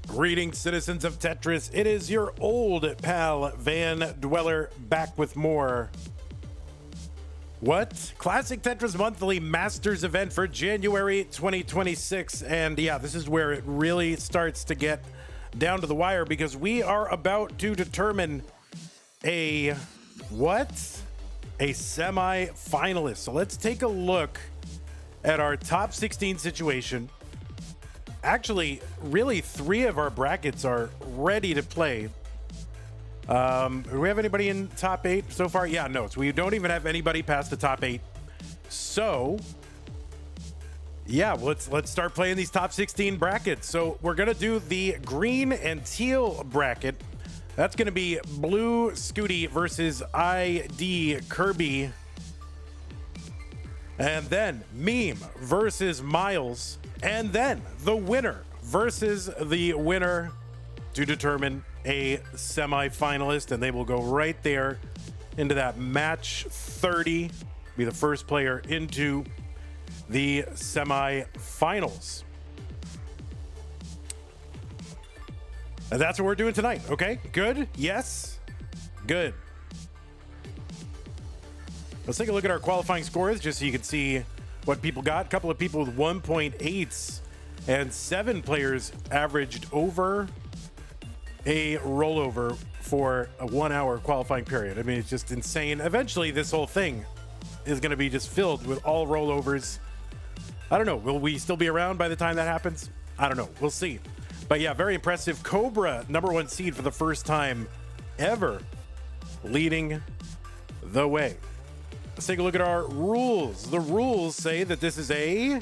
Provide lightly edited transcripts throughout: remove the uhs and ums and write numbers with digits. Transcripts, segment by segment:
Greetings, citizens of Tetris. It is your old pal, Van Dweller, back with more. What? Classic Tetris Monthly Masters event for January 2026. And yeah, this is where it really starts to get down to the wire because we are about to determine a semi-finalist. So let's take a look at our top 16 situation. Actually, really, 3 of our brackets are ready to play. Do we have anybody in top 8 so far? Yeah, no. So we don't even have anybody past the top 8. So, yeah, let's start playing these top 16 brackets. So we're gonna do the green and teal bracket. That's gonna be Bluescuti versus Idkirby, and then Meme versus Myles. And then the winner versus the winner to determine a semi-finalist. And they will go right there into that match 30, be the first player into the semi-finals. And that's what we're doing tonight. Okay, good? Yes? Good. Let's take a look at our qualifying scores just so you can see what people got. A couple of people with 1.8s and 7 players averaged over a rollover for a 1 hour qualifying period. I mean, it's just insane. Eventually, this whole thing is going to be just filled with all rollovers. I don't know. Will we still be around by the time that happens? I don't know. We'll see. But yeah, very impressive. Cobra, #1 seed for the first time ever, leading the way. Let's take a look at our rules. The rules say that this is a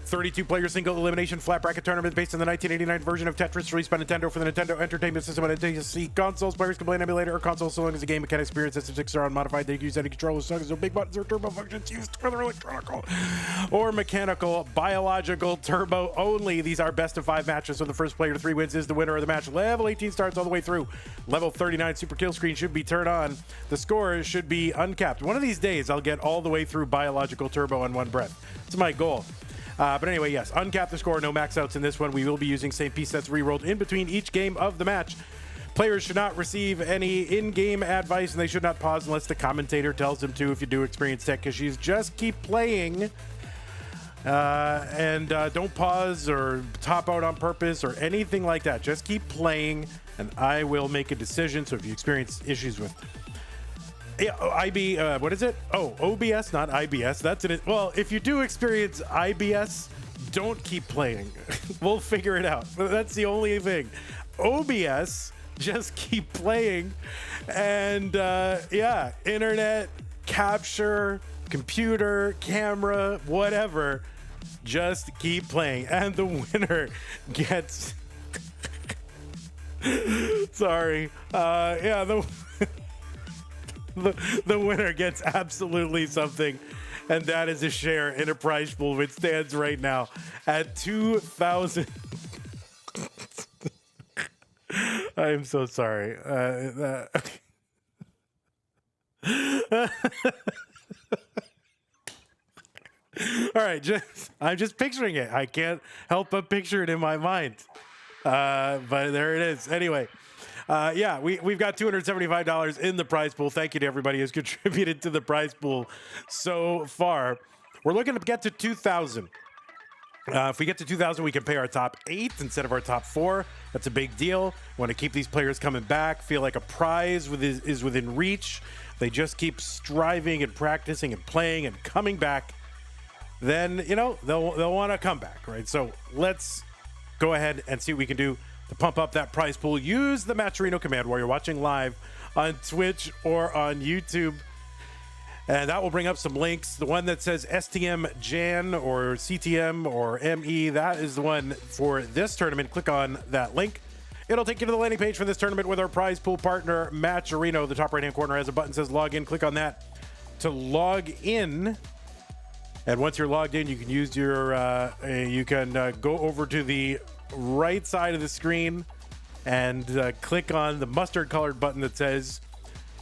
32-player single elimination flat bracket tournament based on the 1989 version of Tetris released by Nintendo for the Nintendo Entertainment System on NTSC consoles. Players can play an emulator or console so long as the game mechanic experience system sticks are unmodified. They can use any controllers, so no big buttons or turbo functions used, whether electronic or mechanical, biological, turbo only. These are best of 5 matches, so the first player to 3 wins is the winner of the match. Level 18 starts all the way through. Level 39 super kill screen should be turned on. The score should be uncapped. One of these days, I'll get all the way through biological turbo in one breath. It's my goal. But anyway, yes, uncap the score, no max outs in this one. We will be using same piece sets re-rolled in between each game of the match. Players should not receive any in-game advice, and they should not pause unless the commentator tells them to. If you do experience tech issues, just keep playing. And don't pause or top out on purpose or anything like that. Just keep playing, and I will make a decision. So if you experience issues with what is it? Oh, OBS, not IBS. That's it. Well, if you do experience IBS, don't keep playing. We'll figure it out. That's the only thing. OBS, just keep playing. And yeah, internet, capture, computer, camera, whatever. Just keep playing. And the winner gets... Sorry. Yeah, the winner gets absolutely something, and that is a share in a prize pool, which stands right now at 2,000. I am so sorry. All right, I'm just picturing it. I can't help but picture it in my mind. But there it is. Anyway. Yeah, we've got $275 in the prize pool. Thank you to everybody who's contributed to the prize pool so far. We're looking to get to 2,000. If we get to 2,000, we can pay our top 8 instead of our top 4. That's a big deal. Want to keep these players coming back, feel like a prize is within reach. They just keep striving and practicing and playing and coming back. Then, you know, they'll want to come back, right? So let's go ahead and see what we can do to pump up that prize pool. Use the Matcherino command while you're watching live on Twitch or on YouTube. And that will bring up some links. The one that says STM Jan or CTM or ME, that is the one for this tournament. Click on that link. It'll take you to the landing page for this tournament with our prize pool partner, Matcherino. The top right-hand corner has a button that says log in. Click on that to log in. And once you're logged in, you can use your, go over to the right side of the screen and click on the mustard colored button that says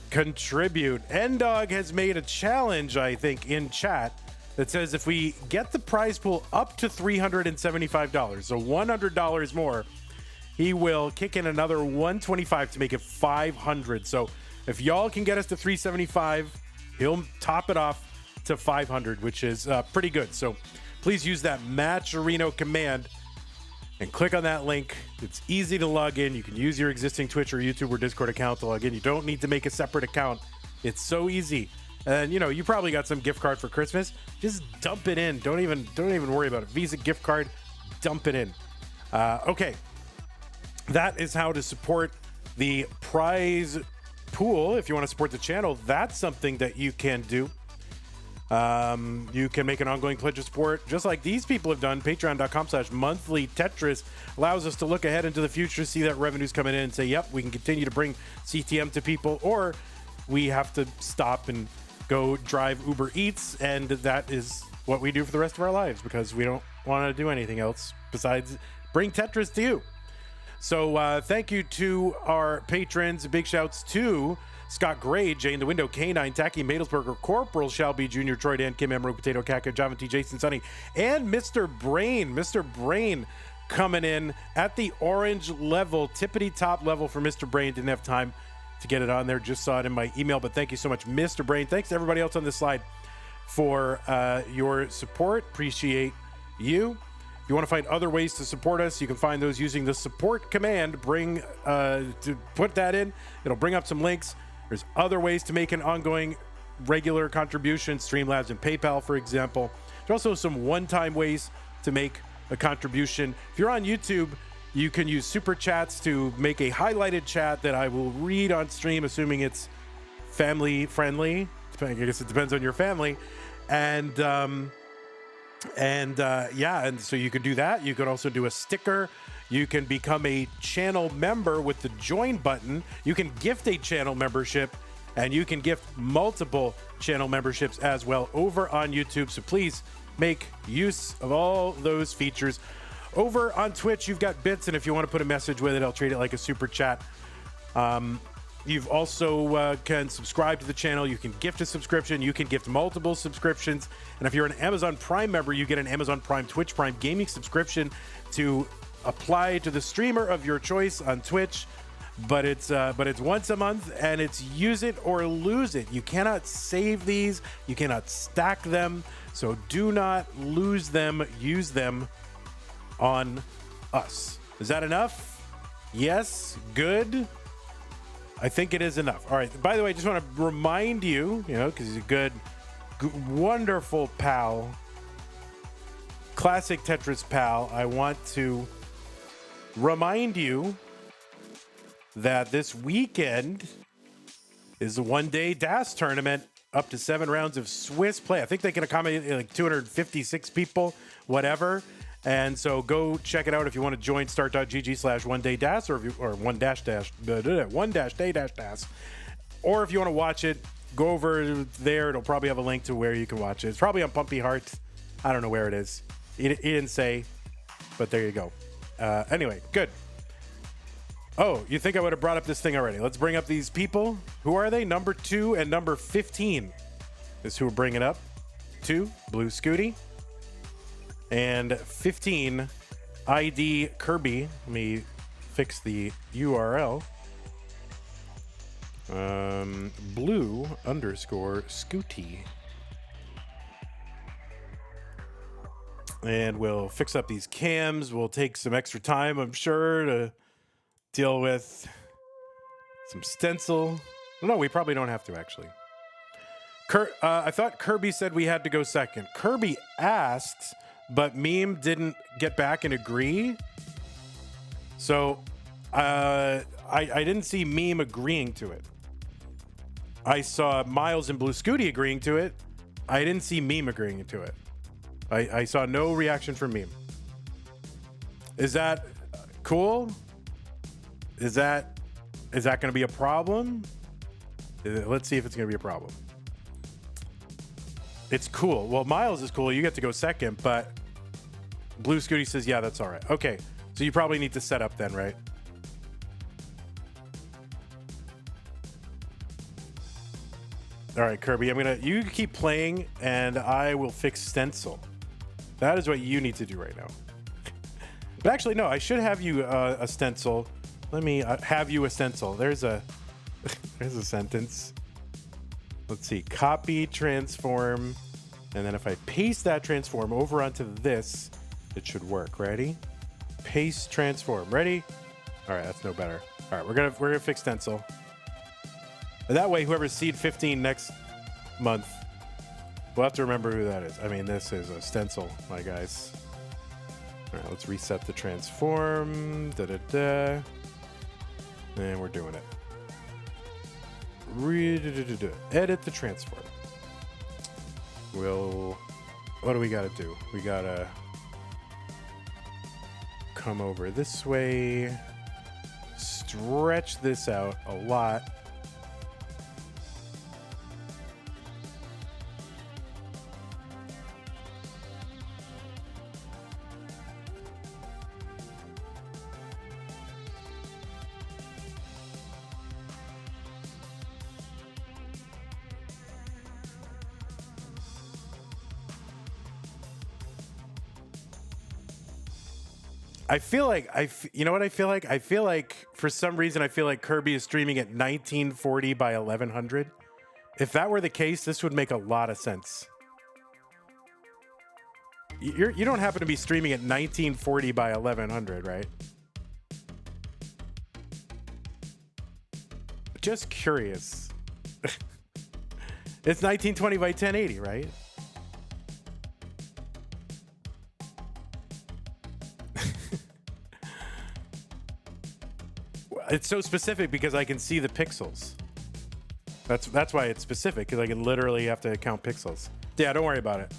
contribute. Ndog has made a challenge, I think, in chat that says if we get the prize pool up to $375, so $100 more, he will kick in another $125 to make it $500. So if y'all can get us to $375, he'll top it off to $500, which is pretty good. So please use that Matcherino command and click on that link. It's easy to log in. You can use your existing Twitch or YouTube or Discord account to log in. You don't need to make a separate account. It's so easy. And you know, you probably got some gift card for Christmas. Just dump it in. Don't even worry about it. Visa gift card, dump it in. Okay. That is how to support the prize pool. If you want to support the channel, that's something that you can do. You can make an ongoing pledge of support, just like these people have done. Patreon.com/monthly Tetris allows us to look ahead into the future, see that revenue's coming in and say, yep, we can continue to bring CTM to people, or we have to stop and go drive Uber Eats. And that is what we do for the rest of our lives because we don't want to do anything else besides bring Tetris to you. So thank you to our patrons. Big shouts to Scott Gray, Jay in the Window, K9, Tacky, Madelsberger, Corporal Shelby Jr., Troy Dan, Kim Emerald, Potato, Kaka, Java T, Jason Sunny, and Mr. Brain. Mr. Brain coming in at the orange level, tippity top level for Mr. Brain. Didn't have time to get it on there. Just saw it in my email, but thank you so much, Mr. Brain. Thanks to everybody else on this slide for your support. Appreciate you. If you want to find other ways to support us, you can find those using the support command. To put that in, it'll bring up some links. There's other ways to make an ongoing regular contribution, Streamlabs and PayPal, for example. There's also some one-time ways to make a contribution. If you're on YouTube, you can use super chats to make a highlighted chat that I will read on stream, assuming it's family friendly. I guess it depends on your family. And so you can do that. You could also do a sticker. You can become a channel member with the join button. You can gift a channel membership, and you can gift multiple channel memberships as well over on YouTube. So please make use of all those features. Over on Twitch, you've got bits, and if you want to put a message with it, I'll treat it like a super chat. You've also can subscribe to the channel. You can gift a subscription. You can gift multiple subscriptions. And if you're an Amazon Prime member, you get an Amazon Prime, Twitch Prime gaming subscription to apply to the streamer of your choice on Twitch. But it's once a month, and it's use it or lose it. You cannot save these. You cannot stack them. So do not lose them. Use them on us. Is that enough? Yes. Good. I think it is enough. All right. By the way, I just want to remind you, because he's a good, wonderful pal, classic Tetris pal. I want to remind you that this weekend is the one-day DAS tournament, up to 7 rounds of Swiss play. I think they can accommodate like 256 people, whatever. And so go check it out if you want to join start.gg/1day-DAS or 1-day-DAS. Or if you want to watch it, go over there. It'll probably have a link to where you can watch it. It's probably on Pumpy Heart. I don't know where it is. He didn't say, but there you go. Anyway, good. Oh, you think I would have brought up this thing already? Let's bring up these people. Who are they? Number 2 and number 15 is who we're bringing up. 2, Bluescuti. And 15, Idkirby. Let me fix the URL. Blue_Scooty. And we'll fix up these cams. We'll take some extra time, I'm sure, to deal with some stencil. No, we probably don't have to, actually. I thought Kirby said we had to go second. Kirby asked, but Meme didn't get back and agree. So I didn't see Meme agreeing to it. I saw Myles and Bluescuti agreeing to it. I didn't see Meme agreeing to it. I saw no reaction from Meme. Is that cool? Is that going to be a problem? Let's see if it's going to be a problem. It's cool. Well, Myles is cool. You get to go second, but Bluescuti says, yeah, that's all right. Okay, so you probably need to set up then, right? All right, Kirby, you keep playing and I will fix stencil. That is what you need to do right now. But actually, no, I should have you a stencil. Let me have you a stencil. There's a sentence. Let's see, copy, transform. And then if I paste that transform over onto this, it should work. Ready? Paste, transform. Ready? All right, that's no better. All right, we're gonna fix stencil. And that way, whoever's seed 15 next month, we'll have to remember who that is. I mean, this is a stencil, my guys. All right, let's reset the transform. And we're doing it. Edit the transform. What do we got to do? We got to come over this way, stretch this out a lot. I feel like you know what I feel like? I feel like for some reason I feel like Kirby is streaming at 1940 by 1100. If that were the case, this would make a lot of sense. You don't happen to be streaming at 1940 by 1100, right? Just curious. It's 1920 by 1080, right? It's so specific because I can see the pixels. That's why it's specific, because I can literally have to count pixels. Yeah, don't worry about it.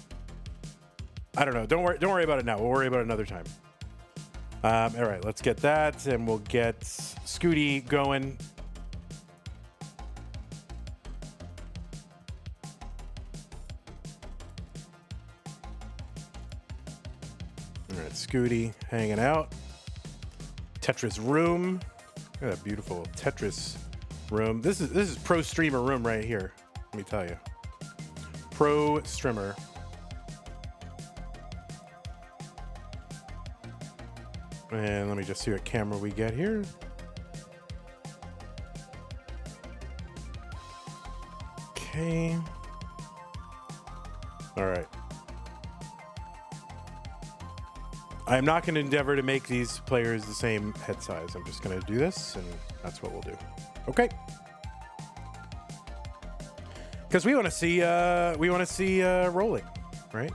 I don't know. Don't worry about it now. We'll worry about it another time. All right, let's get that, and we'll get Scooty going. All right, Scooty hanging out. Tetris room. Look at that beautiful Tetris room. This is pro streamer room right here. Let me tell you. Pro streamer. And let me just see what camera we get here. Okay. All right. I'm not going to endeavor to make these players the same head size. I'm just going to do this, and that's what we'll do. Okay. Because we want to see rolling, right?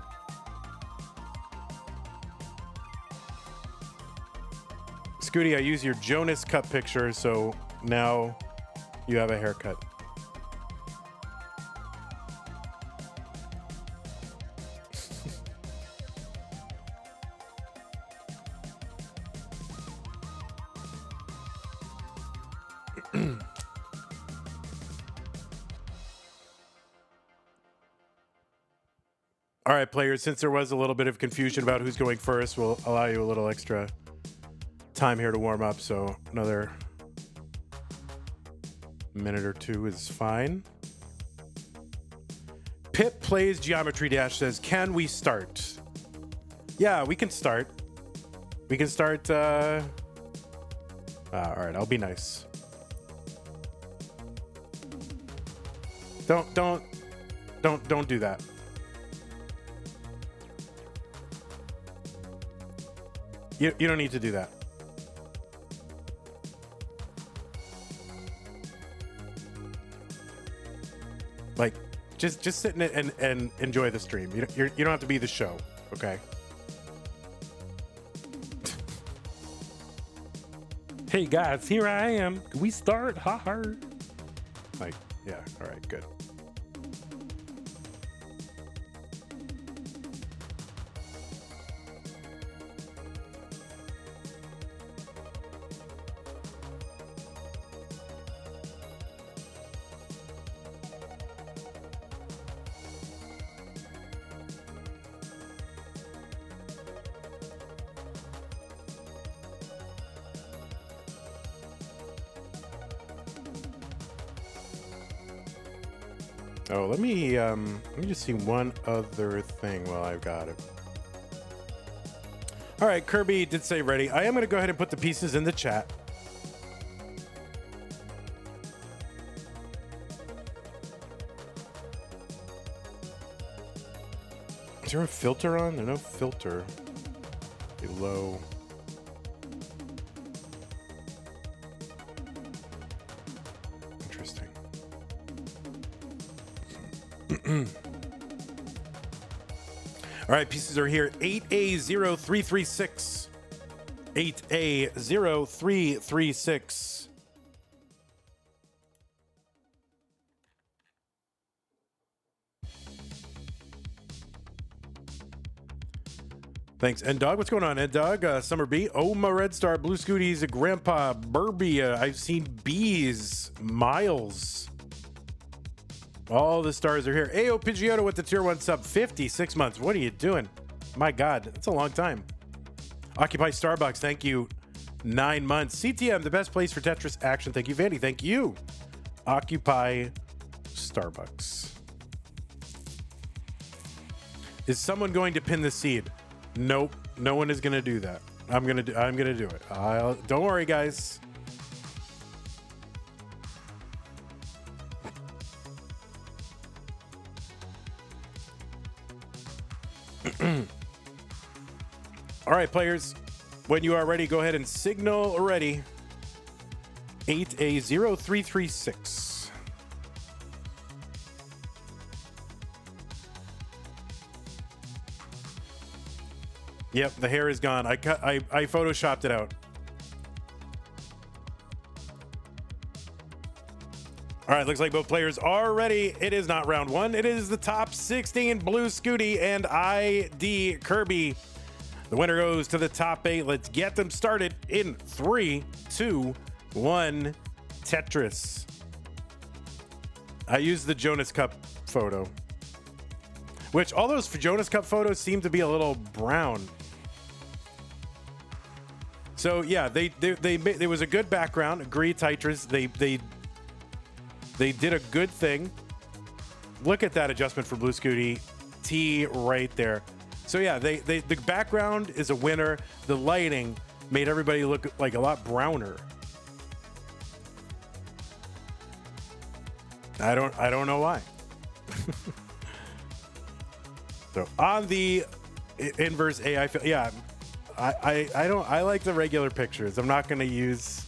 Scooty, I use your Jonas cut picture, so now you have a haircut. All right, players, since there was a little bit of confusion about who's going first, we'll allow you a little extra time here to warm up, so another minute or two is fine. Pip Plays Geometry Dash says, can we start? Yeah, we can start. We can start. All right, I'll be nice. Don't do that. You don't need to do that. Like, just sit in it and enjoy the stream. You don't have to be the show, okay? Hey guys, here I am. Can we start? Ha ha. Like, Yeah. All right. Good. Oh, let me just see one other thing while I've got it. All right, Kirby did say ready. I am going to go ahead and put the pieces in the chat. Is there a filter on? There's no filter below. Interesting. All right, pieces are here. 8A0336. 8A0336. Thanks, N-Dog. What's going on, N-Dog? Summer B. Oh, my Red Star. Bluescuti's Grandpa. Burby. I've seen bees. Myles. All the stars are here. Ayo Pidgeotto with the tier 1 sub. 56 months. What are you doing? My God, that's a long time. Occupy Starbucks. Thank you. 9 months. CTM, the best place for Tetris action. Thank you, Vandy. Thank you. Occupy Starbucks. Is someone going to pin the seed? Nope. No one is going to do that. I'm gonna do it. Don't worry, guys. All right, players, when you are ready, go ahead and signal ready. 8A0336. Yep, the hair is gone. I photoshopped it out. All right, looks like both players are ready. It is not round one. It is the top 16, Bluescuti and Idkirby. The winner goes to the top 8. Let's get them started in 3, 2, 1. Tetris. I used the Jonas Cup photo, which all those Jonas Cup photos seem to be a little brown. So yeah, there was a good background. Agreed, Tetris. They did a good thing. Look at that adjustment for Bluescuti. T right there. So yeah, the background is a winner. The lighting made everybody look like a lot browner. I don't know why. So on the inverse AI, yeah, I like the regular pictures. I'm not going to use.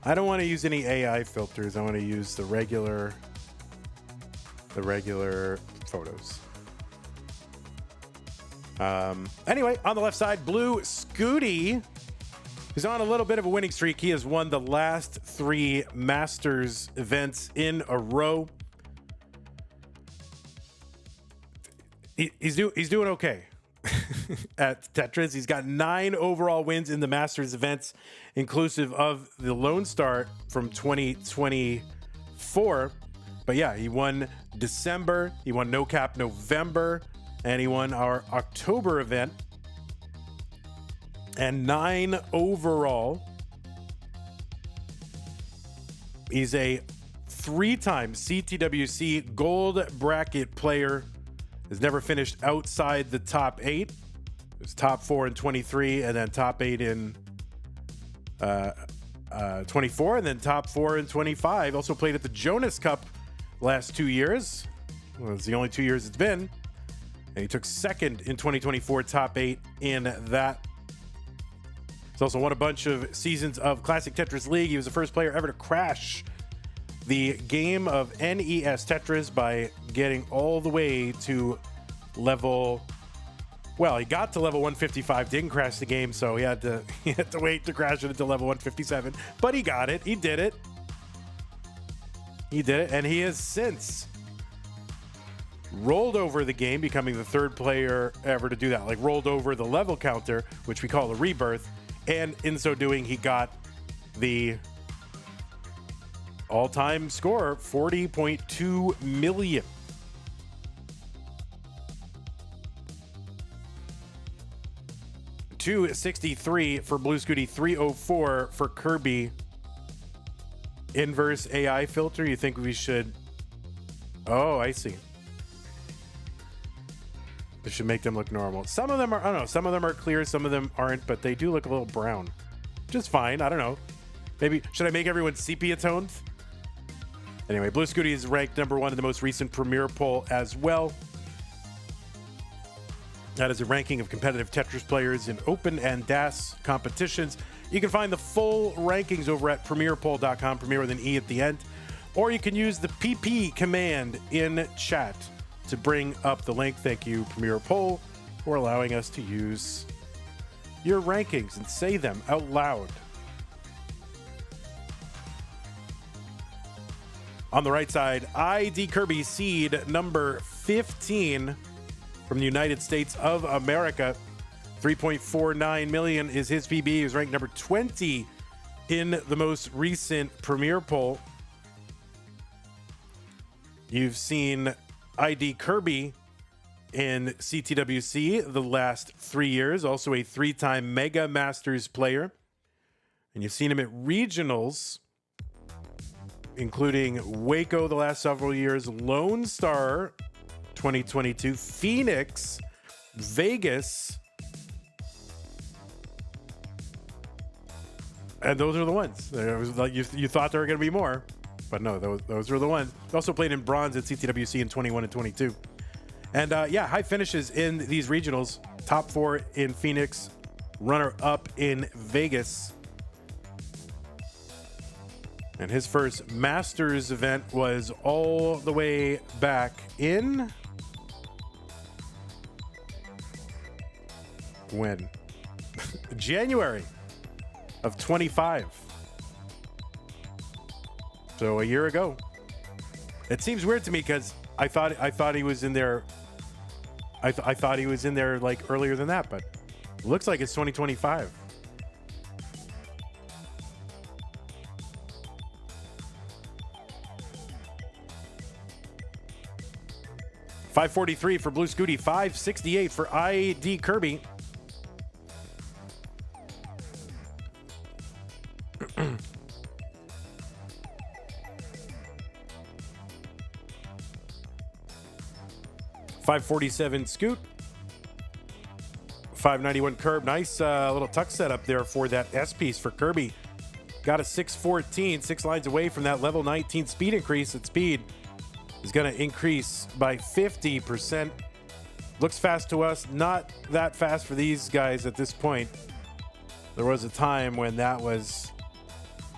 I don't want to use any AI filters. I want to use the regular photos. Anyway, on the left side, Bluescuti is on a little bit of a winning streak. He has won the last 3 Masters events in a row. He's doing okay at Tetris. He's got 9 overall wins in the Masters events, inclusive of the Lone Star from 2024. But yeah, he won December, he won No Cap November, and he won our October event. And 9 overall. He's a 3-time CTWC gold bracket player. Has never finished outside the top 8. It was top 4 in 23, and then top 8 in 24, and then top 4 in 25. Also played at the Jonas Cup last 2 years. Well, it's the only 2 years it's been. And he took 2nd in 2024, top 8 in that. He's also won a bunch of seasons of Classic Tetris League. He was the first player ever to crash the game of NES Tetris by getting all the way to level. Well, he got to level 155, didn't crash the game, so he had to wait to crash it until level 157. But he got it. He did it. He did it, and he has since rolled over the game, becoming the third player ever to do that. Like, rolled over the level counter, which we call a rebirth, and in so doing, he got the all-time score, 40.2 million. $263 for Bluescuti, 304 for Kirby. Inverse AI filter, you think we should... Oh, I see. This should make them look normal. Some of them are, I don't know, some of them are clear, some of them aren't, but they do look a little brown. Just fine, I don't know. Maybe, should I make everyone sepia toned? Anyway, Bluescuti is ranked #1 in the most recent Premier poll as well. That is a ranking of competitive Tetris players in open and DAS competitions. You can find the full rankings over at premierpoll.com, Premier with an E at the end. Or you can use the PP command in chat to bring up the link. Thank you, Premier Poll, for allowing us to use your rankings and say them out loud. On the right side, Idkirby seed number 15 from the United States of America. 3.49 million is his PB. He was ranked number 20 in the most recent Premier poll. You've seen Idkirby in CTWC the last 3 years, also a 3-time Mega Masters player. And you've seen him at regionals, including Waco the last several years, Lone Star 2022, Phoenix, Vegas. And those are the ones. It was like you thought there were going to be more, but no, those were the ones. He also played in bronze at CTWC in 21 and 22. And yeah, high finishes in these regionals. Top 4 in Phoenix, runner-up in Vegas. And his first Masters event was all the way back in... when? January of 25. So a year ago. It seems weird to me because I thought he was in there. I thought he was in there like earlier than that, but it looks like it's 2025. $543 for Bluescuti, $568 for Idkirby. $547 Scoot. $591 Curb. Nice little tuck setup there for that S piece for Kirby. Got a 614, 6 lines away from that level 19 speed increase. At speed is going to increase by 50%. Looks fast to us. Not that fast for these guys at this point. There was a time when that was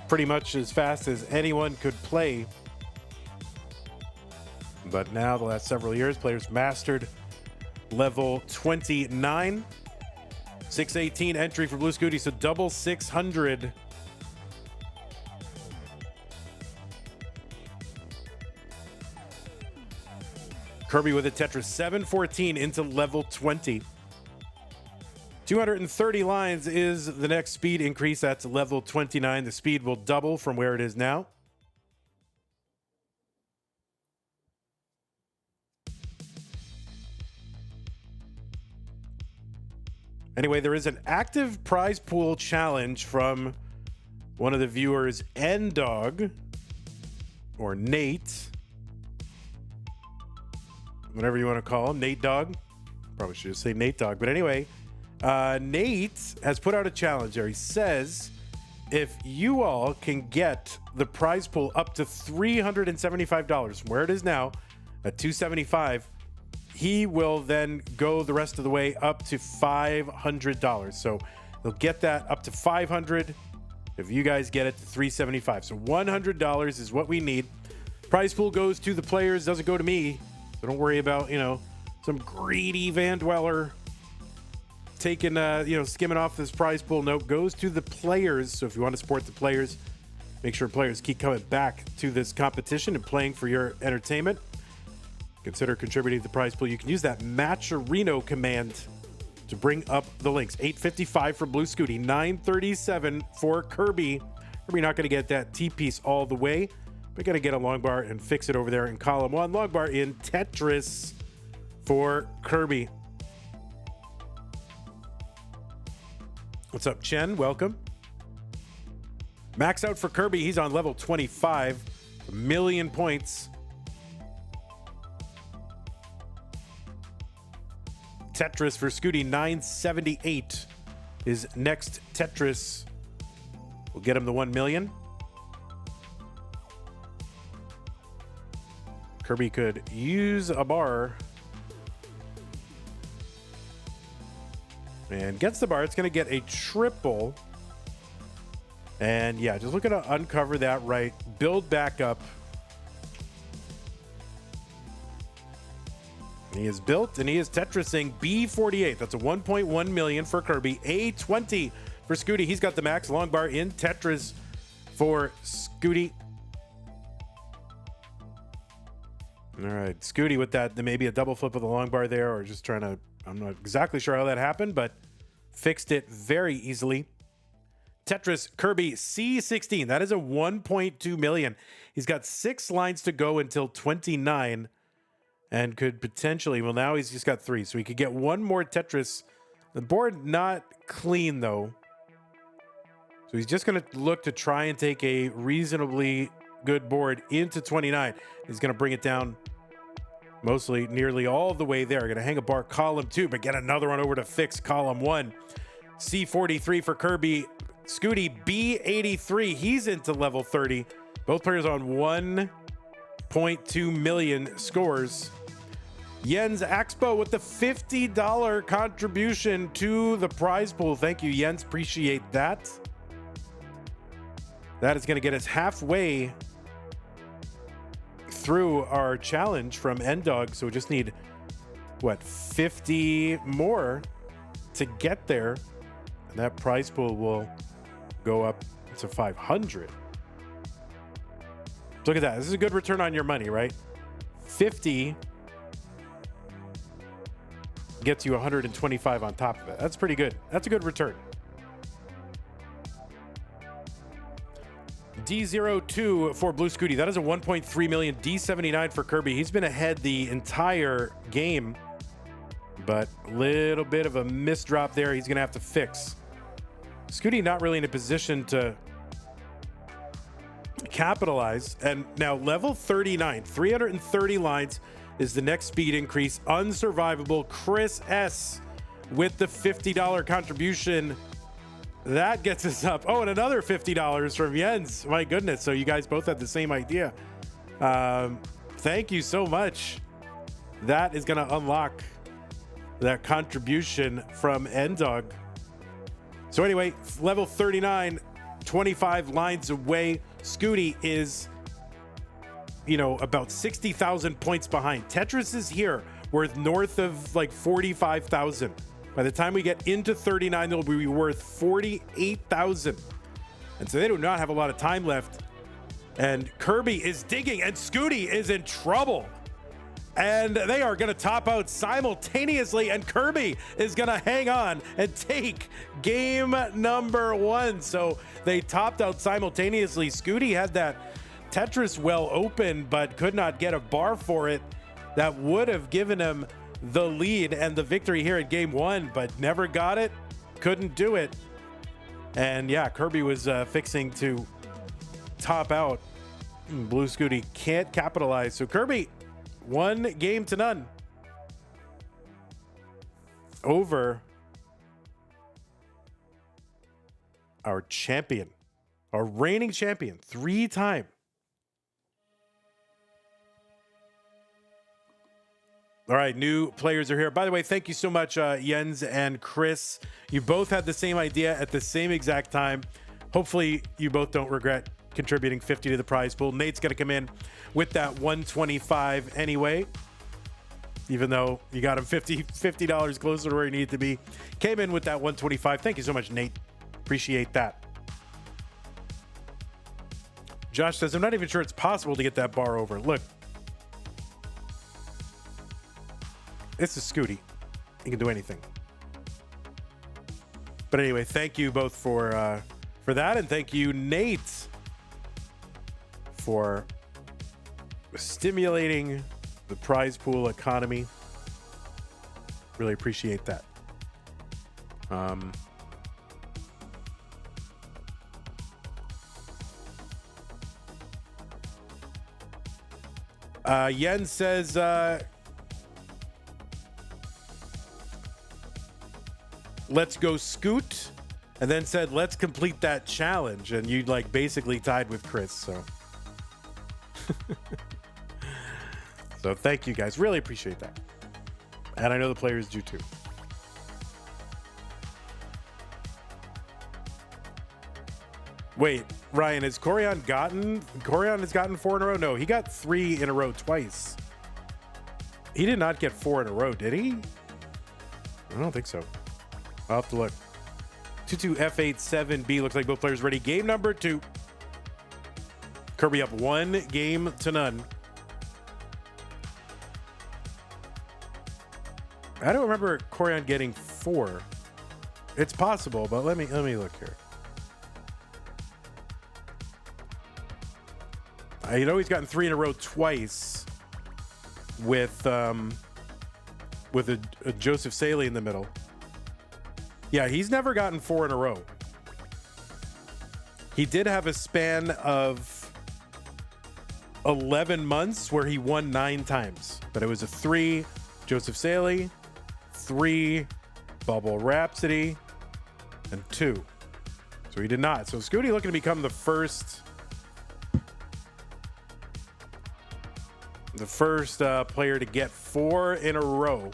pretty much as fast as anyone could play. But now, the last several years, players mastered level 29. 618 entry for Bluescuti, so double 600. Kirby with a Tetris 714 into level 20. 230 lines is the next speed increase. That's level 29. The speed will double from where it is now. Anyway, there is an active prize pool challenge from one of the viewers, N-Dog, or Nate, whatever you want to call him, Nate Dog. Probably should just say Nate Dog. But anyway, Nate has put out a challenge there. He says, if you all can get the prize pool up to $375 from where it is now at $275, he will then go the rest of the way up to $500. So they'll get that up to $500 if you guys get it to $375. So $100 is what we need. Prize pool goes to the players, doesn't go to me. So don't worry about, some greedy Van Dweller taking, skimming off this prize pool. No, goes to the players. So if you want to support the players, Make sure players keep coming back to this competition and playing for your entertainment. Consider contributing to the prize pool. You can use that Matcherino command to bring up the links. 855 for Bluescuti, 937 for Kirby. Kirby not going to get that T-piece all the way. We're going to get a long bar and fix it over there in column 1. Long bar in Tetris for Kirby. What's up, Chen? Welcome. Max out for Kirby. He's on level 25. 1 million points. Tetris for Scooty, 978 is next Tetris. We'll get him the 1 million. Kirby could use a bar. And gets the bar. It's going to get a triple. And yeah, just looking to uncover that right. Build back up. He is built and he is Tetrising B48. That's a 1.1 million for Kirby. A20 for Scooty. He's got the max long bar in Tetris for Scooty. All right, Scooty with that, maybe a double flip of the long bar there, or just trying to, I'm not exactly sure how that happened, but fixed it very easily. Tetris Kirby C16. That is a 1.2 million. He's got 6 lines to go until 29. And could potentially, well, now he's just got 3. So he could get 1 more Tetris. The board not clean, though. So he's just going to look to try and take a reasonably good board into 29. He's going to bring it down mostly nearly all the way there. Going to hang a bar column 2, but get another one over to fix column 1. C43 for Kirby. Scooty B83. He's into level 30. Both players on 1.2 million scores. Jens Axpo with the $50 contribution to the prize pool. Thank you, Jens. Appreciate that. That is going to get us halfway through our challenge from N-Dog. So we just need, what, 50 more to get there. And that prize pool will go up to 500. Look at that. This is a good return on your money, right? 50 gets you 125 on top of it. That's pretty good. That's a good return. D02 for Bluescuti. That is a 1.3 million. D79 for Kirby. He's been ahead the entire game, but a little bit of a misdrop there. He's going to have to fix. Scooty not really in a position to capitalize. And now level 39, 330 lines is the next speed increase. Unsurvivable. Chris S with the $50 contribution. That gets us up. Oh, and another $50 from Jens. My goodness. So you guys both had the same idea. Thank you so much. That is going to unlock that contribution from N-Dog. So anyway, level 39, 25 lines away. Scooty is, you know, about 60,000 points behind. Tetris is here, worth north of like 45,000. By the time we get into 39, they'll be worth 48,000. And so they do not have a lot of time left. And Kirby is digging, and Scooty is in trouble. And they are going to top out simultaneously, and Kirby is going to hang on and take game number 1. So they topped out simultaneously. Scooty had that Tetris well open, but could not get a bar for it. That would have given him the lead and the victory here in game 1, but never got it. Couldn't do it. And yeah, Kirby was fixing to top out. Bluescuti can't capitalize. So Kirby, 1 game to none over our champion, our reigning champion, 3-time. All right, new players are here. By the way, thank you so much, Jens and Chris. You both had the same idea at the same exact time. Hopefully, you both don't regret contributing 50 to the prize pool. Nate's going to come in with that 125 anyway, even though you got him $50 closer to where he needed to be. Came in with that 125. Thank you so much, Nate. Appreciate that. Josh says, I'm not even sure it's possible to get that bar over. Look. This is Scooty. He can do anything. But anyway, thank you both for that, and thank you, Nate, for stimulating the prize pool economy. Really appreciate that. Yen says, let's go Scoot, and then said, let's complete that challenge. And you like basically tied with Chris. So, so thank you guys. Really appreciate that. And I know the players do too. Wait, Ryan, has Corian has gotten 4 in a row? No, he got 3 in a row twice. He did not get 4 in a row, did he? I don't think so. I'll have to look. 2-2 F8-7B. Looks like both players ready. Game number 2. Kirby up 1 game to none. I don't remember Corian getting 4. It's possible, but let me look here. You know he's gotten 3 in a row twice with a Joseph Saley in the middle. Yeah, he's never gotten 4 in a row. He did have a span of 11 months where he won 9 times, but it was a 3 Joseph Saley, 3 Bubble Rhapsody, and 2. So he did not. So Scooty looking to become the first player to get 4 in a row.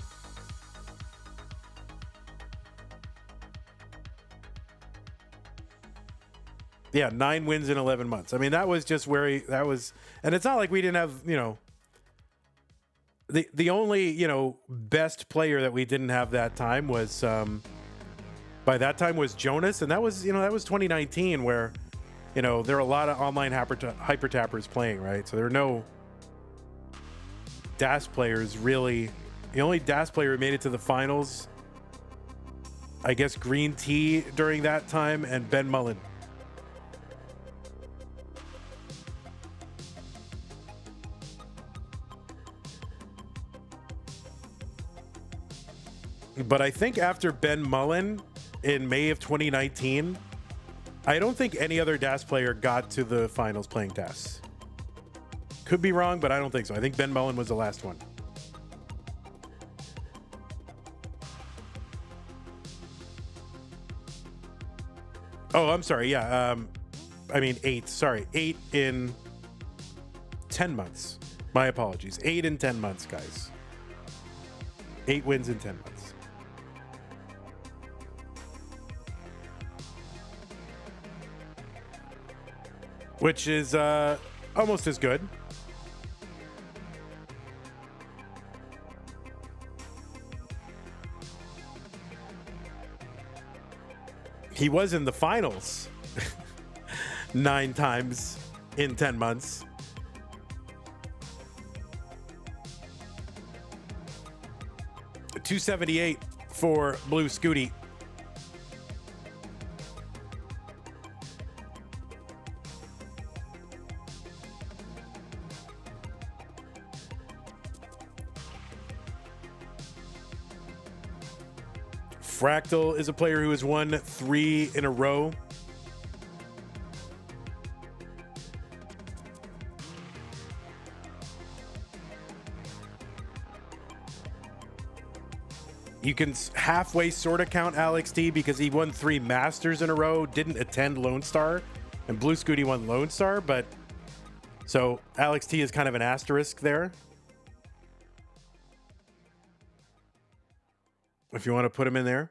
Yeah, 9 wins in 11 months. I mean, that was just where and it's not like we didn't have, the only, best player that we didn't have that time was, by that time was Jonas. And that was 2019 where, there are a lot of online hyper tappers playing, right? So there are no DAS players really. The only DAS player who made it to the finals, I guess Green Tea during that time, and Ben Mullen. But I think after Ben Mullen in May of 2019, I don't think any other DAS player got to the finals playing DAS. Could be wrong, but I don't think so. I think Ben Mullen was the last one. Oh, I'm sorry. Yeah. 8. Sorry. 8 in 10 months. My apologies. 8 in 10 months, guys. 8 wins in 10 months. Which is almost as good. He was in the finals 9 times in 10 months. $278 for Bluescuti. Fractal is a player who has won 3 in a row. You can halfway sort of count Alex T because he won 3 Masters in a row, didn't attend Lone Star, and Bluescuti won Lone Star, but so Alex T is kind of an asterisk there. If you want to put him in there.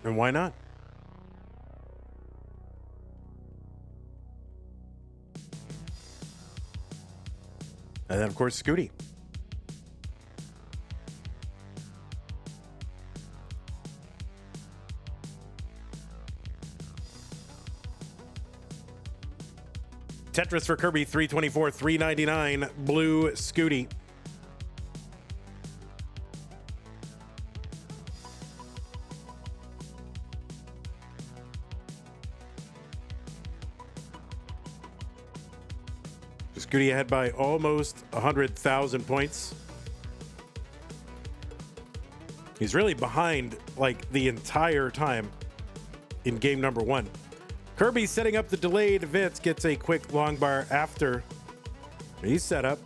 And why not? And then, of course, Scooty. Tetris for Kirby, 324, 399. Bluescuti. Scooty ahead by almost 100,000 points. He's really behind like the entire time in game number 1. Kirby setting up the delayed Vitz, gets a quick long bar after he's set up.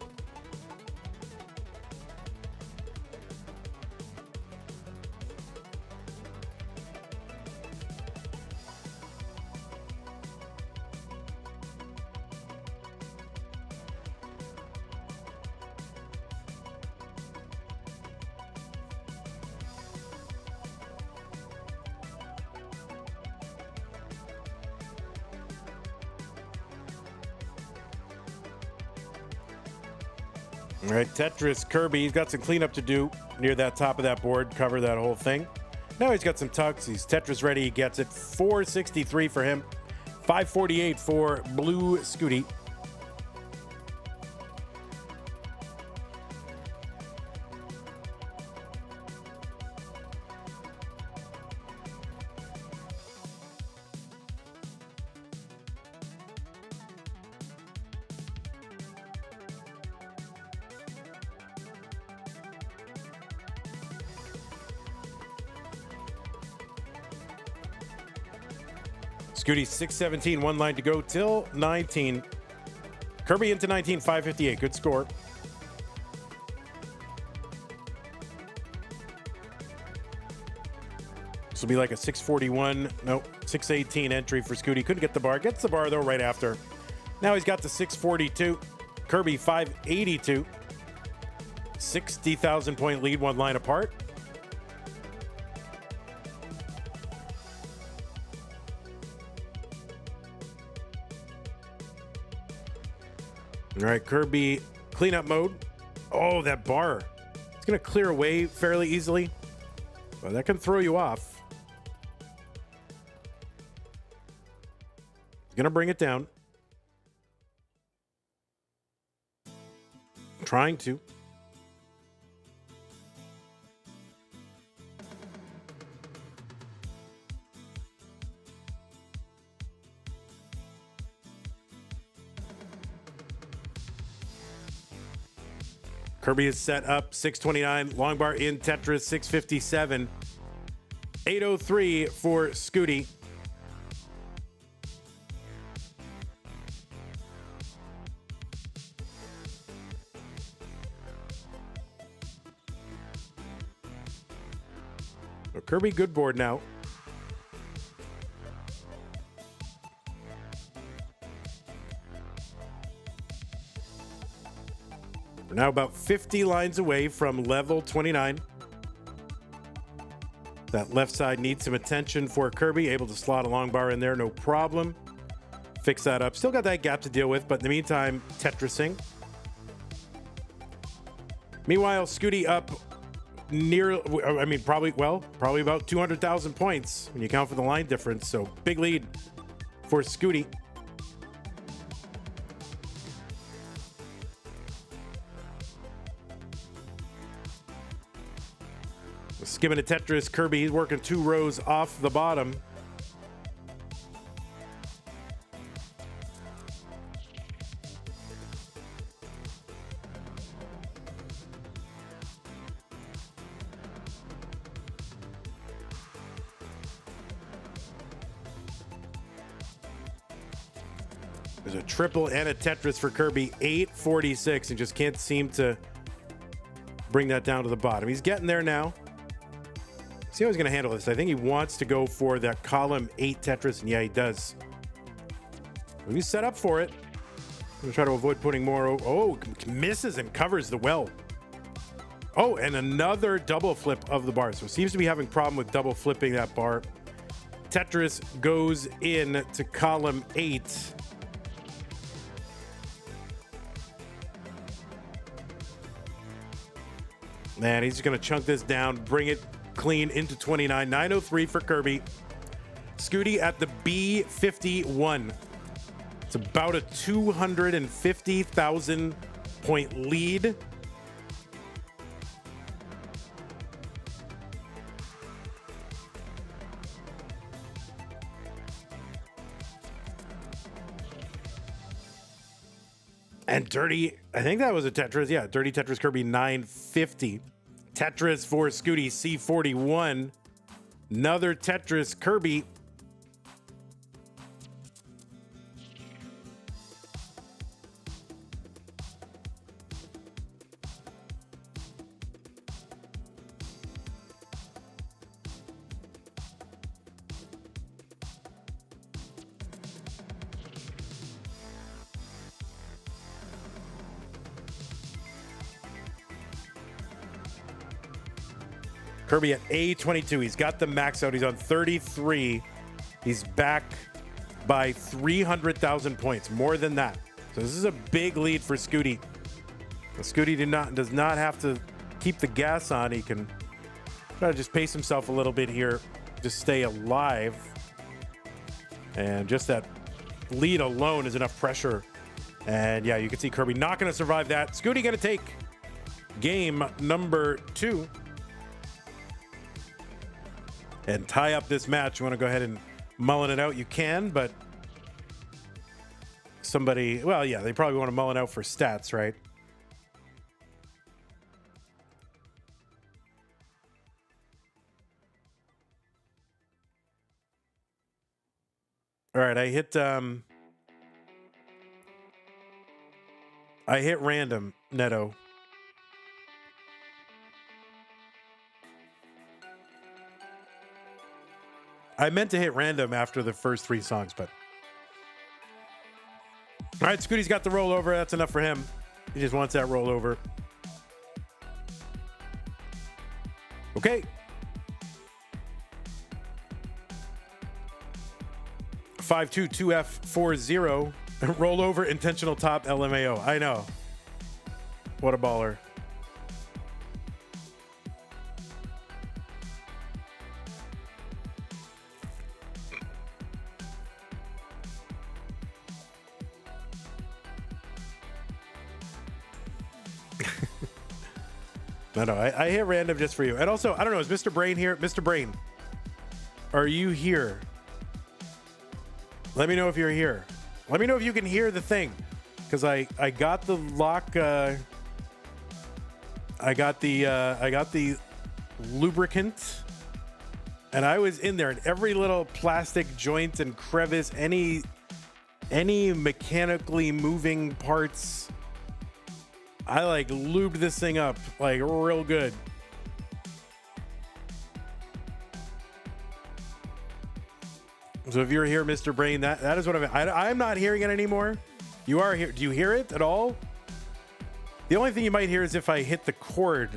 All right, Tetris, Kirby, he's got some cleanup to do near that top of that board, cover that whole thing. Now he's got some tucks. He's Tetris ready. He gets it. 463 for him. 548 for Bluescuti. Scooty 617, one line to go till 19. Kirby into 19, 558. Good score. This will be like a 641, no, 618 entry for Scooty. Couldn't get the bar. Gets the bar though right after. Now he's got the 642. Kirby 582. 60,000 point lead, one line apart. All right, Kirby, cleanup mode. Oh, that bar. It's going to clear away fairly easily. Well, that can throw you off. He's going to bring it down. Trying to. Kirby is set up, 629. Long bar in Tetris, 657. 803 for Scooty. So Kirby, good board now. We're now about 50 lines away from level 29. That left side needs some attention for Kirby. Able to slot a long bar in there, no problem. Fix that up. Still got that gap to deal with, but in the meantime, Tetrising. Meanwhile, Scooty up near, probably about 200,000 points when you count for the line difference. So big lead for Scooty. Skimming to Tetris, Kirby, he's working 2 rows off the bottom. There's a triple and a Tetris for Kirby, 846, and just can't seem to bring that down to the bottom. He's getting there now. See how he's going to handle this. I think he wants to go for that column 8 Tetris, and yeah, he does. He's set up for it. I'm going to try to avoid putting more. Oh, misses and covers the well. Oh, and another double flip of the bar. So seems to be having a problem with double flipping that bar. Tetris goes in to column 8. Man, he's going to chunk this down, bring it clean into 29. 903 for Kirby. Scooty at the B51. It's about a 250,000 point lead. And Dirty, I think that was a Tetris. Yeah, Dirty Tetris Kirby 950. Tetris for Scooty C41. Another Tetris Kirby. Kirby at A22. He's got the max out. He's on 33. He's back by 300,000 points, more than that. So this is a big lead for Scooty. Scooty does not have to keep the gas on. He can try to just pace himself a little bit here, just stay alive. And just that lead alone is enough pressure. And yeah, you can see Kirby not going to survive that. Scooty going to take game number 2 and tie up this match. You want to go ahead and mullen it out, you can, but somebody, well, yeah, they probably want to mullen out for stats, right? All right, I hit random, Neto. I meant to hit random after the first 3 songs, but... All right, Scooty's got the rollover. That's enough for him. He just wants that rollover. Okay. 522F40. Rollover, intentional top, LMAO. I know. What a baller. No, I hit random just for you. And also, I don't know, is Mr. Brain here? Mr. Brain, are you here? Let me know if you're here. Let me know if you can hear the thing. Because I got the lock, I got the lubricant, and I was in there, and every little plastic joint and crevice, any mechanically moving parts, I like lubed this thing up like real good. So if you're here, Mr. Brain, that is what I'm not hearing it anymore. You are here. Do you hear it at all? The only thing you might hear is if I hit the cord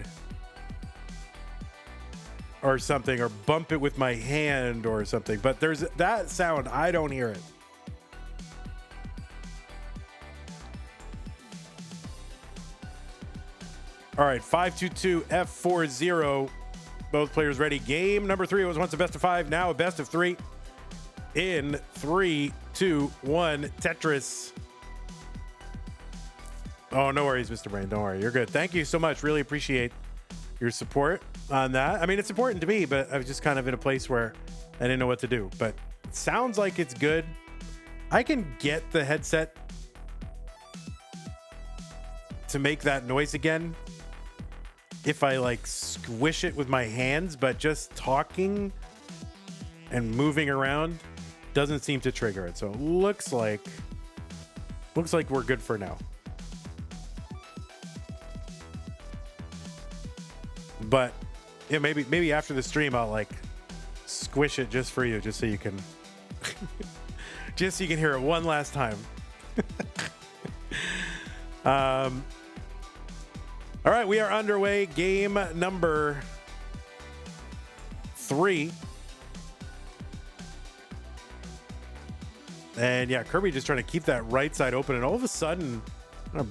or something, or bump it with my hand or something. But there's that sound. I don't hear it. All right, 522F40. Both players ready. Game number 3. It was once a best of 5, now a best of 3. In 3, 2, 1, Tetris. Oh, no worries, Mr. Brain. Don't worry. You're good. Thank you so much. Really appreciate your support on that. I mean, it's important to me, but I was just kind of in a place where I didn't know what to do. But it sounds like it's good. I can get the headset to make that noise again if I like squish it with my hands, but just talking and moving around doesn't seem to trigger it. So it looks like we're good for now. But yeah, maybe after the stream I'll like squish it just for you, just so you can just so you can hear it one last time. All right, we are underway. Game number 3. And yeah, Kirby just trying to keep that right side open, and all of a sudden,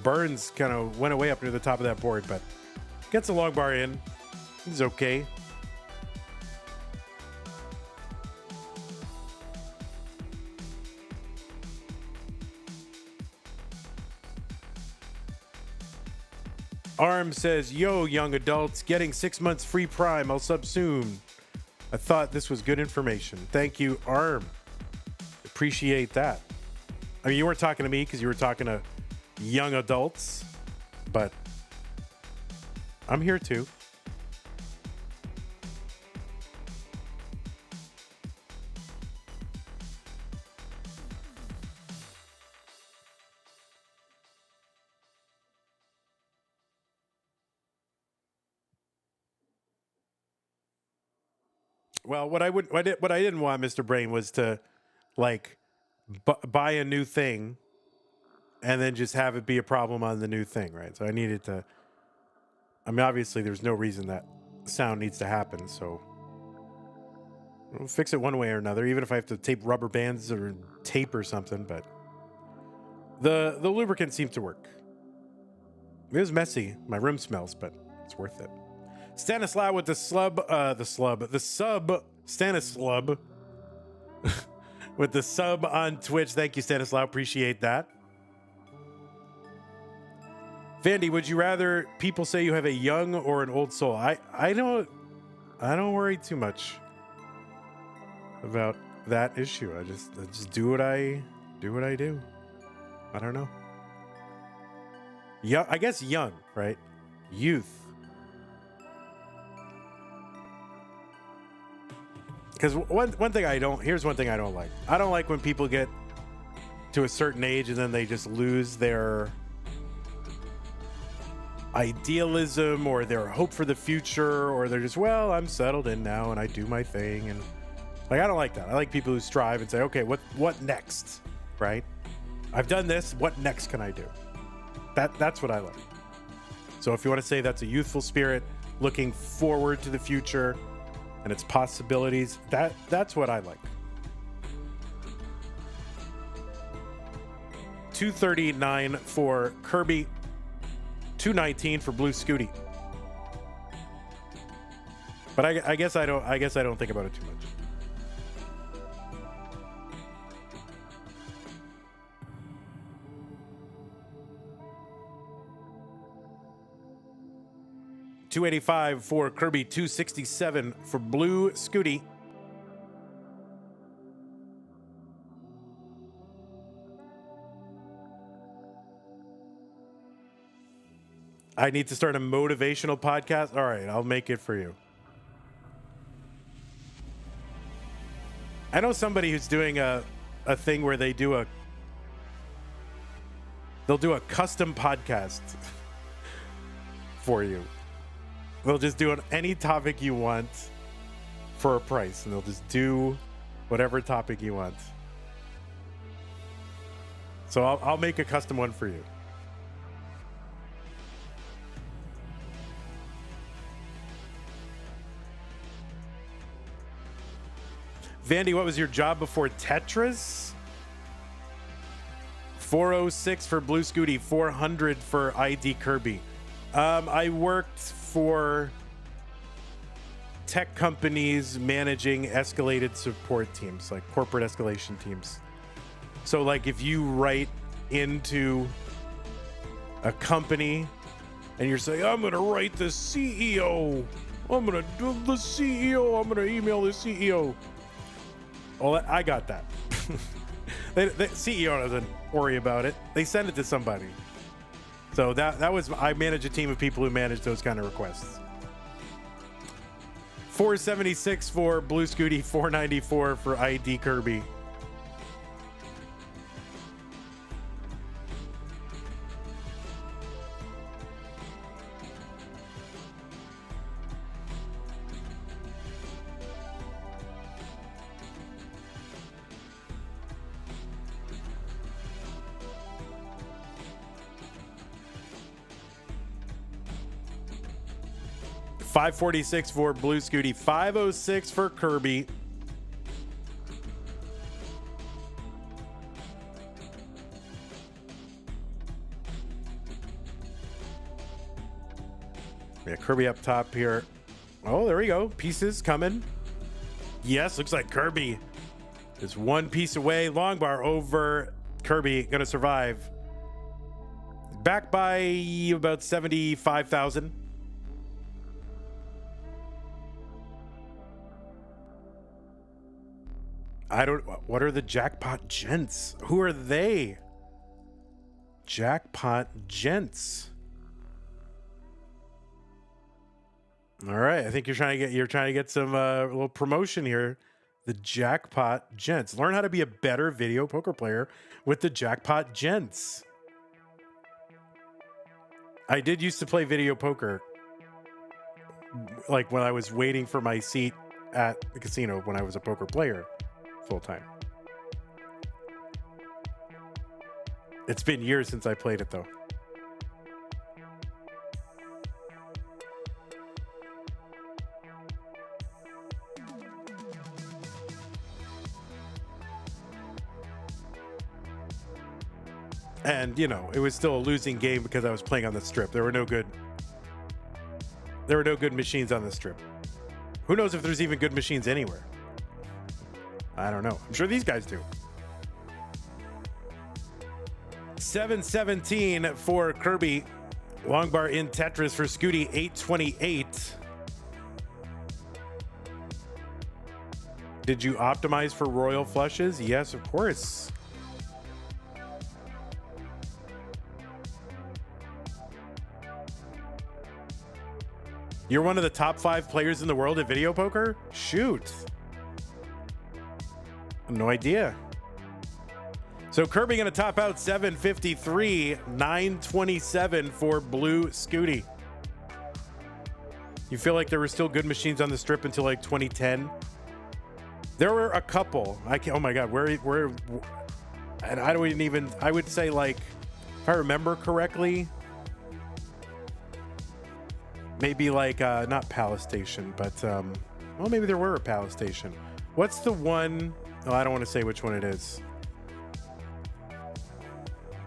Burns kind of went away up near the top of that board, but gets a long bar in. He's okay. Arm says, yo, young adults, getting 6 months free Prime. I'll sub soon. I thought this was good information. Thank you, Arm. Appreciate that. I mean, you weren't talking to me because you were talking to young adults, but I'm here too. Well, what I didn't want, Mr. Brain, was to like buy a new thing and then just have it be a problem on the new thing, right? So I needed to. I mean, obviously, there's no reason that sound needs to happen, so we'll fix it one way or another, even if I have to tape rubber bands or tape or something. But the lubricant seemed to work. It was messy. My room smells, but it's worth it. Stanislaw with the sub Stanislaw with the sub on Twitch. Thank you, Stanislaw. Appreciate that. Vandy, would you rather people say you have a young or an old soul? I don't worry too much about that issue. I just do what I do. I don't know. Yeah, I guess young, right? Youth. Because here's one thing I don't like. I don't like when people get to a certain age and then they just lose their idealism or their hope for the future, or they're just, well, I'm settled in now and I do my thing. And like, I don't like that. I like people who strive and say, okay, what next, right? I've done this. What next can I do? That's what I like. So if you want to say that's a youthful spirit, looking forward to the future and its possibilities, that's what I like. 239 for Kirby, 219 for Bluescuti. But I guess I don't think about it too much. $285 for Kirby, $267 for Bluescuti. I need to start a motivational podcast. All right, I'll make it for you. I know somebody who's doing a thing where they'll do a custom podcast for you. They'll just do on any topic you want for a price, and they'll just do whatever topic you want. So I'll make a custom one for you. Vandy, what was your job before Tetris? 406 for Bluescuti, 400 for Idkirby. I worked for tech companies managing escalated support teams, like corporate escalation teams. So like if you write into a company and you're saying, I'm going to write the CEO. I'm going to do the CEO. I'm going to email the CEO. Well, I got that. The CEO doesn't worry about it. They send it to somebody. So that was, I manage a team of people who manage those kind of requests. 476 for Bluescuti, 494 for Idkirby. $546 for Bluescuti, $506 for Kirby. Yeah, Kirby up top here. Oh, there we go. Pieces coming. Yes, looks like Kirby is one piece away. Long bar over. Kirby gonna survive. back by about 75,000. What are the Jackpot Gents? Who are they? Jackpot Gents. All right, I think you're trying to get some little promotion here. The Jackpot Gents. Learn how to be a better video poker player with the Jackpot Gents. I did used to play video poker, like when I was waiting for my seat at the casino when I was a poker player full time. It's been years since I played it though. And, you know, it was still a losing game because I was playing on the strip. There were no good machines on the strip. Who knows if there's even good machines anywhere? I don't know. I'm sure these guys do. 717 for Kirby. Long bar in Tetris for Scooty, 828. Did you optimize for royal flushes? Yes, of course. You're one of the top 5 players in the world at video poker? Shoot. No idea. So Kirby going to top out 753, 927 for Bluescuti. You feel like there were still good machines on the strip until like 2010? There were a couple. Oh my God, where, and I don't even, I would say like, if I remember correctly, maybe like, not Palace Station, but, well, maybe there were a Palace Station. What's the one? Oh, I don't want to say which one it is.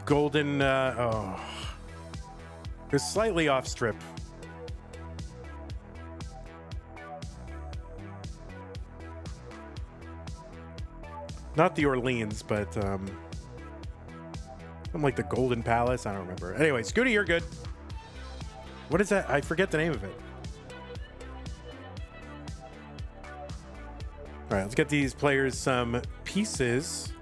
Golden, oh. It's slightly off strip. Not the Orleans, but, something like the Golden Palace. I don't remember. Anyway, Scooty, you're good. What is that? I forget the name of it. All right, let's get these players some pieces.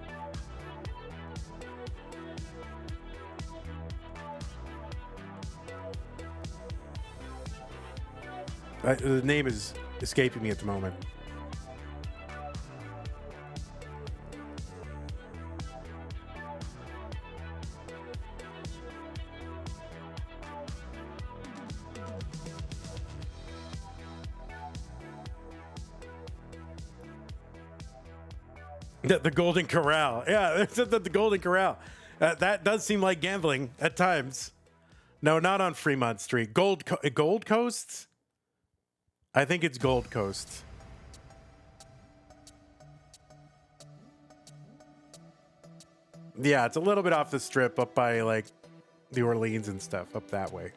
The name is escaping me at the moment. The Golden Corral. Yeah, the Golden Corral. That does seem like gambling at times. No, not on Fremont Street. Gold Coast? I think it's Gold Coast. Yeah, it's a little bit off the strip up by like the Orleans and stuff up that way.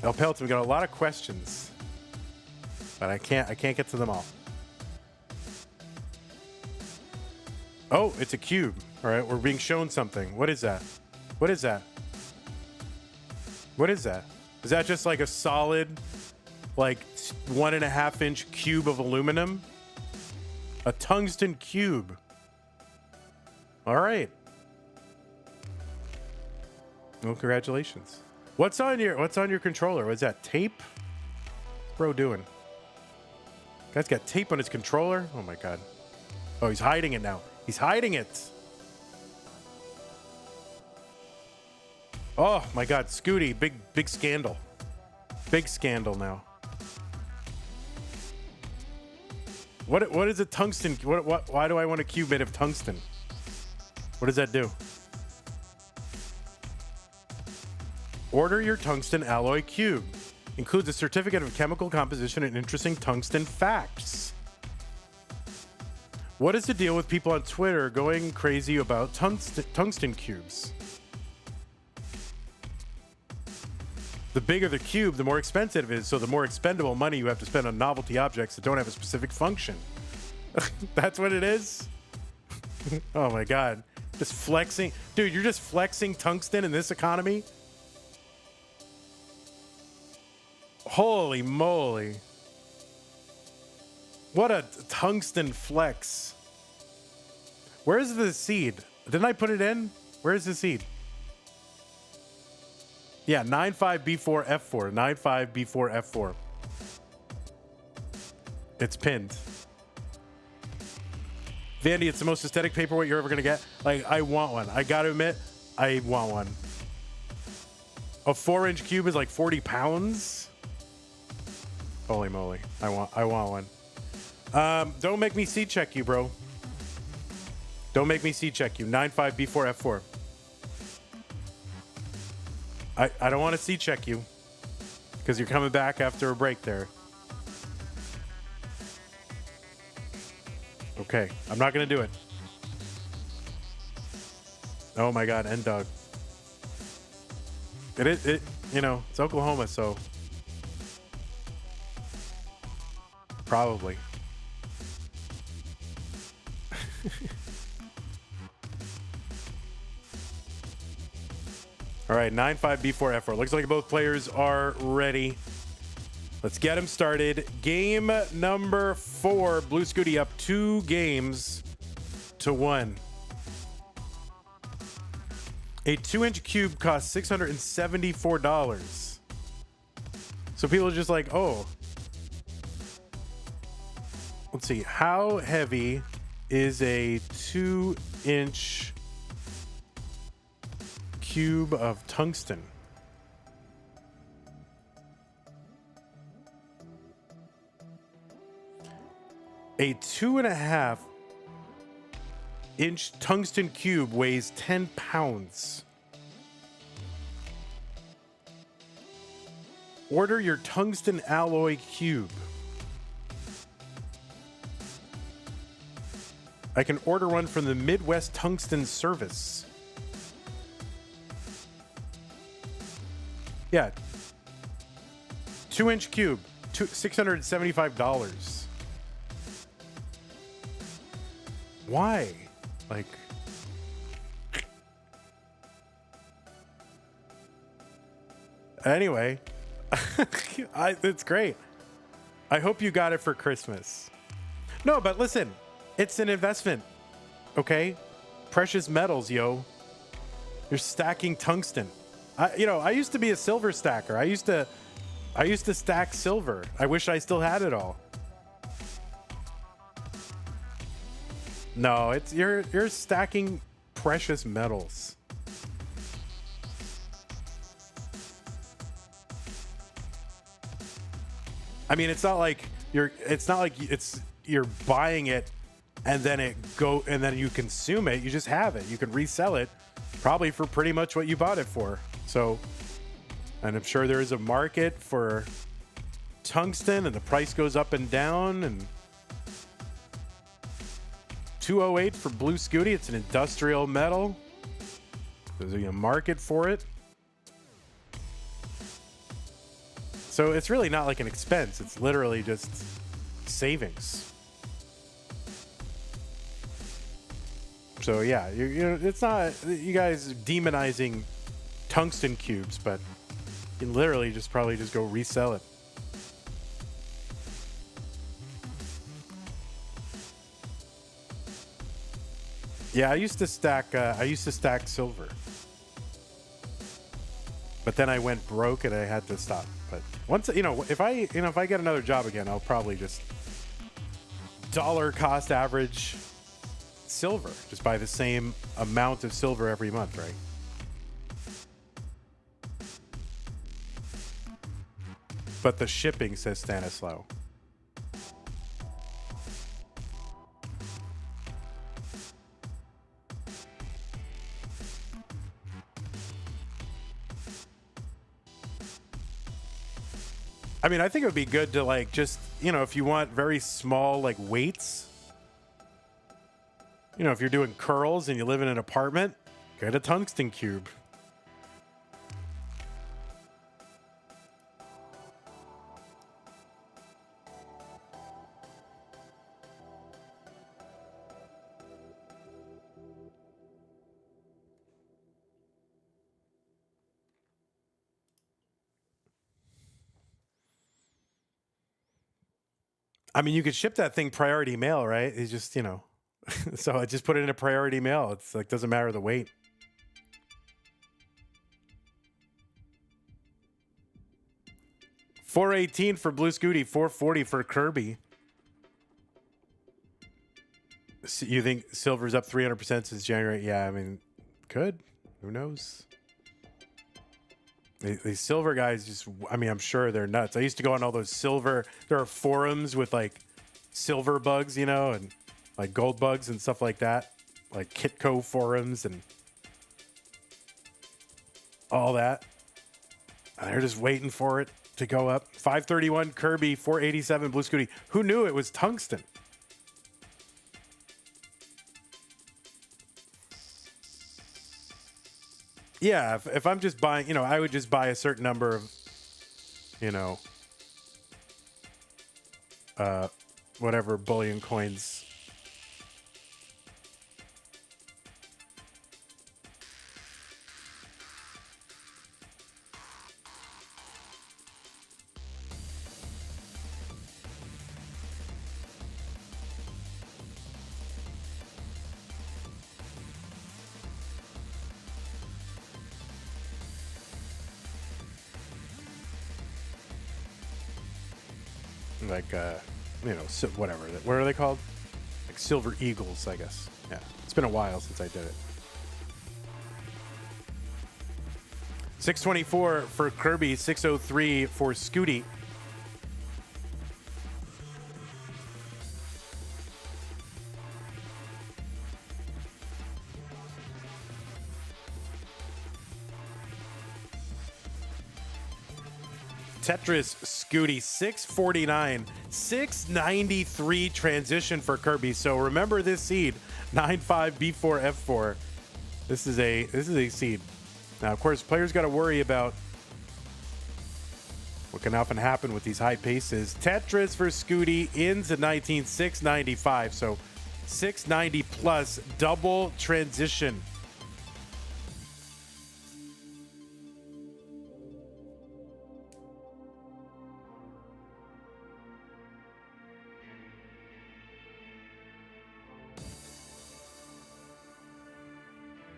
El Pelton, we got a lot of questions, but I can't get to them all. Oh, it's a cube. All right, we're being shown something. What is that? What is that? What is that? Is that just like a solid, like 1.5 inch cube of aluminum? A tungsten cube. All right. Well, congratulations. What's on your controller? What's that, tape? What's bro doing? Guy's got tape on his controller. Oh my God. Oh, he's hiding it now. He's hiding it. Oh my God, Scooty, big scandal. Big scandal now. What is a tungsten? Why do I want a cube made of tungsten? What does that do? Order your tungsten alloy cube. Includes a certificate of chemical composition and interesting tungsten facts. What is the deal with people on Twitter going crazy about tungsten cubes? The bigger the cube, the more expensive it is. So the more expendable money you have to spend on novelty objects that don't have a specific function. That's what it is? Oh my God. Just flexing. Dude, you're just flexing tungsten in this economy? Holy moly. What a tungsten flex. Where's the seed? Didn't I put it in? Where's the seed? Yeah, 95B4 F4. 95B4 F4. It's pinned. Vandy, it's the most aesthetic paperweight you're ever going to get. Like, I want one. I got to admit, I want one. A 4-inch cube is like 40 pounds. Holy moly. I want one. Don't make me seed check you, bro. Don't make me seed check you. 95B4 F4. I don't want to seed check you because you're coming back after a break there. Okay, I'm not going to do it. Oh my God, end dog. It you know, it's Oklahoma, so probably. All right, 9-5 B4 F4. Looks like both players are ready. Let's get them started. Game number 4. Bluescuti up 2 games to 1. A 2-inch cube costs $674. So people are just like, oh. Let's see. How heavy is a 2-inch cube of tungsten? A 2.5-inch tungsten cube weighs 10 pounds. Order your tungsten alloy cube. I can order one from the Midwest Tungsten Service. Yeah. 2-inch cube, $675. Why? Like, anyway, it's great. I hope you got it for Christmas. No, but listen, it's an investment. Okay. Precious metals, yo. You're stacking tungsten. I used to be a silver stacker. I used to stack silver. I wish I still had it all. No, it's you're stacking precious metals. I mean, it's not like you're buying it and then you consume it. You just have it. You can resell it probably for pretty much what you bought it for. So, and I'm sure there is a market for tungsten and the price goes up and down, and 208 for Bluescuti. It's an industrial metal. There's a market for it. So it's really not like an expense. It's literally just savings. So yeah, it's not you guys demonizing tungsten cubes, but you can literally probably just go resell it. Yeah, I used to stack silver, but then I went broke and I had to stop. But once if I get another job again, I'll probably just dollar cost average silver, just buy the same amount of silver every month, right? But the shipping, says Stanislaw. I mean, I think it would be good to if you want very small weights, if you're doing curls and you live in an apartment, get a tungsten cube. I mean, you could ship that thing priority mail, right? It's just, you know, so I just put it in a priority mail. It's like, doesn't matter the weight. $418 for Bluescuti, $440 for Kirby. So you think silver's up 300% since January? Yeah, I mean, could. Who knows? These silver guys just, I mean, I'm sure they're nuts. I used to go on all those silver, there are forums with like silver bugs, you know, and like gold bugs and stuff like that. Like Kitco forums and all that. They're just waiting for it to go up. 531 Kirby, 487 Bluescuti. Who knew it was tungsten? Yeah, if I'm just buying, you know, I would just buy a certain number of, you know, whatever bullion coins. Like, you know, whatever. What are they called? Like silver eagles, I guess. Yeah. It's been a while since I did it. 624 for Kirby, 603 for Scooty. Tetris Scooty, 649, 693 transition for Kirby. So remember this seed, 9-5 B4 F4. This is a seed. Now, of course, players got to worry about what can often happen with these high paces. Tetris for Scooty ends at 19, 695. So 690 plus double transition.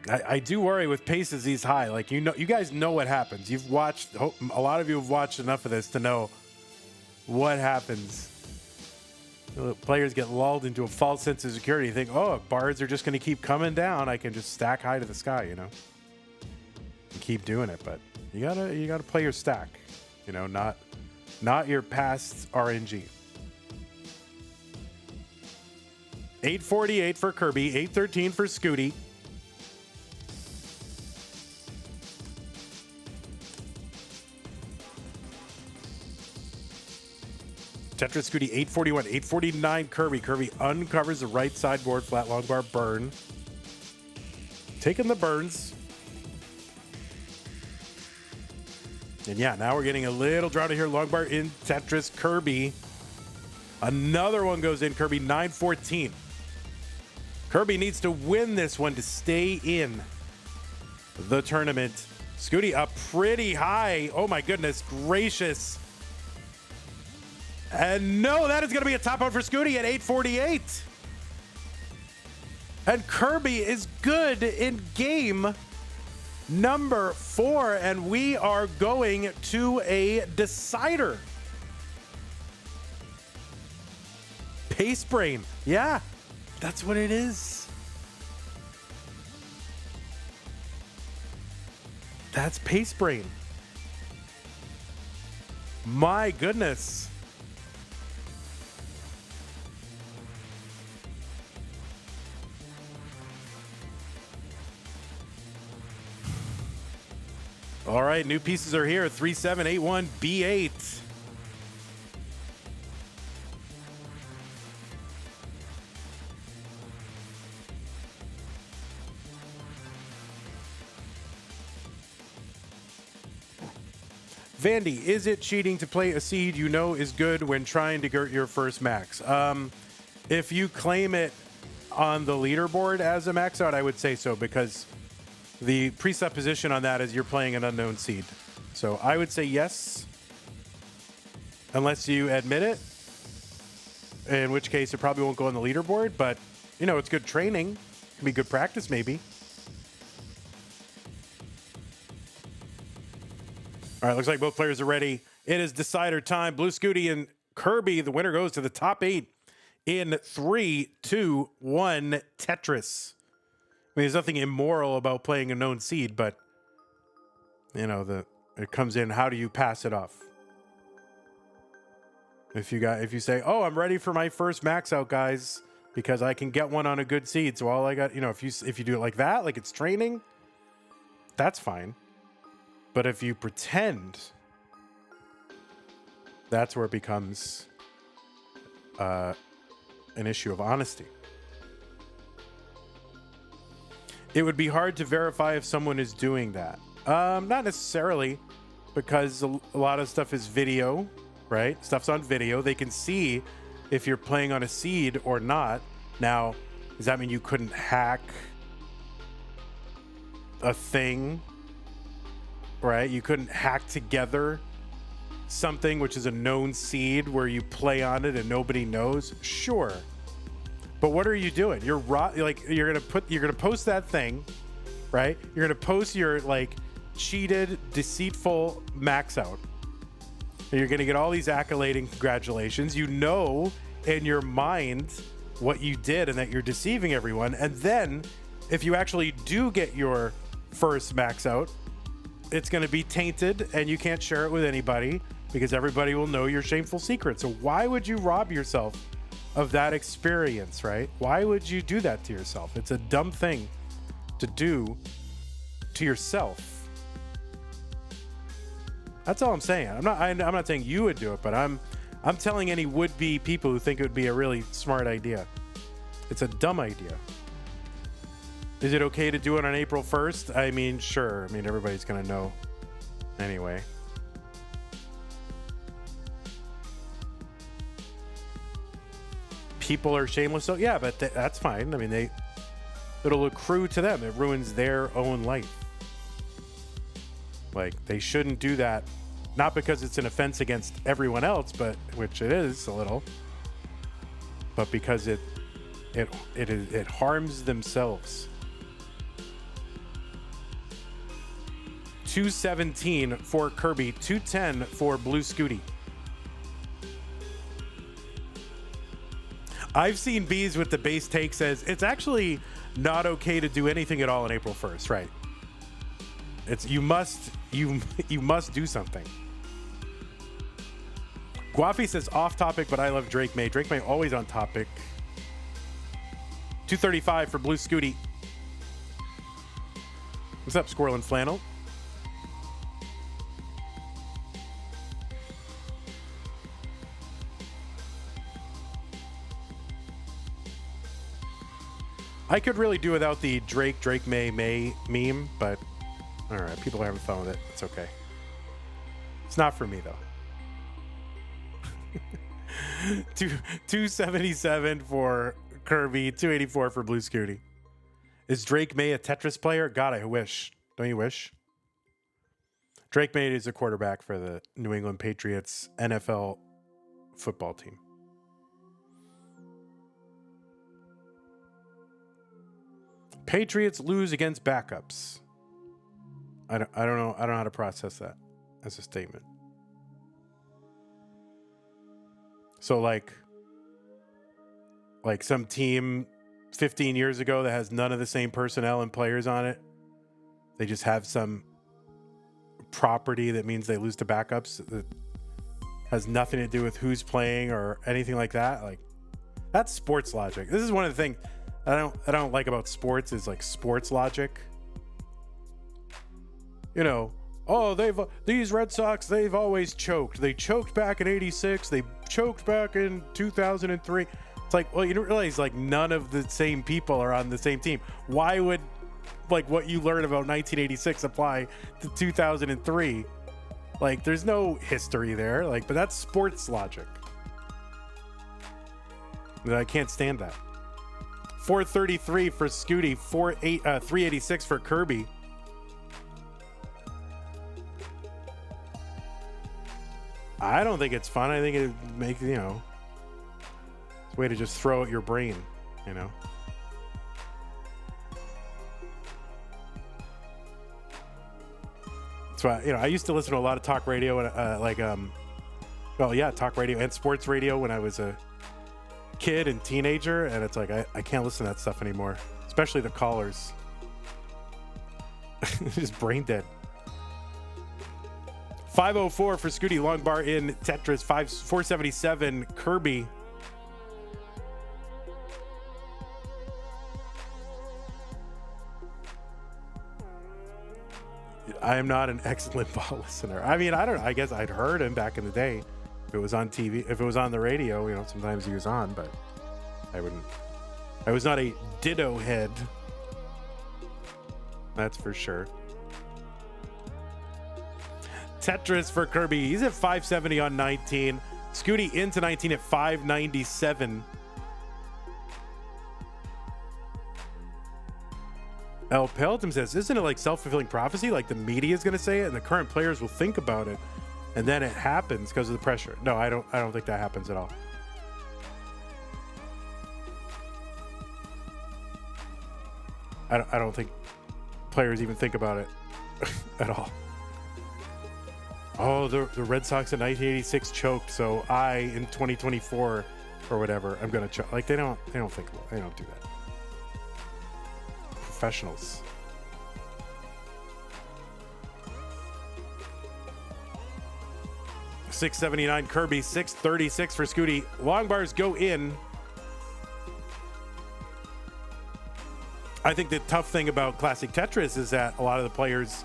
I do worry with paces these high. Like, you know, you guys know what happens. You've watched, a lot of you have watched enough of this to know what happens. Players get lulled into a false sense of security. You think, oh, bars are just going to keep coming down. I can just stack high to the sky, you know, and keep doing it. But you gotta play your stack, you know, not your past RNG. 848 for Kirby, 813 for Scooty. Tetris Scooty, 841, 849 Kirby. Kirby uncovers the right sideboard, flat long bar burn. Taking the burns. And yeah, now we're getting a little drought here. Long bar in Tetris Kirby. Another one goes in Kirby, 914. Kirby needs to win this one to stay in the tournament. Scooty up pretty high. Oh my goodness gracious. And no, that is going to be a top out for Scooty at 848. And Kirby is good in game number 4. And we are going to a decider. Pace brain. Yeah, that's what it is. That's pace brain. My goodness. All right, new pieces are here. 3781 B8. Vandy, is it cheating to play a seed you know is good when trying to get your first max? If you claim it on the leaderboard as a max out, I would say so, because the presupposition on that is you're playing an unknown seed. So I would say yes, unless you admit it. in which case it probably won't go on the leaderboard, but you know, it's good training. Can be good practice, maybe. All right, looks like both players are ready. It is decider time. Bluescuti and Kirby, the winner goes to the top 8 in 3, 2, 1, Tetris. I mean, there's nothing immoral about playing a known seed, but you know, it comes in, how do you pass it off? If you say, "Oh, I'm ready for my first max out, guys, because I can get one on a good seed." So all I got, you know, if you do it like that, like it's training, that's fine. But if you pretend, that's where it becomes an issue of honesty. It would be hard to verify if someone is doing that. Not necessarily, because a lot of stuff is video, right? Stuff's on video. They can see if you're playing on a seed or not. Now, does that mean you couldn't hack a thing, right? You couldn't hack together something which is a known seed where you play on it and nobody knows? Sure. But what are you doing? You're you're gonna post that thing, right? You're gonna post your like cheated, deceitful max out. And you're gonna get all these accolades, congratulations. You know in your mind what you did and that you're deceiving everyone. And then if you actually do get your first max out, it's gonna be tainted and you can't share it with anybody because everybody will know your shameful secret. So why would you rob yourself of that experience, right? Why would you do that to yourself? It's a dumb thing to do to yourself. That's all I'm saying. I'm not saying you would do it, but I'm telling any would-be people who think it would be a really smart idea. It's a dumb idea. Is it okay to do it on April 1st? I mean, sure. I mean, everybody's gonna know anyway. People are shameless, so yeah, but that's fine. I mean, it'll accrue to them. It ruins their own life. Like, they shouldn't do that, not because it's an offense against everyone else, but which it is a little, but because it harms themselves. 217 for Kirby, 210 for Bluescuti. I've seen Bees with the base take says it's actually not okay to do anything at all on April 1st, right? It's you must do something. Guafi says off topic, but I love Drake May. Drake May always on topic. 235 for Bluescuti. What's up, Squirrel and Flannel? I could really do without the Drake May meme, but all right, people are having fun with it. It's okay. It's not for me though. 277 for Kirby, 284 for Bluescuti. Is Drake May a Tetris player? God, I wish. Don't you wish? Drake May is a quarterback for the New England Patriots NFL football team. Patriots lose against backups. I don't know how to process that as a statement. So like some team 15 years ago that has none of the same personnel and players on it. They just have some property that means they lose to backups that has nothing to do with who's playing or anything like that. Like, that's sports logic. This is one of the things I don't like about sports is like sports logic. You know, oh, these Red Sox, they've always choked. They choked back in '86. They choked back in 2003. It's like, well, you don't realize like none of the same people are on the same team. Why would like what you learn about 1986 apply to 2003? Like, there's no history there. Like, but that's sports logic. And I can't stand that. 433 for Scooty, 386 for Kirby. I don't think it's fun. I think it makes, you know, It's a way to just throw out your brain, you know? That's why, I used to listen to a lot of talk radio, and talk radio and sports radio when I was a kid and teenager, and it's like I can't listen to that stuff anymore, especially the callers. Just brain dead. 504 for Scooty, long bar in Tetris. 477 Kirby. I am not an excellent ball listener. I mean, I don't know. I guess I'd heard him back in the day. If it was on TV, if it was on the radio, sometimes he was on, but I was not a Ditto head. That's for sure. Tetris for Kirby. He's at 570 on 19. Scooty into 19 at 597. El Pelton says, isn't it like self-fulfilling prophecy? Like the media is going to say it and the current players will think about it and then it happens because of the pressure. No, I don't think that happens at all. I don't think players even think about it at all. Oh, the Red Sox in 1986 choked, so in 2024 or whatever, I'm going to choke. Like they don't think about it. They don't do that. Professionals. $679 Kirby, $636 for Scooty. Long bars go in. I think the tough thing about classic Tetris is that a lot of the players,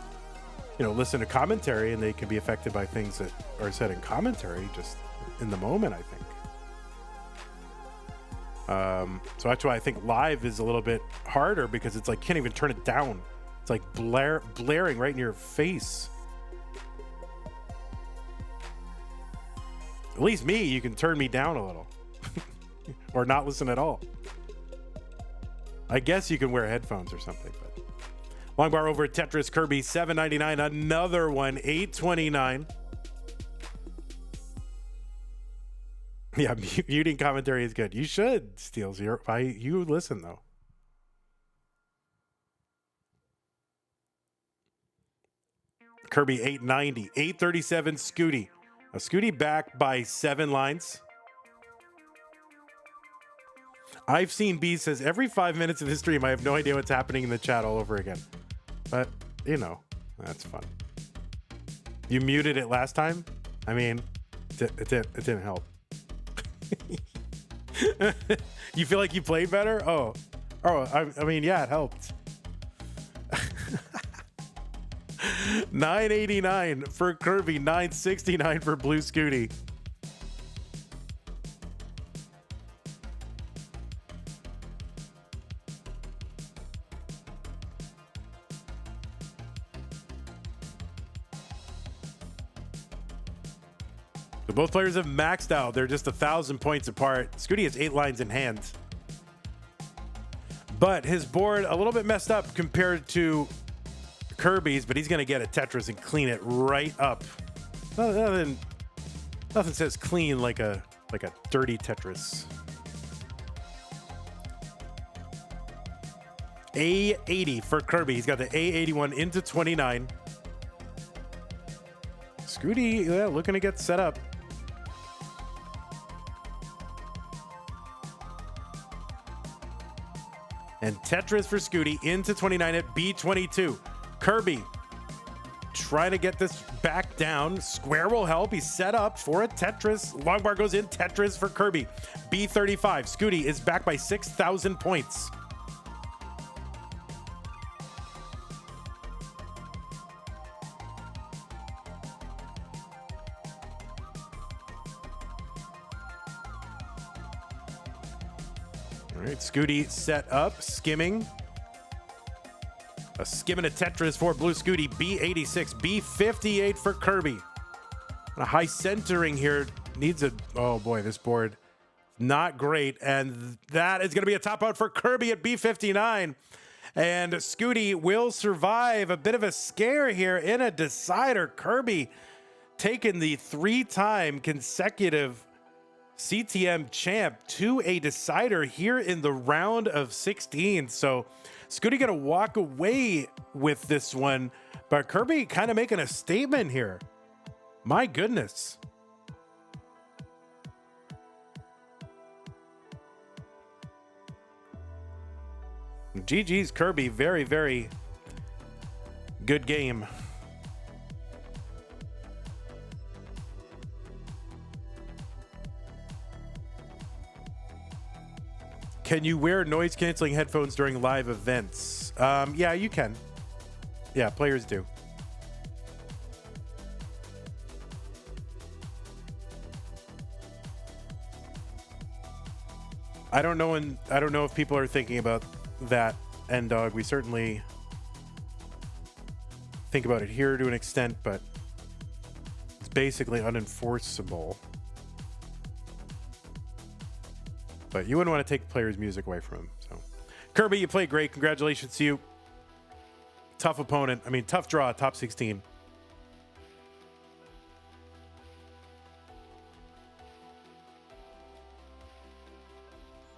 listen to commentary and they can be affected by things that are said in commentary just in the moment, I think. So that's why I think live is a little bit harder because it's like, can't even turn it down. It's like blaring right in your face. At least me, you can turn me down a little or not listen at all. I guess you can wear headphones or something, but long bar over at Tetris Kirby, $7.99. Another one, $8.29. Yeah, muting commentary is good. You should, Steels. You listen, though. Kirby, $8.90. $8.37 Scooty. Now, Scooty back by 7 lines. I've seen B says, every 5 minutes of this stream, I have no idea what's happening in the chat all over again. But, that's fun. You muted it last time? I mean, it didn't help. You feel like you played better? I mean, yeah, it helped. $9.89 for Kirby, $9.69 for Bluescuti. So both players have maxed out. They're just 1,000 points apart. Scooty has 8 lines in hand. But his board a little bit messed up compared to Kirby's, but he's going to get a Tetris and clean it right up. Nothing says clean like a dirty Tetris. A80 for Kirby. He's got the A81 into 29. Scooty, looking to get set up. And Tetris for Scooty into 29 at B22. Kirby trying to get this back down. Square will help. He's set up for a Tetris. Long bar goes in. Tetris for Kirby. B35. Scooty is back by 6,000 points. All right, Scooty set up, skimming. A skimming a Tetris for Bluescuti, B86, B58 for Kirby. A high centering here needs a, oh boy, this board not great. And that is going to be a top out for Kirby at B59. And Scooty will survive a bit of a scare here in a decider. Kirby taking the 3-time consecutive CTM champ to a decider here in the round of 16. So Scooty gonna walk away with this one, but Kirby kind of making a statement here. My goodness. GG's Kirby, very, very good game. Can you wear noise canceling headphones during live events? Yeah, you can. Yeah, players do. I don't know if people are thinking about that, N-Dog. We certainly think about it here to an extent, but it's basically unenforceable. But you wouldn't want to take the player's music away from him. So, Kirby, you played great. Congratulations to you. Tough opponent. I mean, tough draw, top 16.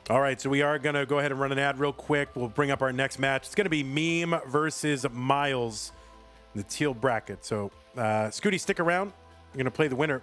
All right, so we are going to go ahead and run an ad real quick. We'll bring up our next match. It's going to be Meme versus Myles in the teal bracket. So, Scooty, stick around. We're going to play the winner.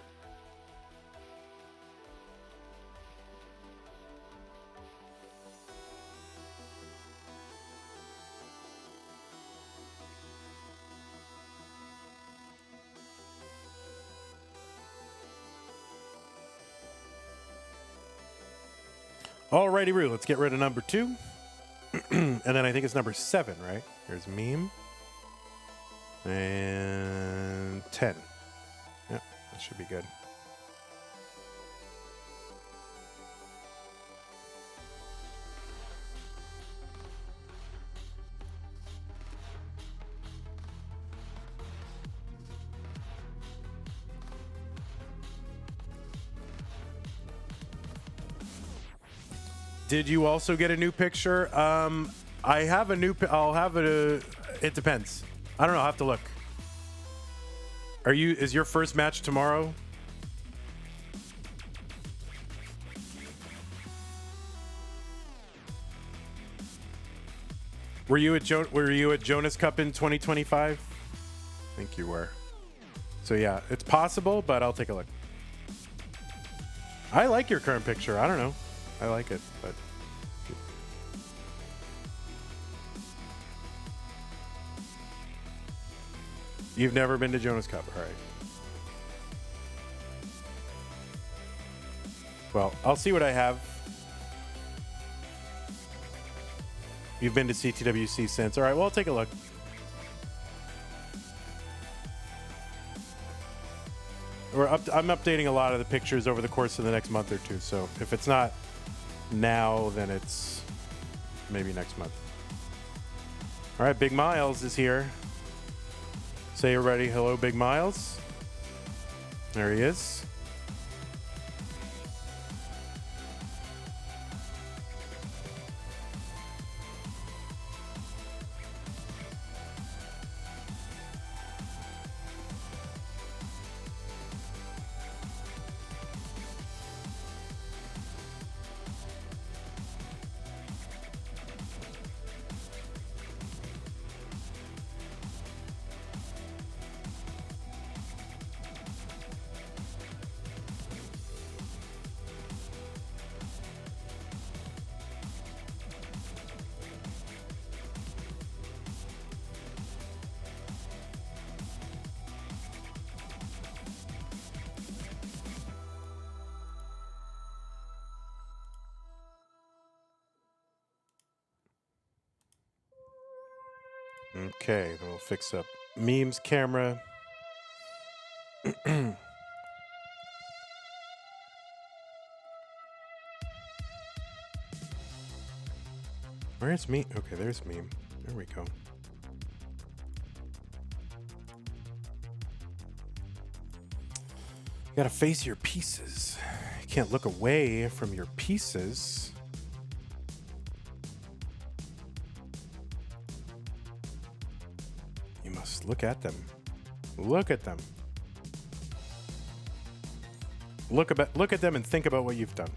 Alrighty, Roo, let's get rid of number 2. And then I think it's number 7, right? Here's Meme. And 10. Yep, that should be good. Did you also get a new picture? I have a new. I'll have it. It depends. I don't know. I'll have to look. Is your first match tomorrow? Were you at Jonas Cup in 2025? I think you were. So yeah, it's possible, but I'll take a look. I like your current picture. I don't know. I like it, but you've never been to Jonas Cup, all right? Well, I'll see what I have. You've been to CTWC since. All right, well, I'll take a look. I'm updating a lot of the pictures over the course of the next month or two, so if it's not now, then it's maybe next month. All right, Big Myles is here. Say everybody hello, Big Myles. There he is. Okay, then we'll fix up Meme's camera. Where's Meme? Okay, there's Meme. There we go. You gotta face your pieces. You can't look away from your pieces. You must look at them. Look at them. Look at them and think about what you've done.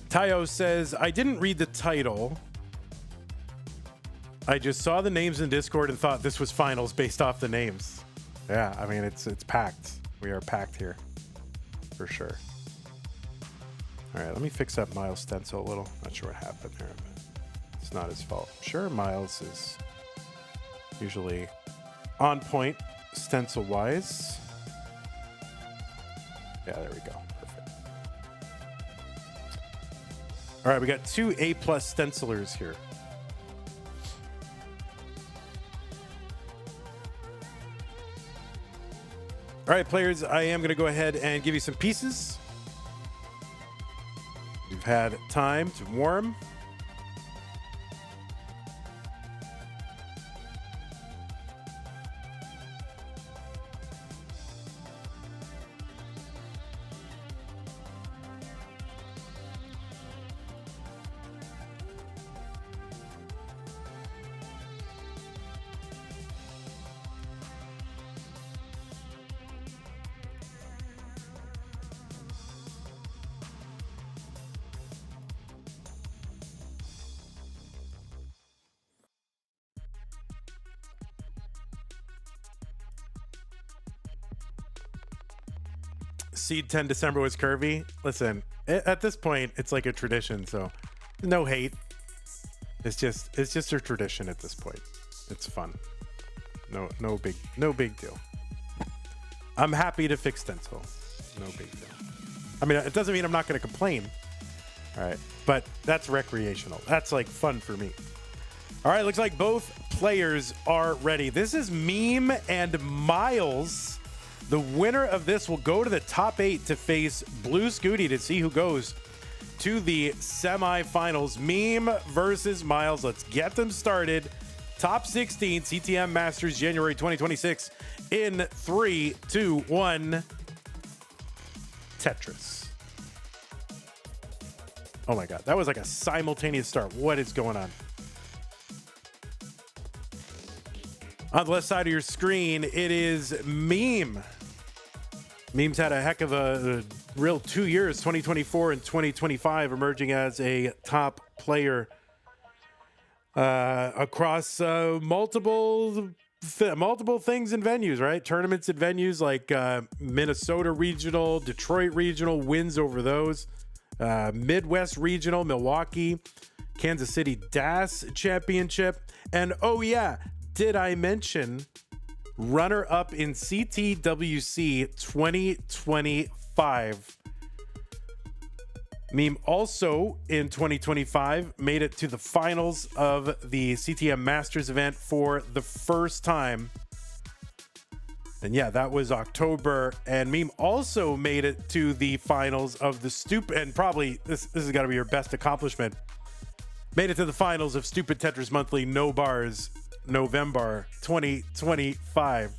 Tayo says, I didn't read the title. I just saw the names in Discord and thought this was finals based off the names. Yeah, I mean, it's packed. We are packed here for sure. All right, let me fix up Myles' stencil a little. Not sure what happened here, but it's not his fault. I'm sure Myles is usually on point stencil-wise. Yeah, there we go. Perfect. All right, we got 2 A+ stencilers here. All right, players, I am going to go ahead and give you some pieces. You've had time to warm. Seed 10 December was Kirby. Listen, at this point, it's like a tradition, so no hate. It's just a tradition at this point. It's fun. No big deal. I'm happy to fix stencil. No big deal. I mean, it doesn't mean I'm not going to complain. All right, but that's recreational. That's like fun for me. All right, looks like both players are ready. This is Meme and Myles. The winner of this will go to the top 8 to face Bluescuti to see who goes to the semifinals. Meme versus Myles. Let's get them started. Top 16 CTM Masters January 2026 in 3, 2, 1. Tetris. Oh my God, that was like a simultaneous start. What is going on? On the left side of your screen, it is Meme. Meme's had a heck of a real 2 years, 2024 and 2025, emerging as a top player across multiple things and venues, right? Tournaments and venues like Minnesota Regional, Detroit Regional, wins over those. Midwest Regional, Milwaukee, Kansas City DAS Championship. And oh yeah, did I mention runner-up in CTWC 2025. Meme also in 2025 made it to the finals of the CTM Masters event for the first time. And yeah, that was October. And Meme also made it to the finals of the Stupid, and probably this has got to be your best accomplishment. Made it to the finals of Stupid Tetris Monthly No Bars November 2025.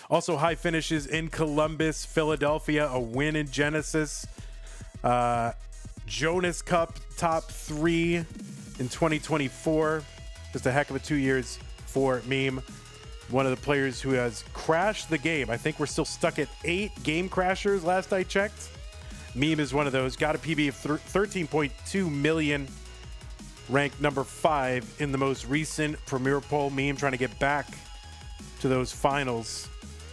Also high finishes in Columbus, Philadelphia, a win in Genesis. Jonas Cup top 3 in 2024. Just a heck of a 2 years for Meme. One of the players who has crashed the game. I think we're still stuck at 8 game crashers last I checked. Meme is one of those. Got a PB of 13.2 million. Ranked number 5 in the most recent Premier Poll. Meme trying to get back to those finals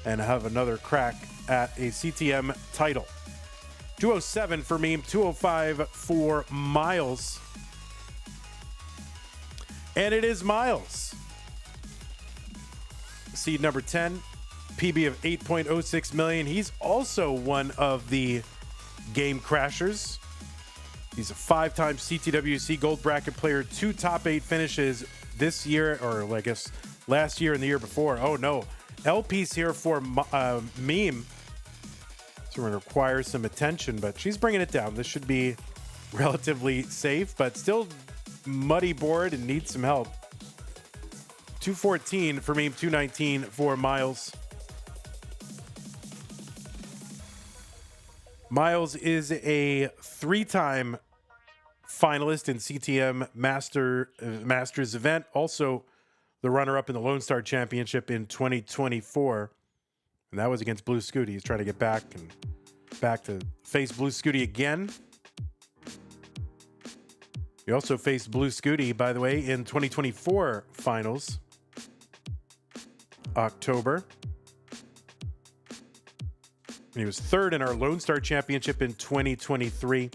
and have another crack at a CTM title. 207 for Meme, 205 for Myles. And it is Myles. Seed number 10, PB of 8.06 million. He's also one of the game crashers. He's a 5-time CTWC Gold Bracket player, 2 top 8 finishes this year, or I guess last year and the year before. Oh no, LP's here for Meme. So we're going to require some attention, but she's bringing it down. This should be relatively safe, but still muddy board and needs some help. 214 for Meme, 219 for Myles. Myles is a 3-time finalist in CTM Masters event. Also the runner-up in the Lone Star Championship in 2024. And that was against Bluescuti. He's trying to get back to face Bluescuti again. He also faced Bluescuti, by the way, in 2024 finals. October. And he was third in our Lone Star Championship in 2023.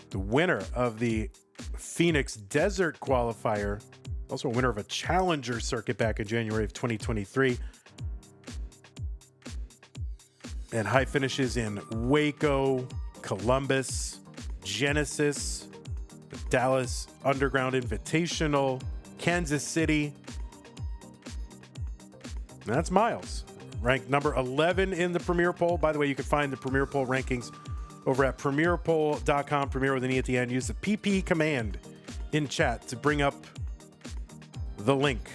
The winner of the Phoenix Desert qualifier. Also a winner of a Challenger circuit back in January of 2023. And high finishes in Waco, Columbus, Genesis, the Dallas Underground Invitational, Kansas City. And that's Myles, ranked number 11 in the Premier Poll. By the way, you can find the Premier Poll rankings over at premierpoll.com, Premier with an E at the end. Use the PP command in chat to bring up the link.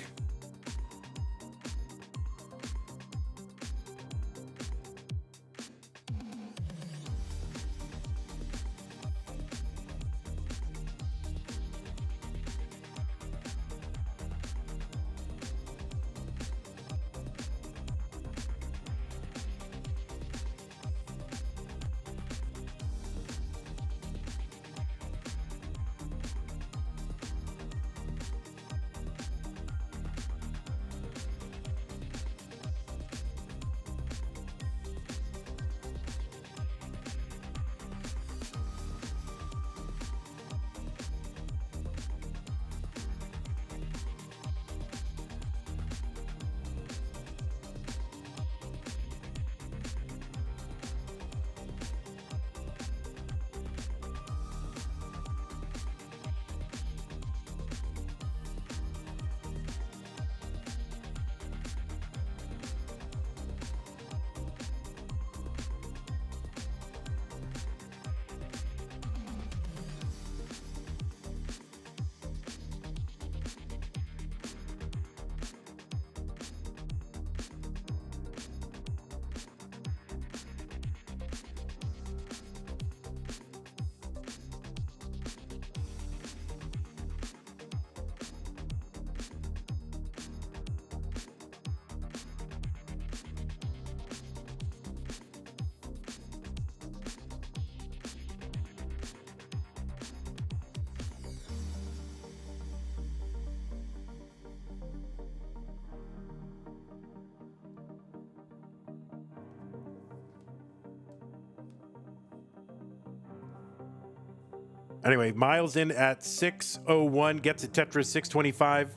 Anyway, Myles in at 6:01, gets a Tetris 625.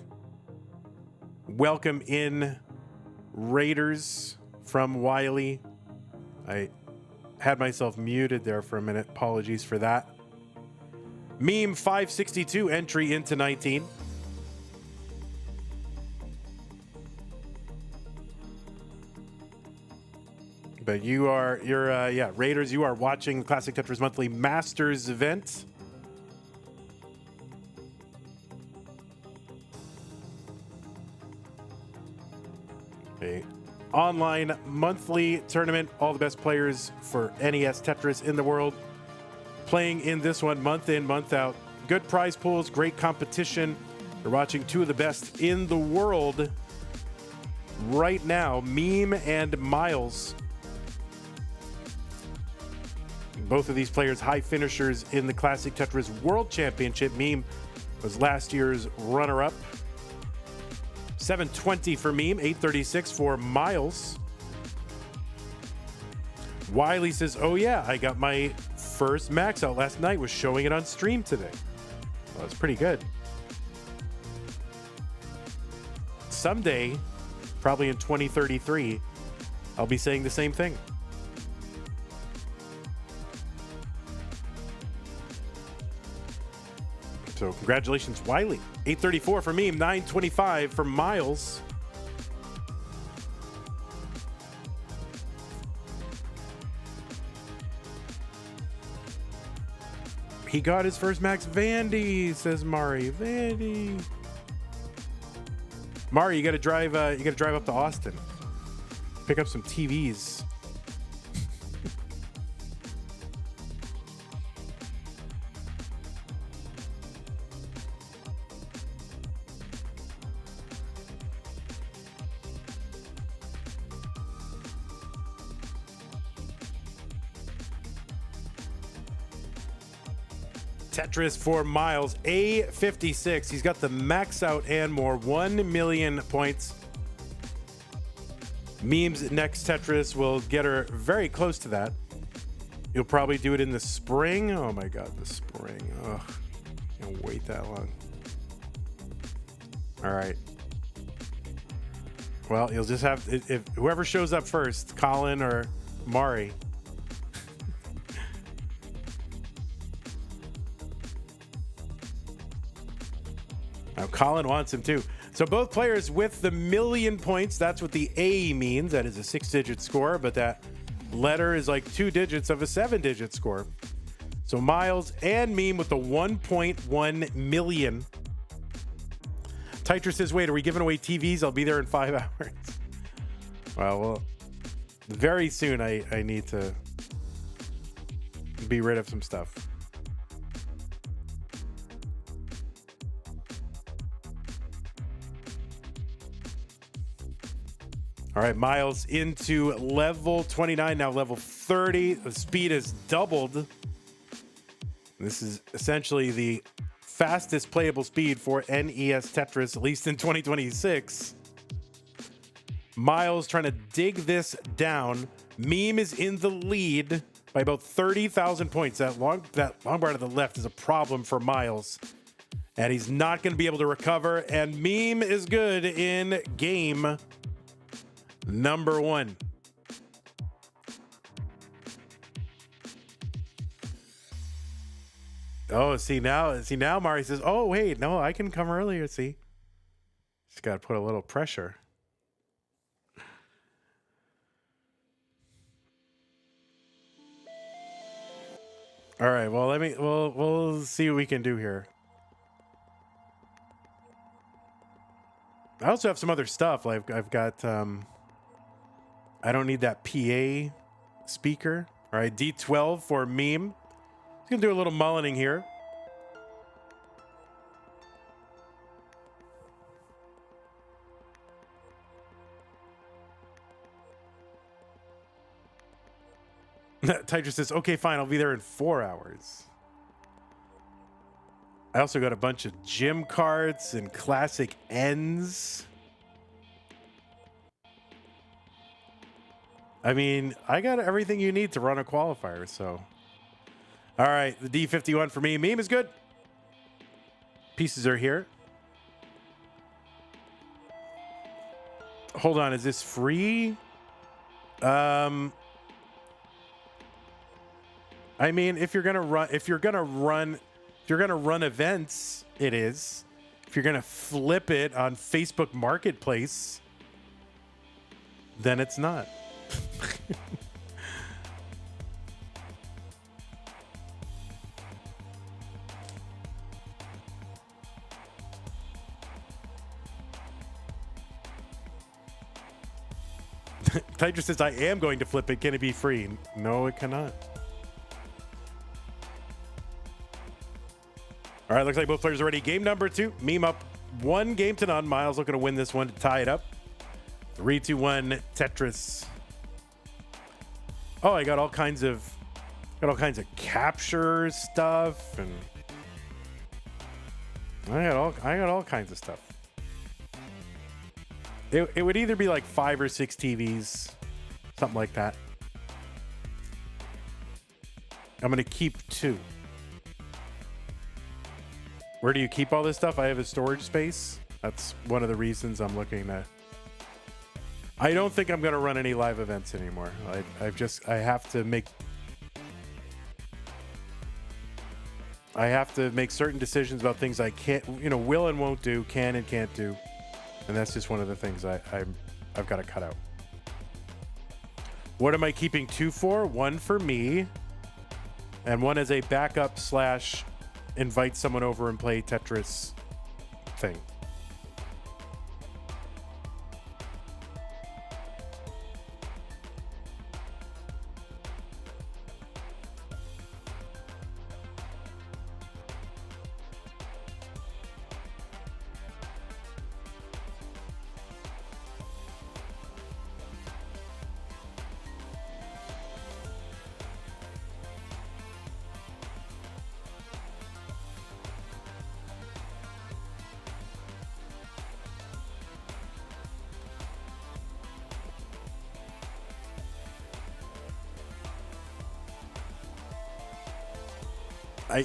Welcome in, Raiders from Wiley. I had myself muted there for a minute. Apologies for that. Meme 562 entry into 19. But you're Raiders, you are watching the Classic Tetris Monthly Masters event. A online monthly tournament. All the best players for NES Tetris in the world playing in this one month in, month out. Good prize pools, great competition. You're watching two of the best in the world right now, Meme and Myles. Both of these players high finishers in the Classic Tetris World Championship. Meme was last year's runner-up. 720 for Meme, 836 for Myles. Wiley says, oh yeah, I got my first max out last night, was showing it on stream today. Well, that's pretty good. Someday, probably in 2033, I'll be saying the same thing. So congratulations, Wiley. 834 for Meme, 925 for Myles. He got his first max. Vandy, says Mari. Vandy. Mari, you gotta drive up to Austin. Pick up some TVs. Tetris for Myles, A56. He's got the max out and more, 1 million points. Meme's next Tetris will get her very close to that. You'll probably do it in the spring. Oh my God, the spring. Ugh, can't wait that long. All right. Well, you'll just have, if whoever shows up first, Colin or Mari. Now, Colin wants him too. So both players with the million points, that's what the A means. That is a 6-digit score, but that letter is like 2 digits of a 7-digit score. So Myles and Meme with the 1.1 million. Tetris says, wait, are we giving away TVs? I'll be there in 5 hours. Well, very soon I need to be rid of some stuff. All right, Myles into level 29, now level 30. The speed has doubled. This is essentially the fastest playable speed for NES Tetris, at least in 2026. Myles trying to dig this down. Meme is in the lead by about 30,000 points. That long bar to the left is a problem for Myles. And he's not going to be able to recover. And Meme is good in game number 1. Oh, see now Mari says, oh, wait, no, I can come earlier. See, just got to put a little pressure. All right, well, we'll see what we can do here. I also have some other stuff. Like I've got, I don't need that PA speaker. All right, D12 for Meme. He's gonna do a little mullining here. Tetris says, okay, fine, I'll be there in 4 hours. I also got a bunch of gym cards and classic ends. I mean, I got everything you need to run a qualifier, so. All right, the D51 for me. Meme is good. Pieces are here. Hold on, is this free? I mean, if you're gonna run events, it is. If you're gonna flip it on Facebook Marketplace, then it's not. Tetris says, I am going to flip it. Can it be free? No, it cannot. All right, looks like both players are ready. Game number 2. Meme up 1 game to none. Myles looking to win this one to tie it up. 3, 2, 1, Tetris. Oh, I got all kinds of capture stuff, and I got all kinds of stuff. It would either be like 5 or 6 TVs, something like that. I'm gonna keep 2. Where do you keep all this stuff? I have a storage space. That's one of the reasons I'm looking at. I don't think I'm going to run any live events anymore. I have to make certain decisions about things I can't, will and won't do, can and can't do. And that's just one of the things I've got to cut out. What am I keeping 2 for? 1 for me, and 1 as a backup / invite someone over and play Tetris thing.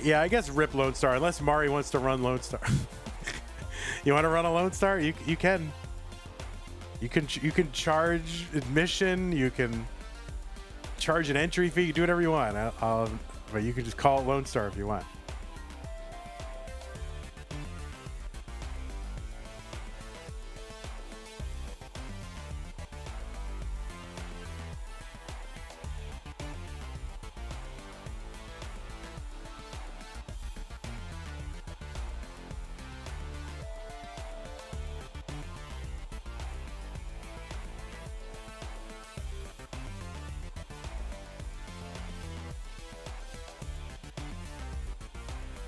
Yeah, I guess rip Lone Star, unless Mari wants to run Lone Star. You want to run a Lone Star? You can. You can charge admission. You can charge an entry fee. You do whatever you want. But you can just call it Lone Star if you want.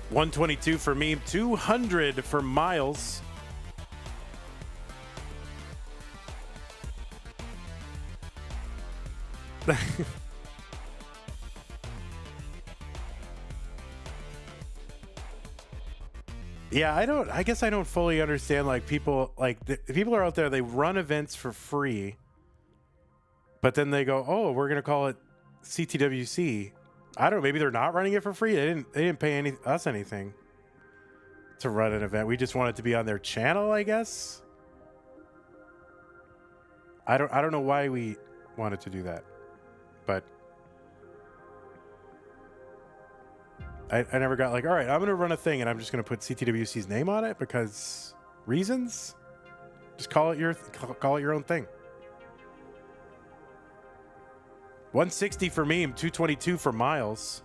$122 for me, $200 for Myles. Yeah, I guess I don't fully understand, like, people, like, the people are out there, they run events for free, but then they go, oh, we're gonna call it CTWC. I don't know, maybe they're not running it for free. They didn't pay us anything to run an event. We just want it to be on their channel, I guess. I don't know why we wanted to do that, but I never got like, all right, I'm gonna run a thing and I'm just gonna put CTWC's name on it because reasons. Just call it your own thing. 160 for me, 222 for Myles.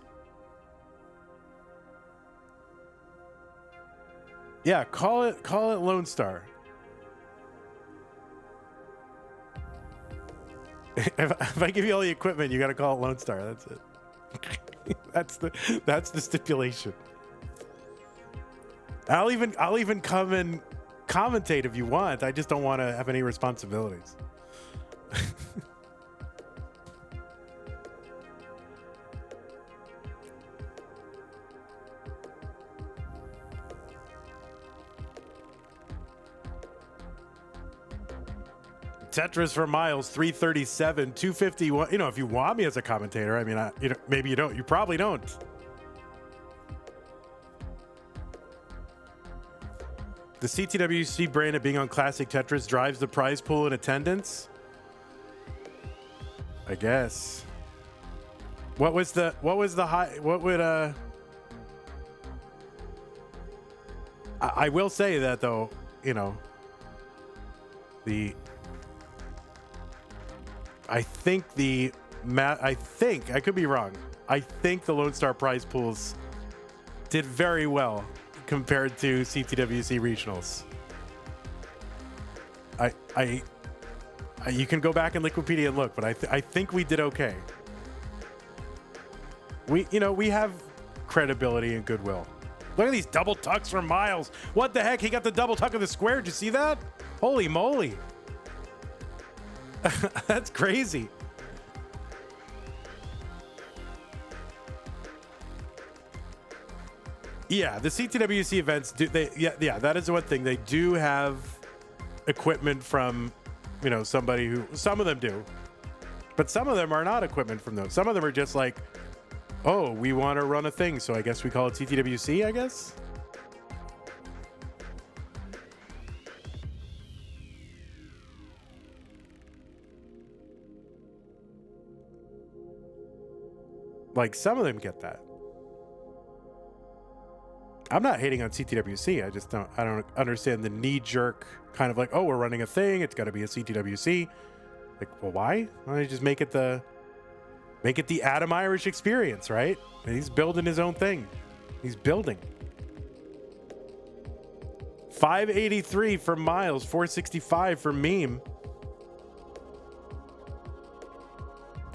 Yeah, call it Lone Star. If I give you all the equipment, you got to call it Lone Star. That's it. that's the stipulation. I'll even come and commentate if you want. I just don't want to have any responsibilities. Tetris for Myles, 337, 251. You know, if you want me as a commentator, I mean, maybe you don't. You probably don't. The CTWC brand of being on Classic Tetris drives the prize pool in attendance. I guess. What was the high? What would I will say that though, you know, I think I could be wrong. I think the Lone Star prize pools did very well compared to CTWC regionals. You can go back in Liquipedia and look, but I think we did okay. We have credibility and goodwill. Look at these double tucks from Myles. What the heck? He got the double tuck of the square. Did you see that? Holy moly. That's crazy. Yeah, the CTWC events yeah, that is one thing. They do have equipment from, somebody who, some of them do, but some of them are not equipment from those. Some of them are just like, oh, we want to run a thing, so I guess we call it CTWC, I guess. Like, some of them get that. I'm not hating on CTWC. I don't understand the knee-jerk kind of like, oh, we're running a thing, it's got to be a CTWC. Like, well, why? Why don't you just make it the Adam Irish experience, right? He's building his own thing. He's building. 583 for Myles, 465 for Meme.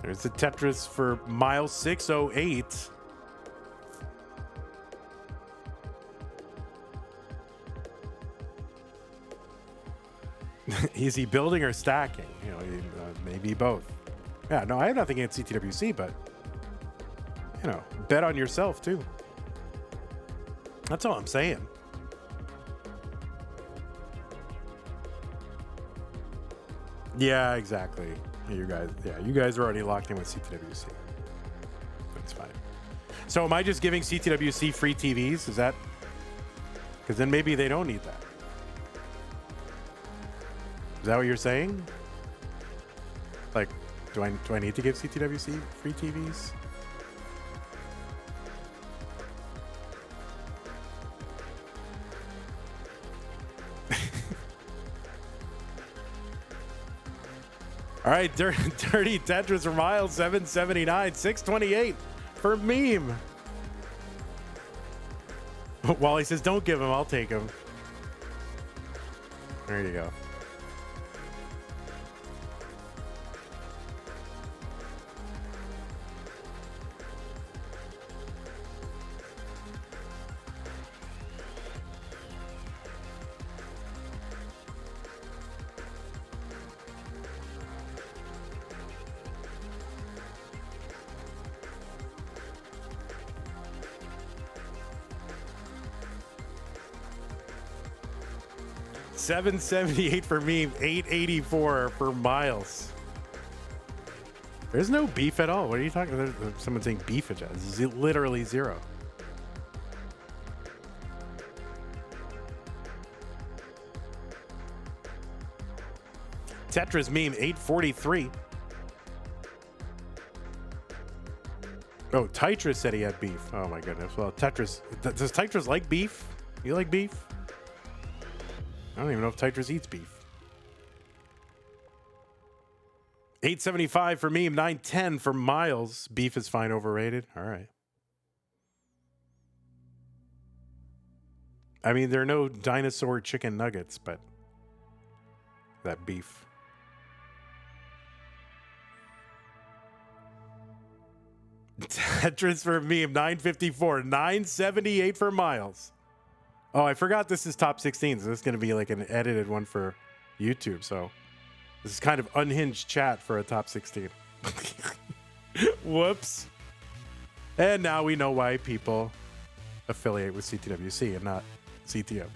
There's the Tetris for Myles, 608. Is he building or stacking? Maybe both. Yeah, no, I have nothing against CTWC, but, bet on yourself, too. That's all I'm saying. Yeah, exactly. You guys are already locked in with CTWC. That's fine. So am I just giving CTWC free TVs? Is that? Because then maybe they don't need that. Is that what you're saying? Like, do I need to give CTWC free TVs? All right, Dirty Tetris for Myles, 779, 628 for Meme. Wally says, don't give him, I'll take him. There you go. $778 for Meme, $884 for Myles. There's no beef at all. What are you talking about? Someone saying beef at us. It's literally zero. Tetris Meme, 843. Oh, Tetris said he had beef. Oh my goodness. Well, Tetris, does Tetris like beef? You like beef? I don't even know if Tetris eats beef. 875 for Meme, 910 for Myles. Beef is fine, overrated. All right. I mean, there are no dinosaur chicken nuggets, but that beef. Tetris for Meme, 954, 978 for Myles. Oh, I forgot this is top 16. So this is going to be like an edited one for YouTube. So this is kind of unhinged chat for a top 16. Whoops. And now we know why people affiliate with CTWC and not CTM.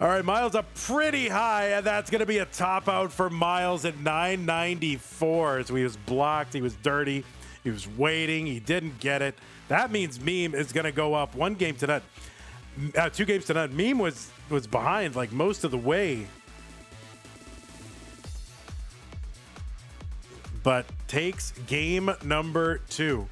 All right, Myles up pretty high, and that's going to be a top out for Myles at 994. So he was blocked. He was dirty. He was waiting. He didn't get it. That means Meme is going to go up 1 game to none. 2 games to none. Meme was behind like most of the way. But takes game number 2.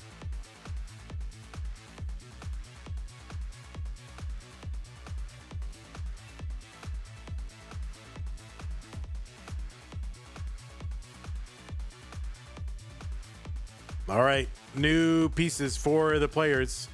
All right, new pieces for the players.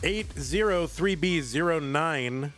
Eight 3B09.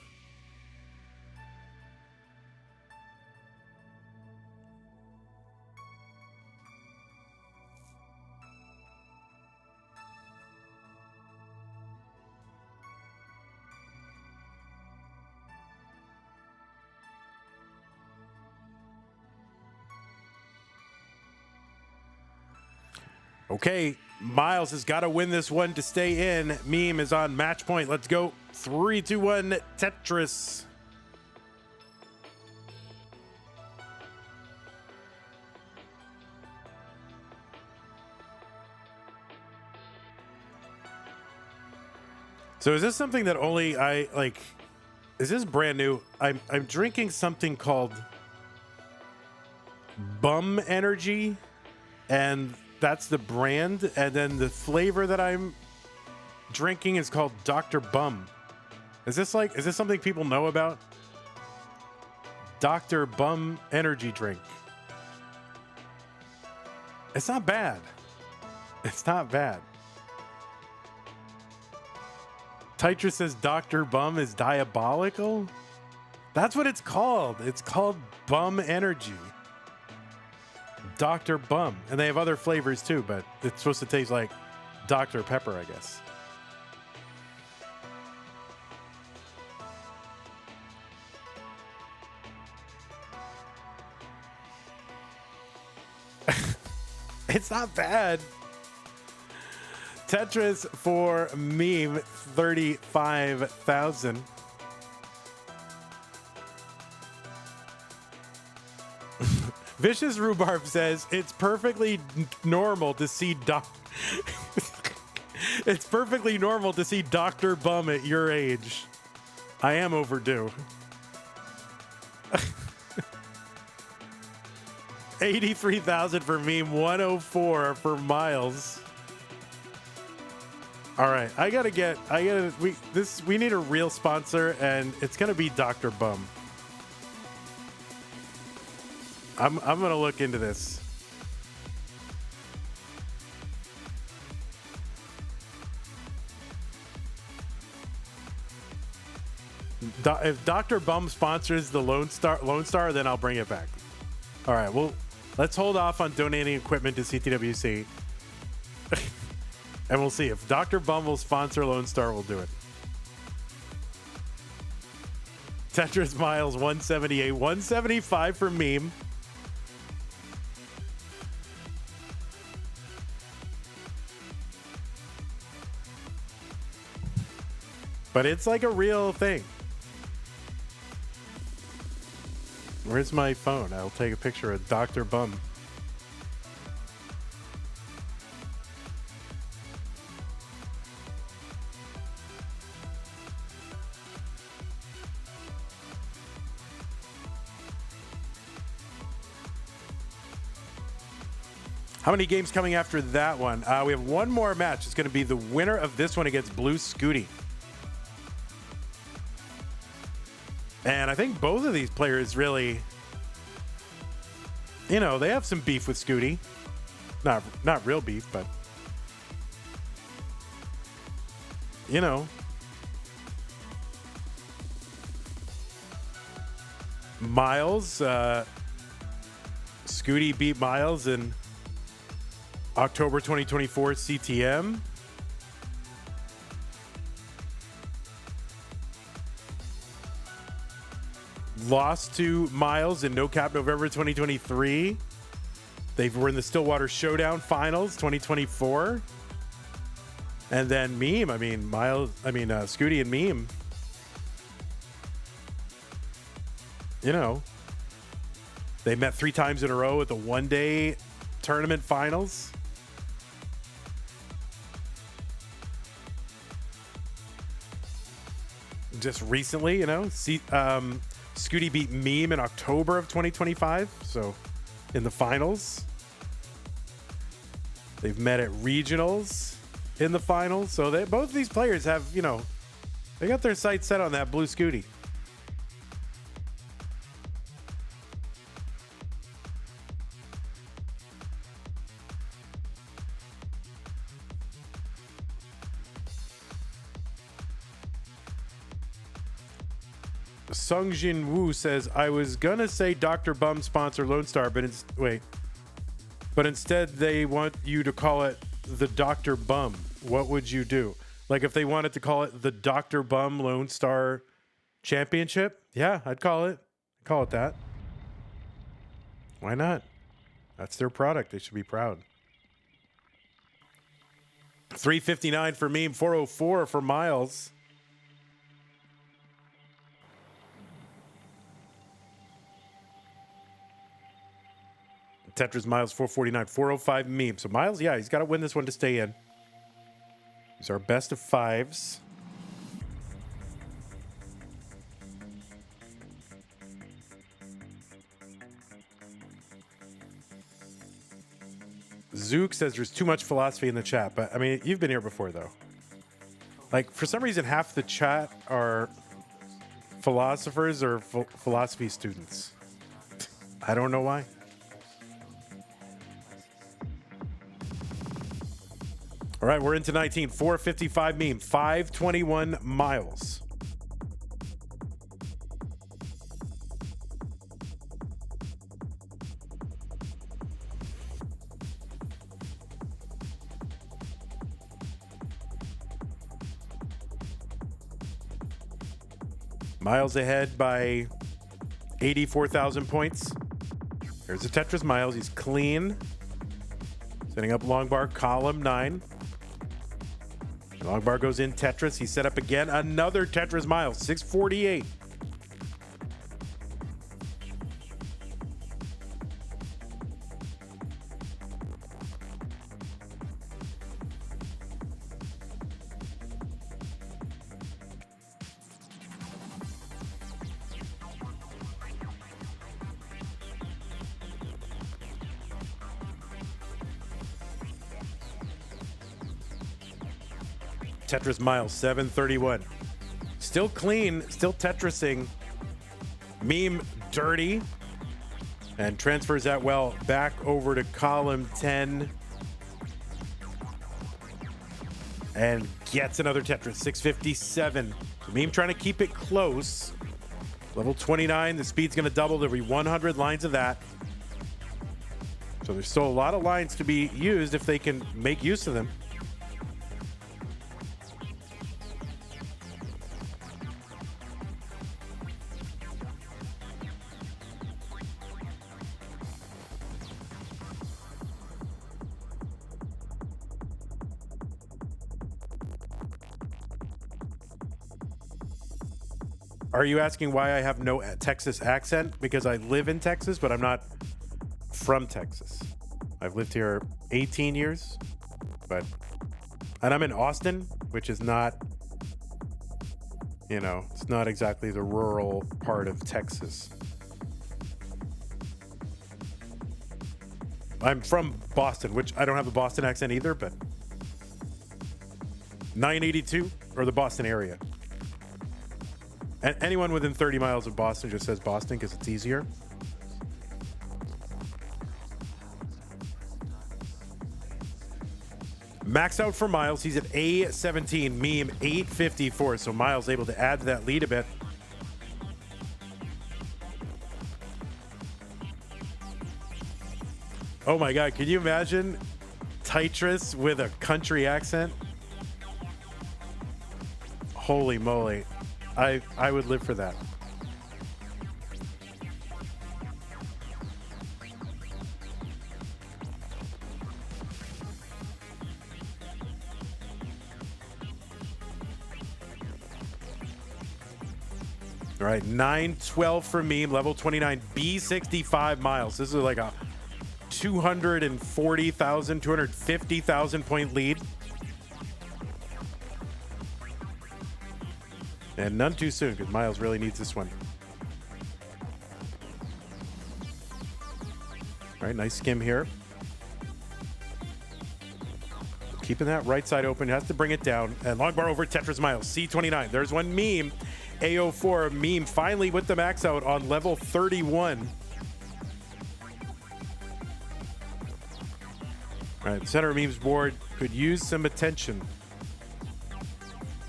Okay, Myles has got to win this one to stay in. Meme is on match point. Let's go. 3, 2, 1, Tetris. So is this something that only I like? Is this brand new? I'm drinking something called Bum Energy, and that's the brand, and then the flavor that I'm drinking is called Dr. Bum. Is this something people know about? Dr. Bum energy drink. It's not bad. It's not bad. Tetris says Dr. Bum is diabolical? That's what it's called. It's called Bum Energy. Dr. Bum. And they have other flavors too, but it's supposed to taste like Dr. Pepper, I guess. It's not bad. Tetris for meme, 35,000. Vicious Rhubarb says it's perfectly normal to see it's perfectly normal to see Dr. Bum at your age. I am overdue. 83,000 for meme, 104 for Myles. All right, we need a real sponsor, and it's gonna be Dr. Bum. I'm gonna look into this. If Dr. Bum sponsors the Lone Star, then I'll bring it back. All right, well, let's hold off on donating equipment to CTWC. And we'll see. If Dr. Bum will sponsor Lone Star, we'll do it. Tetris Myles, 178. 175 for meme. But it's like a real thing. Where's my phone? I'll take a picture of Dr. Bum. How many games coming after that one? We have one more match. It's going to be the winner of this one against Bluescuti. And I think both of these players really, they have some beef with Scooty. Not real beef, but, Myles, Scooty beat Myles in October 2024 CTM. Lost to Myles in No Cap November 2023. They were in the Stillwater Showdown Finals 2024. And then Scooty and Meme. They met 3 times in a row at the one-day tournament finals. Just recently, Scooty beat Meme in October of 2025, so in the finals. They've met at regionals in the finals, so both of these players have, they got their sights set on that Bluescuti. Sungjin Wu says, I was gonna say Dr. Bum sponsor Lone Star, but instead they want you to call it the Dr. Bum. What would you do? Like if they wanted to call it the Dr. Bum Lone Star Championship? Yeah, I'd call it that. Why not? That's their product. They should be proud. 359 for Meme, 404 for Myles. Tetris Myles 449, 405 Meme. So Myles, yeah, he's got to win this one to stay in. These are best of 5s. Zook says there's too much philosophy in the chat, but I mean, you've been here before though. Like for some reason, half the chat are philosophers or philosophy students. I don't know why. All right, we're into 19. 455 Meme, 521 Myles. Myles ahead by 84,000 points. There's a Tetris Myles. He's clean. Setting up long bar, column 9. Long bar goes in Tetris. He's set up again. Another Tetris Myles, 648. Tetris Myles, 731. Still clean, still Tetrising. Meme dirty. And transfers that well back over to column 10. And gets another Tetris, 657. So Meme trying to keep it close. Level 29, the speed's going to double. There'll be 100 lines of that. So there's still a lot of lines to be used if they can make use of them. Are you asking why I have no Texas accent? Because I live in Texas, but I'm not from Texas. I've lived here 18 years, and I'm in Austin, which is not, it's not exactly the rural part of Texas. I'm from Boston, which I don't have a Boston accent either, but 982 or the Boston area. And anyone within 30 miles of Boston just says Boston because it's easier. Max out for Myles. He's at A17. Meme 854. So Myles able to add to that lead a bit. Oh my God. Can you imagine Tetris with a country accent? Holy moly. I would live for that. All right, 912 for Meme, level 29, B65 Myles. This is like a 240,000, 250,000 point lead. And none too soon, because Myles really needs this one. All right, nice skim here. Keeping that right side open, has to bring it down. And long bar over Tetris Myles, C29. There's one Meme, A04. Meme finally with the max out on level 31. All right, center of Meme's board could use some attention.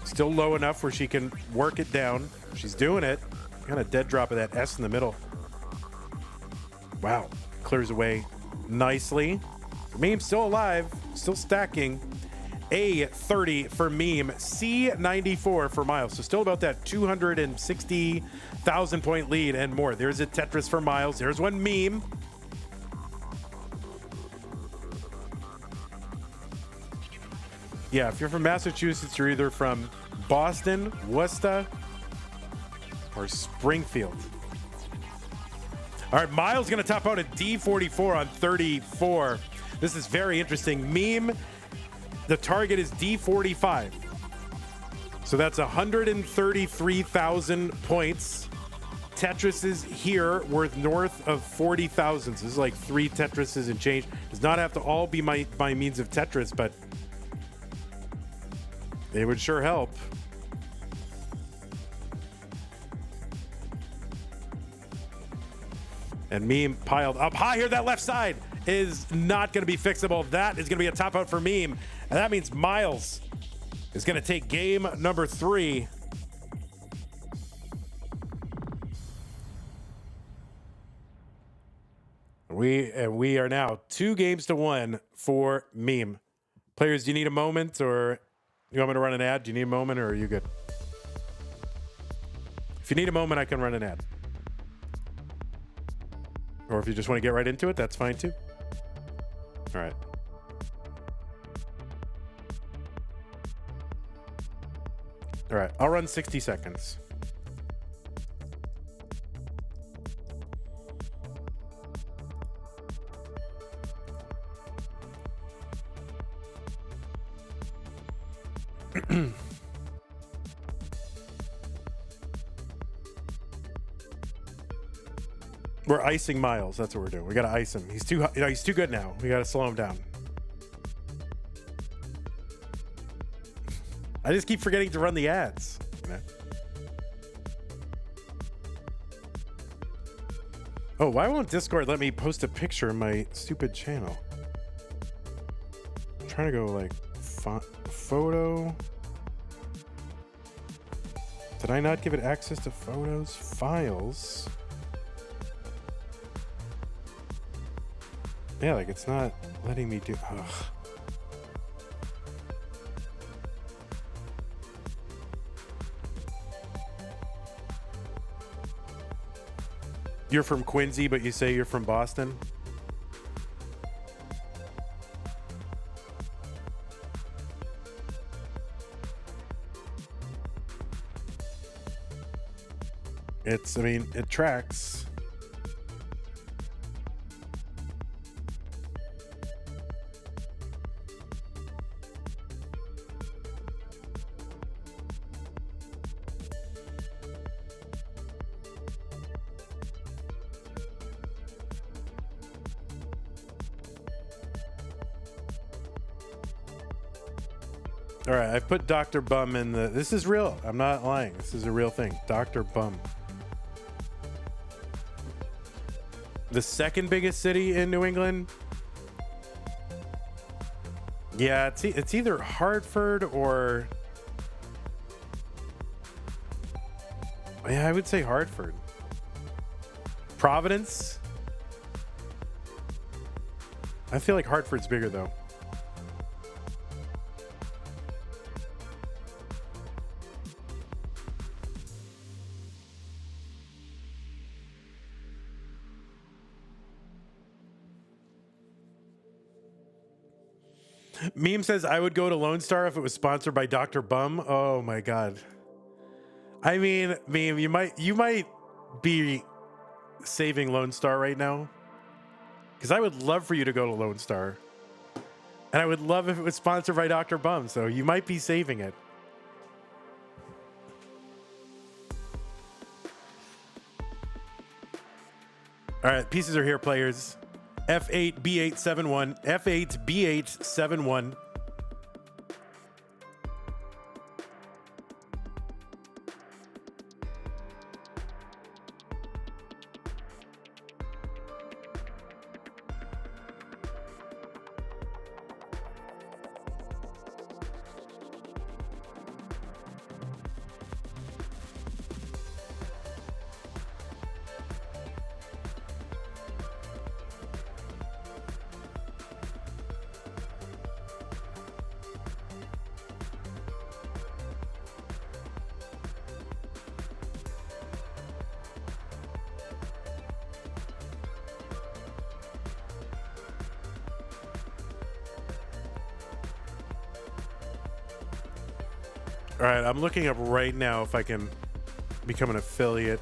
Still low enough where she can work it down. She's doing it. Kind of dead drop of that S in the middle. Wow. Clears away nicely. Meme still alive. Still stacking. A30 for Meme. C94 for Myles. So still about that 260,000 point lead and more. There's a Tetris for Myles. There's one Meme. Yeah, if you're from Massachusetts, you're either from Boston, Worcester, or Springfield. All right, Myles going to top out at D44 on 34. This is very interesting. Meme, the target is D45. So that's 133,000 points. Tetris is here worth north of 40,000. So this is like 3 Tetrises and change. Does not have to all be by means of Tetris, but they would sure help. And Meme piled up high here. That left side is not going to be fixable. That is going to be a top out for Meme. And that means Myles is going to take game number 3. We are now 2 games to 1 for Meme. Players, do you need a moment, or you want me to run an ad? Do you need a moment, or are you good? you need a moment, I can run an ad. Or if you just want to get right into it, that's fine too. All right. All right, I'll run 60 seconds. We're icing Myles. That's what we're doing. We got to ice him. He's too good now. We got to slow him down. I just keep forgetting to run the ads. Oh, why won't Discord let me post a picture in my stupid channel? I'm trying to go like photo. Did I not give it access to photos? Files. Yeah, like it's not letting me do. Ugh. You're from Quincy, but you say you're from Boston? I mean, it tracks. All right, I put Dr. Bum in the... This is real. I'm not lying. This is a real thing. Dr. Bum. The second biggest city in New England? Yeah, it's either Hartford or... Yeah, I would say Hartford. Providence? I feel like Hartford's bigger, though. Meme says I would go to Lone Star if it was sponsored by Dr. Bum. Oh my god. I mean, Meme, you might be saving Lone Star right now. Because I would love for you to go to Lone Star. And I would love if it was sponsored by Dr. Bum, so you might be saving it. All right, pieces are here, players. F8B871. F8B871. All right, I'm looking up right now if I can become an affiliate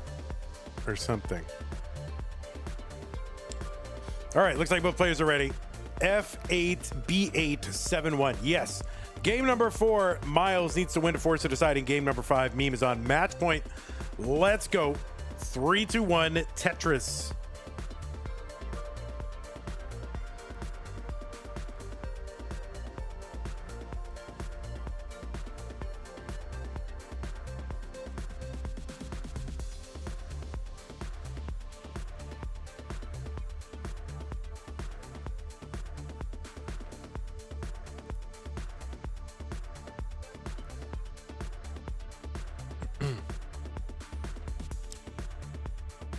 or something. All right, looks like both players are ready. F8B871. Yes. Game number 4, Myles needs to win to force a deciding. Game number 5, Meme is on match point. Let's go. 3, 2, 1, Tetris.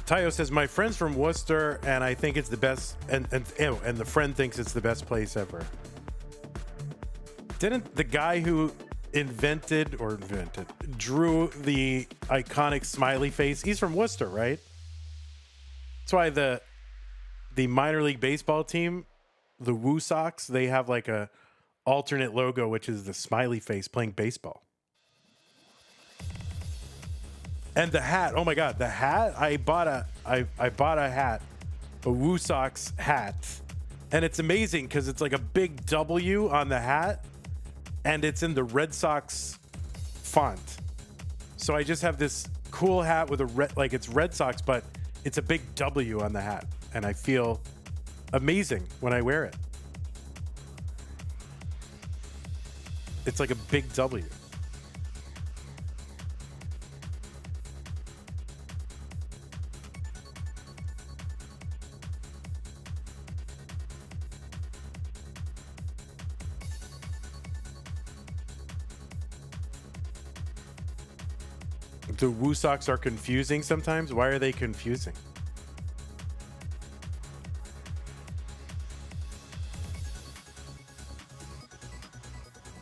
Tayo says, my friend's from Worcester, and I think it's the best, and the friend thinks it's the best place ever. Didn't the guy who drew the iconic smiley face. He's from Worcester, right? That's why the minor league baseball team, the Woo Sox, they have like a alternate logo, which is the smiley face playing baseball. And the hat, oh my God, the hat, I bought a hat, a Woo Sox hat. And it's amazing because it's like a big W on the hat and it's in the Red Sox font. So I just have this cool hat with a red, like it's Red Sox, but it's a big W on the hat. And I feel amazing when I wear it. It's like a big W. The Woo Sox are confusing sometimes. Why are they confusing?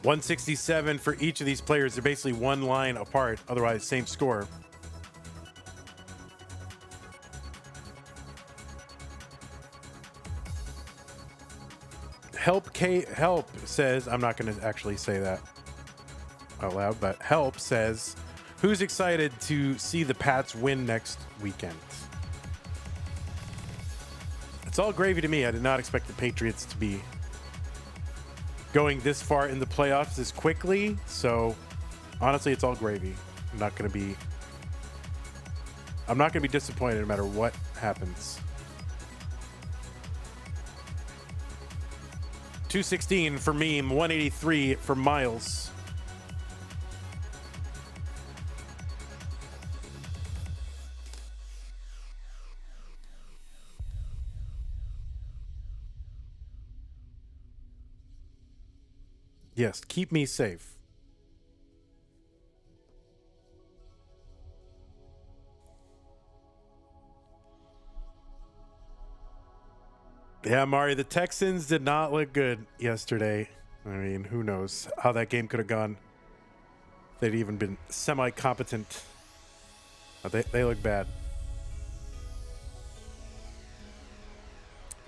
$167 for each of these players. They're basically one line apart. Otherwise, same score. Help says, I'm not going to actually say that out loud, but Help says, who's excited to see the Pats win next weekend? It's all gravy to me. I did not expect the Patriots to be going this far in the playoffs this quickly. So honestly, it's all gravy. I'm not going to be disappointed no matter what happens. 216 for Meme, 183 for Myles. Yes, keep me safe. Yeah, Mari, the Texans did not look good yesterday. I mean, who knows how that game could have gone. They'd even been semi-competent. They look bad.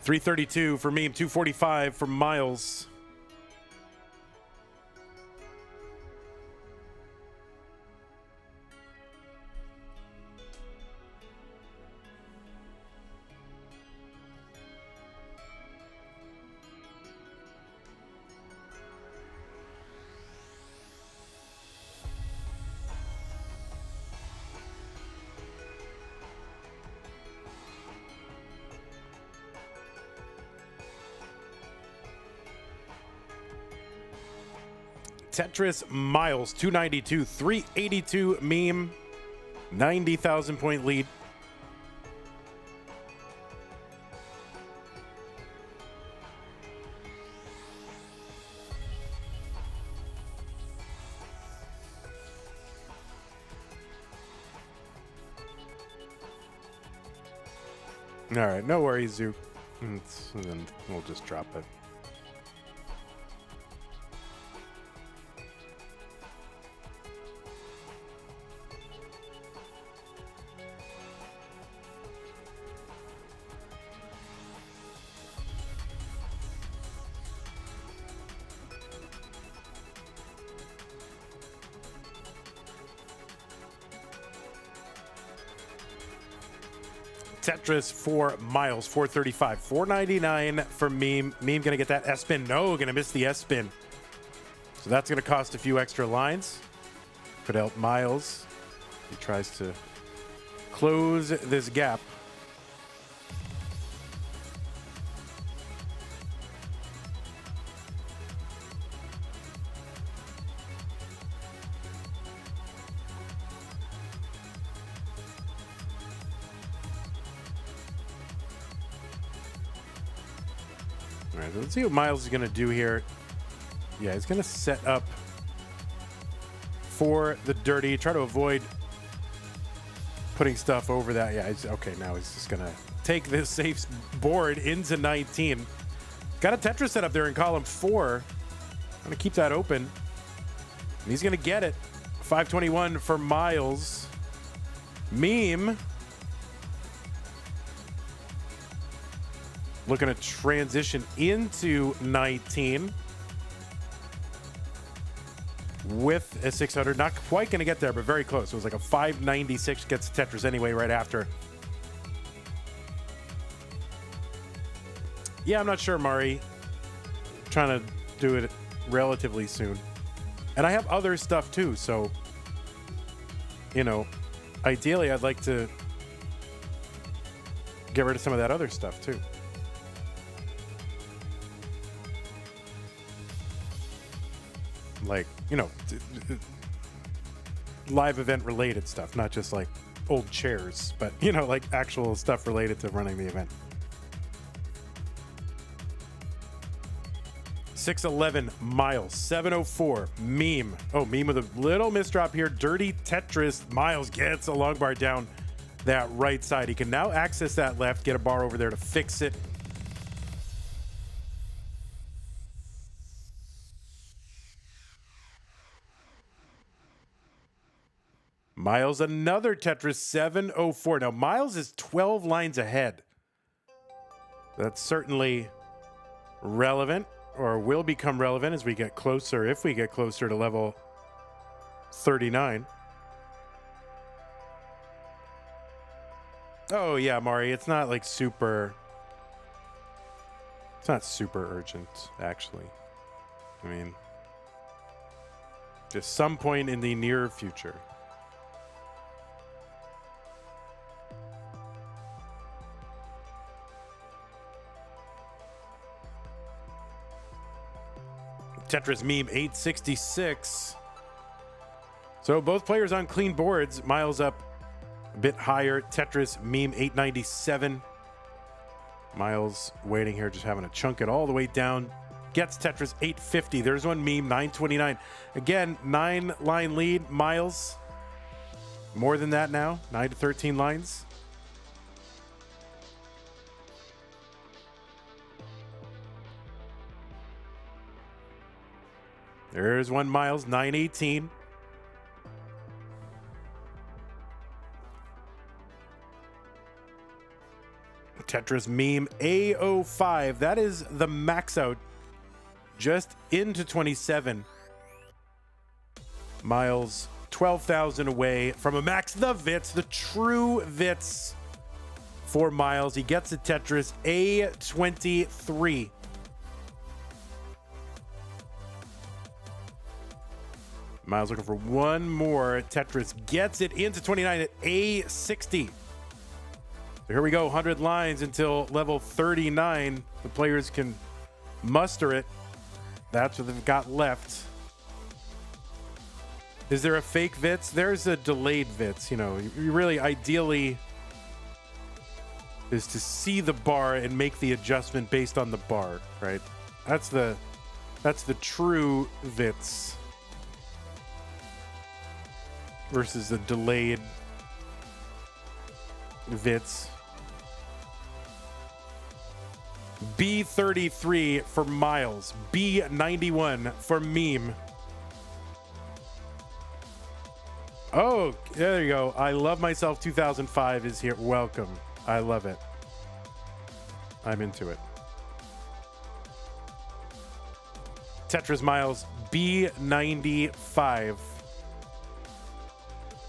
332 for Meme, 245 for Myles. Tetris, Myles, 292, 382 Meme, 90,000 point lead. All right, no worries, Zook. And then we'll just drop it. Tetris for Myles, 435, 499 for Meme. Meme gonna get that S-spin. No, gonna miss the S-spin. So that's gonna cost a few extra lines. Could help Myles. He tries to close this gap. All right, let's see what Myles is going to do here. Yeah, he's going to set up for the dirty, try to avoid putting stuff over that. Yeah, okay, now he's just going to take this safe board into 19. Got a Tetris set up there in column 4. I'm going to keep that open. And he's going to get it. 521 for Myles. Meme looking to transition into 19 with a 600. Not quite going to get there, but very close. It was like a 596. Gets Tetris anyway right after. Yeah, I'm not sure, Mari. Trying to do it relatively soon. And I have other stuff too, so, you know, ideally I'd like to get rid of some of that other stuff too. Like, you know, live event related stuff, not just like old chairs, but, you know, like actual stuff related to running the event. 611 Myles, 704 Meme. Oh, Meme with a little misdrop here. Dirty Tetris. Myles gets a long bar down that right side. He can now access that left, get a bar over there to fix it. Myles, another Tetris, 704. Now, Myles is 12 lines ahead. That's certainly relevant, or will become relevant as we get closer, if we get closer to level 39. Oh, yeah, Mari, it's not like super... It's not super urgent, actually. I mean, just some point in the near future. Tetris Meme 866. So both players on clean boards. Myles up a bit higher. Tetris Meme 897. Myles waiting here, just having to chunk it all the way down. Gets Tetris 850. There's one Meme 929. Again, 9-line lead. Myles more than that now. 9 to 13 lines. There's one Myles, 918. Tetris Meme A05. That is the max out. Just into 27. Myles, 12,000 away from a max. The Vits, the true Vits for Myles. He gets a Tetris A23. Myles looking for one more. Tetris gets it into 29 at A60. So here we go, 100 lines until level 39. The players can muster it. That's what they've got left. Is there a fake Vits? There's a delayed Vits. You know, you really ideally is to see the bar and make the adjustment based on the bar, right? That's the true Vits. Versus the delayed Vits. B33 for Myles. B91 for Meme. Oh, there you go. I Love Myself 2005 is here. Welcome. I love it. I'm into it. Tetris Myles. B95.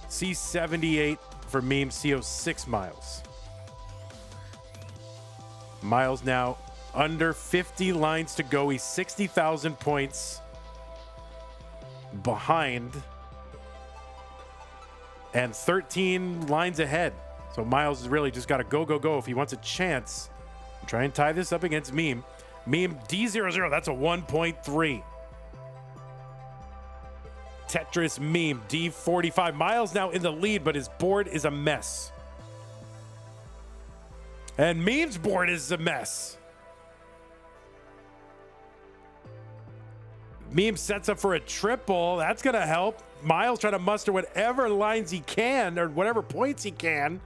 C78 for Meme, CO6 Myles. Myles now under 50 lines to go. He's 60,000 points behind and 13 lines ahead. So Myles has really just got to go if he wants a chance. Try and tie this up against Meme. Meme D00, that's a 1.3. Tetris Meme D45. Myles now in the lead, but his board is a mess. And Meme's board is a mess. Meme sets up for a triple. That's going to help. Myles trying to muster whatever lines he can or whatever points he can.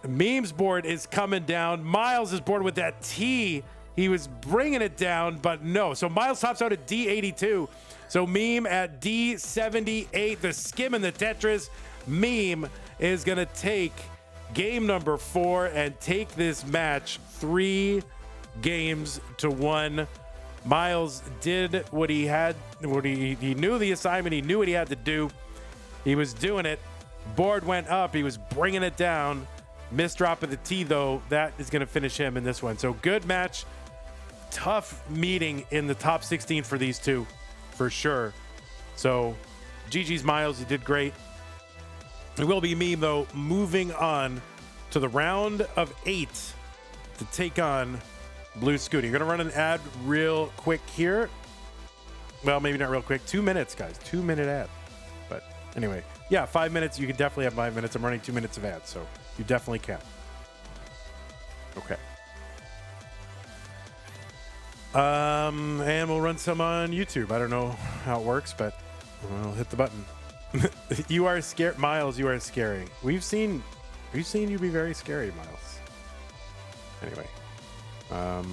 Meme's board is coming down. Myles is board with that T He was bringing it down, but no. So Myles tops out at D82. So Meme at D78. The skim in the Tetris. Meme is going to take game number 4 and take this match 3 games to 1. Myles did what he had, he knew the assignment, he knew what he had to do. He was doing it. Board went up, he was bringing it down. Missed drop of the T though, that is going to finish him in this one. So good match. Tough meeting in the top 16 for these two, for sure. So GG's Myles, you did great. It will be Meme though, moving on to the round of 8 to take on Bluescuti. You're gonna run an ad real quick here. Well, maybe not real quick. 2 minutes, guys. 2-minute ad. But anyway, yeah, 5 minutes. You can definitely have 5 minutes. I'm running 2 minutes of ads, so you definitely can. Okay. And we'll run some on YouTube. I don't know how it works, but we'll hit the button. You are scary, Myles. You are scary. We've seen you be very scary, Myles. Anyway, let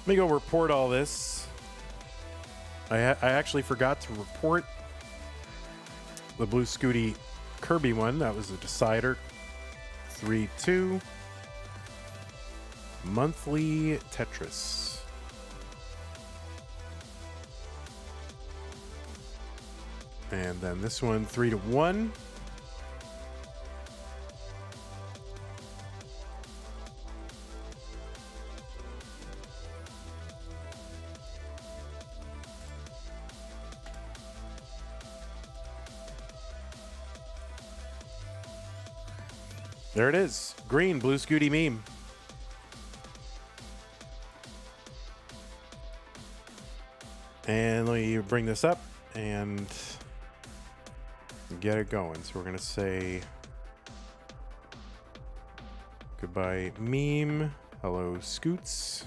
me go report all this. I actually forgot to report the Bluescuti Kirby one. That was a decider. 3-2 monthly Tetris. And then this one, 3-1. There it is. Green, Bluescuti Meme. And let me bring this up and get it going. So we're going to say goodbye, Meme. Hello, Scoots.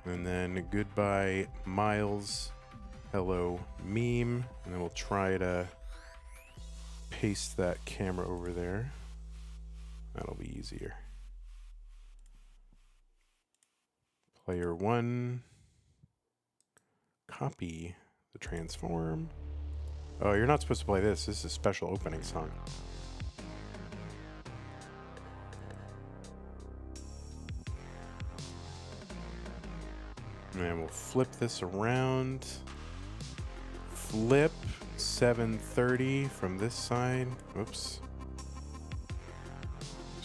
And then goodbye, Myles. Hello, Meme. And then we'll try to paste that camera over there. That'll be easier. Player 1. Copy the transform. Oh, you're not supposed to play this. This is a special opening song. And we'll flip this around. Flip 730 from this side. Oops.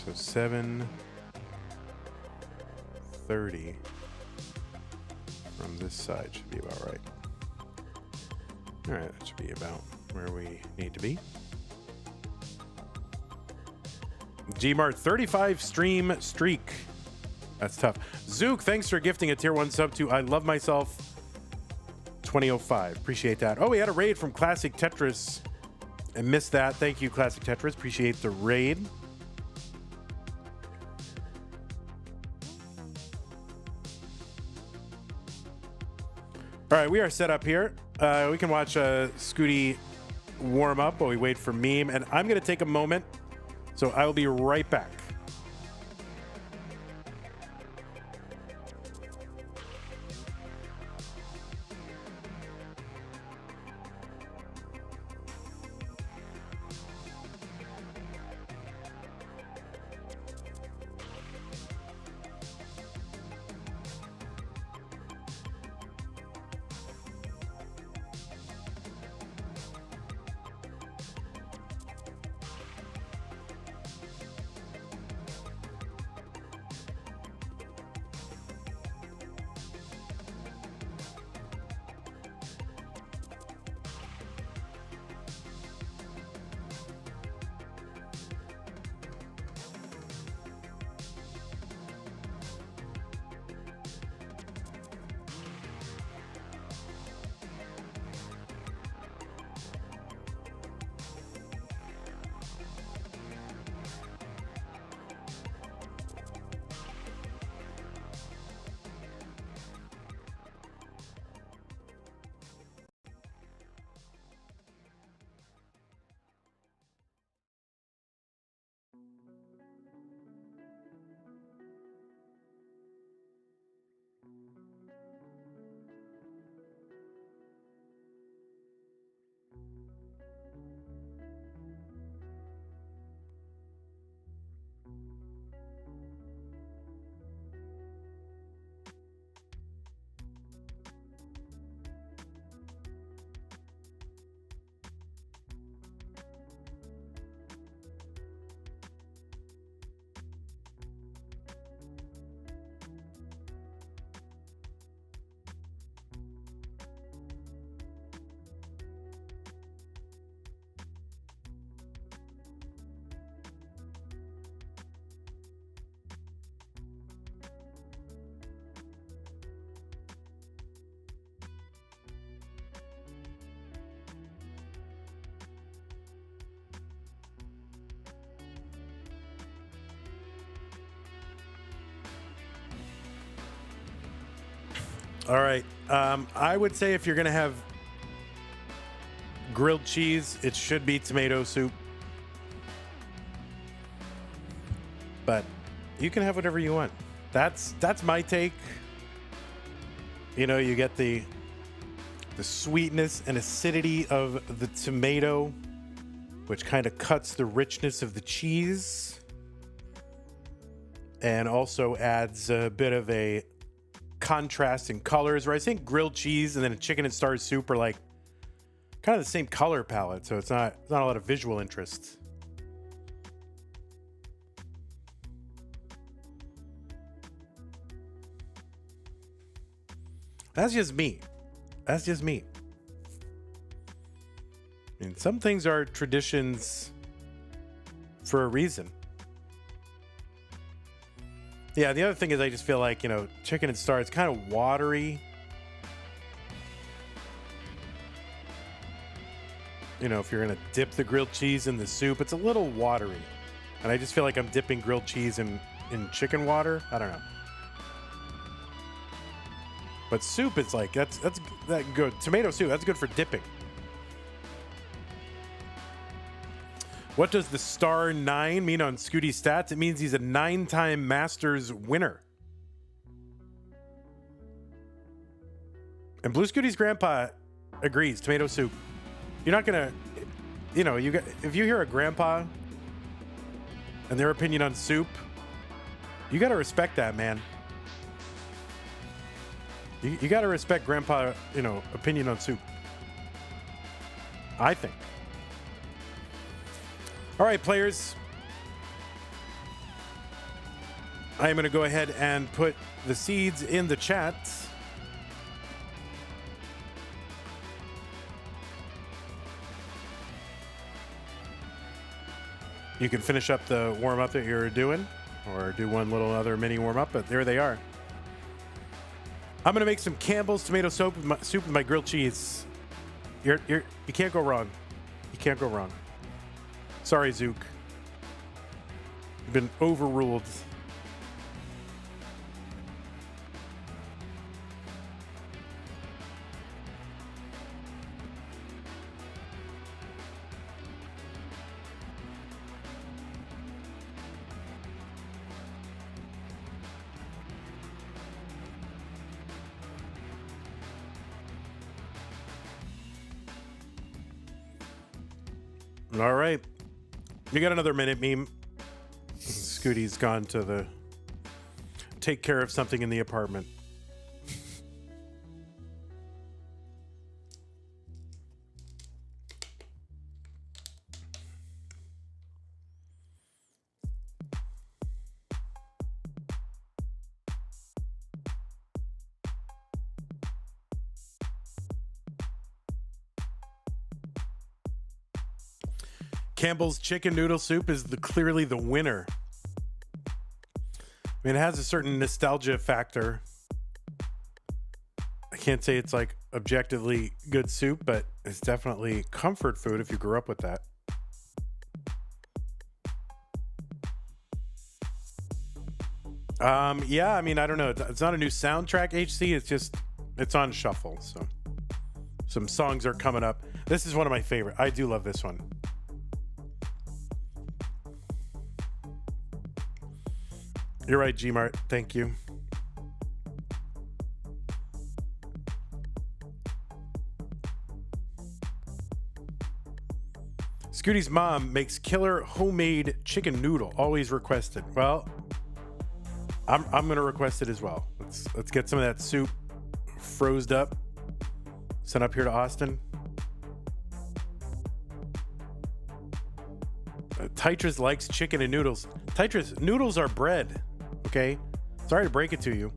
So 730 from this side should be about right. All right, that should be about where we need to be. Gmart 35 stream streak. That's tough. Zook, thanks for gifting a tier 1 sub to I Love Myself 2005. Appreciate that. Oh, we had a raid from Classic Tetris. I missed that. Thank you, Classic Tetris. Appreciate the raid. All right, we are set up here. We can watch Scooty warm up while we wait for Meme. And I'm going to take a moment, so I will be right back. All right. I would say if you're going to have grilled cheese, it should be tomato soup. But you can have whatever you want. That's my take. You know, you get the sweetness and acidity of the tomato, which kind of cuts the richness of the cheese and also adds a bit of a contrast in colors, where I think grilled cheese and then a chicken and stars soup are like kind of the same color palette, so it's not a lot of visual interest. That's just me. That's just me. I mean, some things are traditions for a reason. Yeah, the other thing is I just feel like, you know, chicken and star, it's kind of watery. You know, if you're going to dip the grilled cheese in the soup, it's a little watery. And I just feel like I'm dipping grilled cheese in chicken water. I don't know. But soup is like, that's that good. Tomato soup, that's good for dipping. What does the star 9 mean on Scooty's stats? It means he's a 9-time Masters winner. And Bluescuti's grandpa agrees, tomato soup. You're not going to, you know, if you hear a grandpa and their opinion on soup, you got to respect that, man. You got to respect grandpa, you know, opinion on soup. I think. All right, players. I am going to go ahead and put the seeds in the chat. You can finish up the warm-up that you're doing, or do one little other mini warm-up, but there they are. I'm going to make some Campbell's tomato soup with my grilled cheese. You can't go wrong. You can't go wrong. Sorry, Zook. You've been overruled. All right. We got another minute meme. Scooty's gone to take care of something in the apartment. Campbell's chicken noodle soup is clearly the winner. I mean, it has a certain nostalgia factor. I can't say it's like objectively good soup, but it's definitely comfort food if you grew up with that. Yeah, I mean, I don't know. It's not a new soundtrack, HC. It's on shuffle. So some songs are coming up. This is one of my favorite. I do love this one. You're right, Gmart. Thank you. Scooty's mom makes killer homemade chicken noodle. Always requested. Well, I'm gonna request it as well. Let's get some of that soup froze up. Sent up here to Austin. Tetris likes chicken and noodles. Tetris, noodles are bread. Okay? Sorry to break it to you.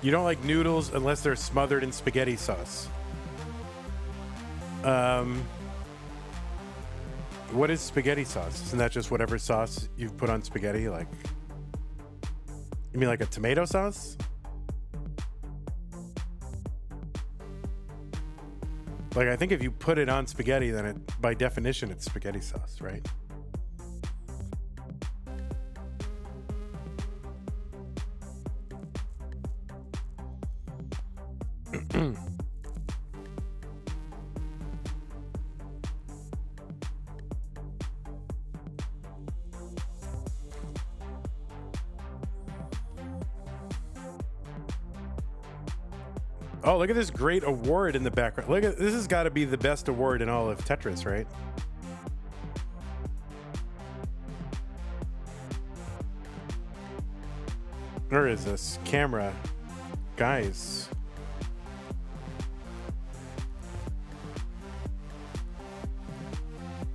You don't like noodles unless they're smothered in spaghetti sauce. what is spaghetti sauce? Isn't that just whatever sauce you've put on spaghetti? Like, you mean like a tomato sauce? Like, I think if you put it on spaghetti, then it, by definition, it's spaghetti sauce, right? Oh, look at this great award in the background. Look at this, has got to be the best award in all of Tetris, right? Where is this camera? Guys.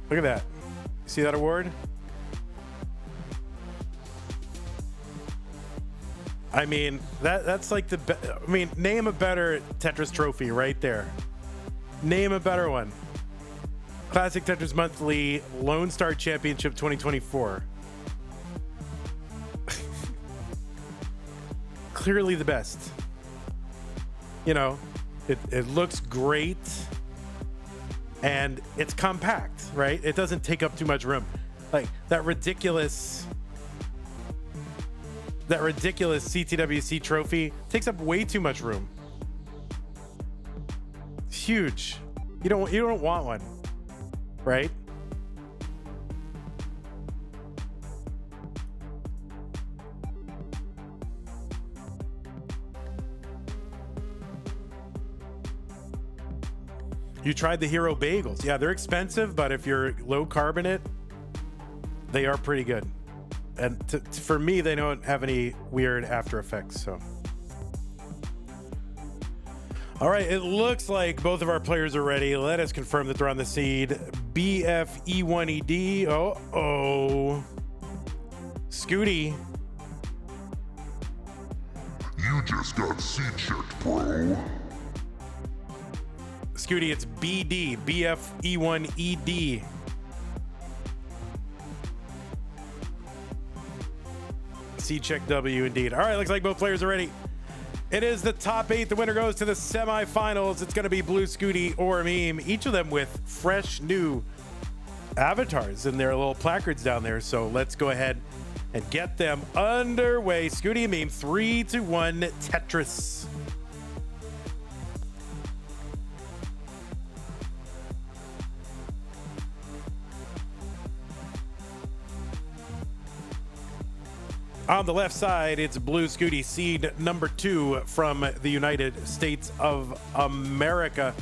Look at that. See that award? I mean, that's like I mean, name a better Tetris trophy right there. Name a better one. Classic Tetris Monthly Lone Star Championship 2024. Clearly the best. You know, it looks great and it's compact, right? It doesn't take up too much room. Like that ridiculous CTWC trophy takes up way too much room. It's huge. You don't want one, right? You tried the Hero Bagels. Yeah, they're expensive, but if you're low carbonate, they are pretty good. And for me, they don't have any weird after effects, so. All right, it looks like both of our players are ready. Let us confirm that they're on the seed. BFE1ED. Oh. Scooty. You just got seed checked, bro. Scooty, it's BD. BFE1ED. Check W indeed. All right, looks like both players are ready. It is the top 8. The winner goes to the semifinals. It's going to be Bluescuti or Meme, each of them with fresh new avatars and their little placards down there. So let's go ahead and get them underway. Scooty and Meme, 3-1 Tetris. On the left side, it's Bluescuti, seed number 2 from the United States of America.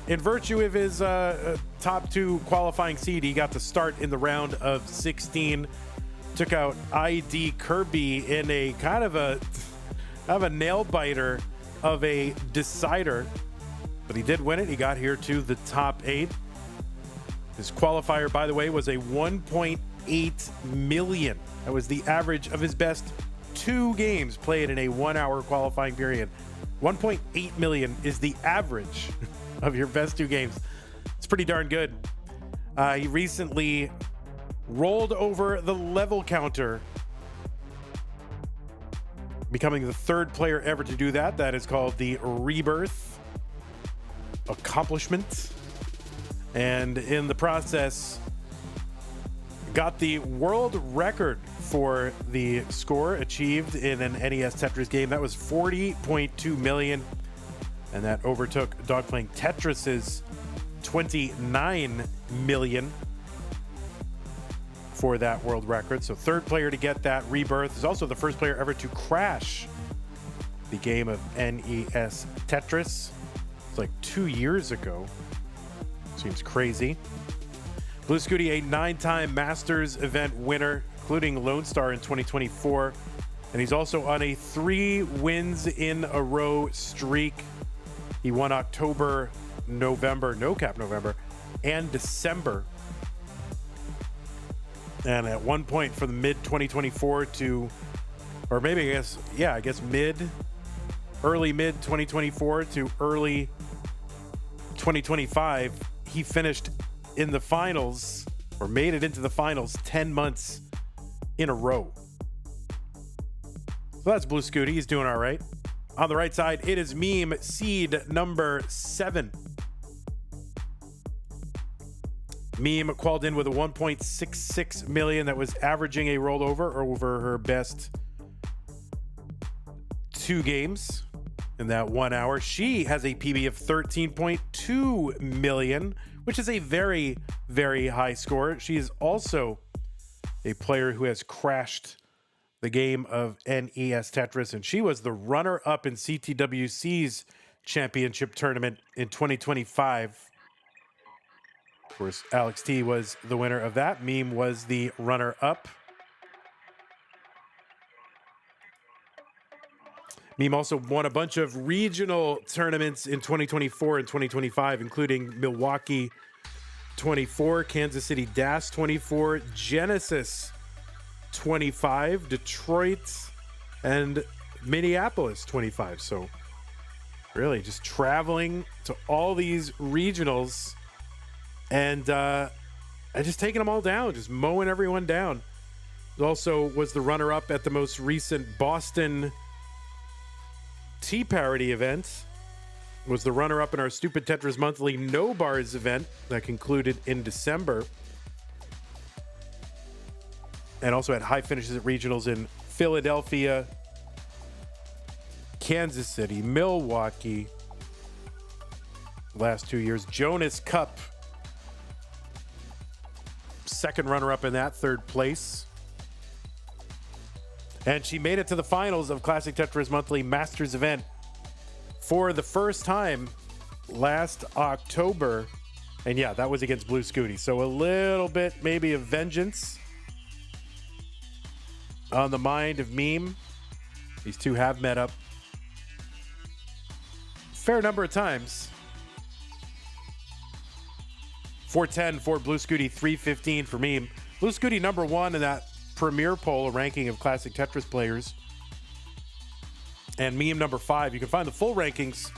In virtue of his top 2 qualifying seed, he got the start in the round of 16. Took out Idkirby in a kind of a nail biter of a decider, but he did win it. He got here to the top 8. His qualifier, by the way, was a 1.8 million. That was the average of his best 2 games played in a 1-hour qualifying period. 1.8 million is the average of your best 2 games. It's pretty darn good. He recently rolled over the level counter, becoming the 3rd player ever to do that. That is called the Rebirth accomplishment. And in the process, got the world record for the score achieved in an NES Tetris game. That was 40.2 million. And that overtook Dog Playing Tetris's 29 million for that world record. So 3rd player to get that Rebirth. Is also the 1st player ever to crash the game of NES Tetris. It's like 2 years ago. Seems crazy. Bluescuti, a 9-time Masters event winner, including Lone Star in 2024. And he's also on a 3 wins in a row streak. He won October, November, no cap November, and December. And at one point from the mid 2024 to, or maybe I guess early mid 2024 to early 2025, he finished in the finals or made it into the finals 10 months in a row. So that's Bluescuti. He's doing all right. On the right side, it is meme seed number 7. Meme qualified in with a 1.66 million that was averaging a rollover over her best 2 games in that 1 hour. She has a PB of 13.2 million, which is a very, very high score. She is also a player who has crashed the game of NES Tetris, and she was the runner-up in CTWC's championship tournament in 2025. Of course, Alex T was the winner of that. Meme was the runner-up. Meme also won a bunch of regional tournaments in 2024 and 2025, including Milwaukee 24, Kansas City DAS 24, Genesis 25, Detroit, and Minneapolis 25. So really just traveling to all these regionals and just taking them all down, just mowing everyone down. Also was the runner-up at the most recent Boston Tea Parody event. Was the runner-up in our Stupid Tetris Monthly No Bars event that concluded in December. And also had high finishes at regionals in Philadelphia, Kansas City, Milwaukee. Last 2 years, Jonas Cup, second runner-up in that, 3rd place. And she made it to the finals of Classic Tetris Monthly Masters event for the first time last October. And yeah, that was against Bluescuti. So a little bit maybe of vengeance on the mind of Meme. These two have met up fair number of times. 410 for Bluescuti, 315 for Meme. Bluescuti number 1 in that Premier poll, a ranking of classic Tetris players. And Meme number 5. You can find the full rankings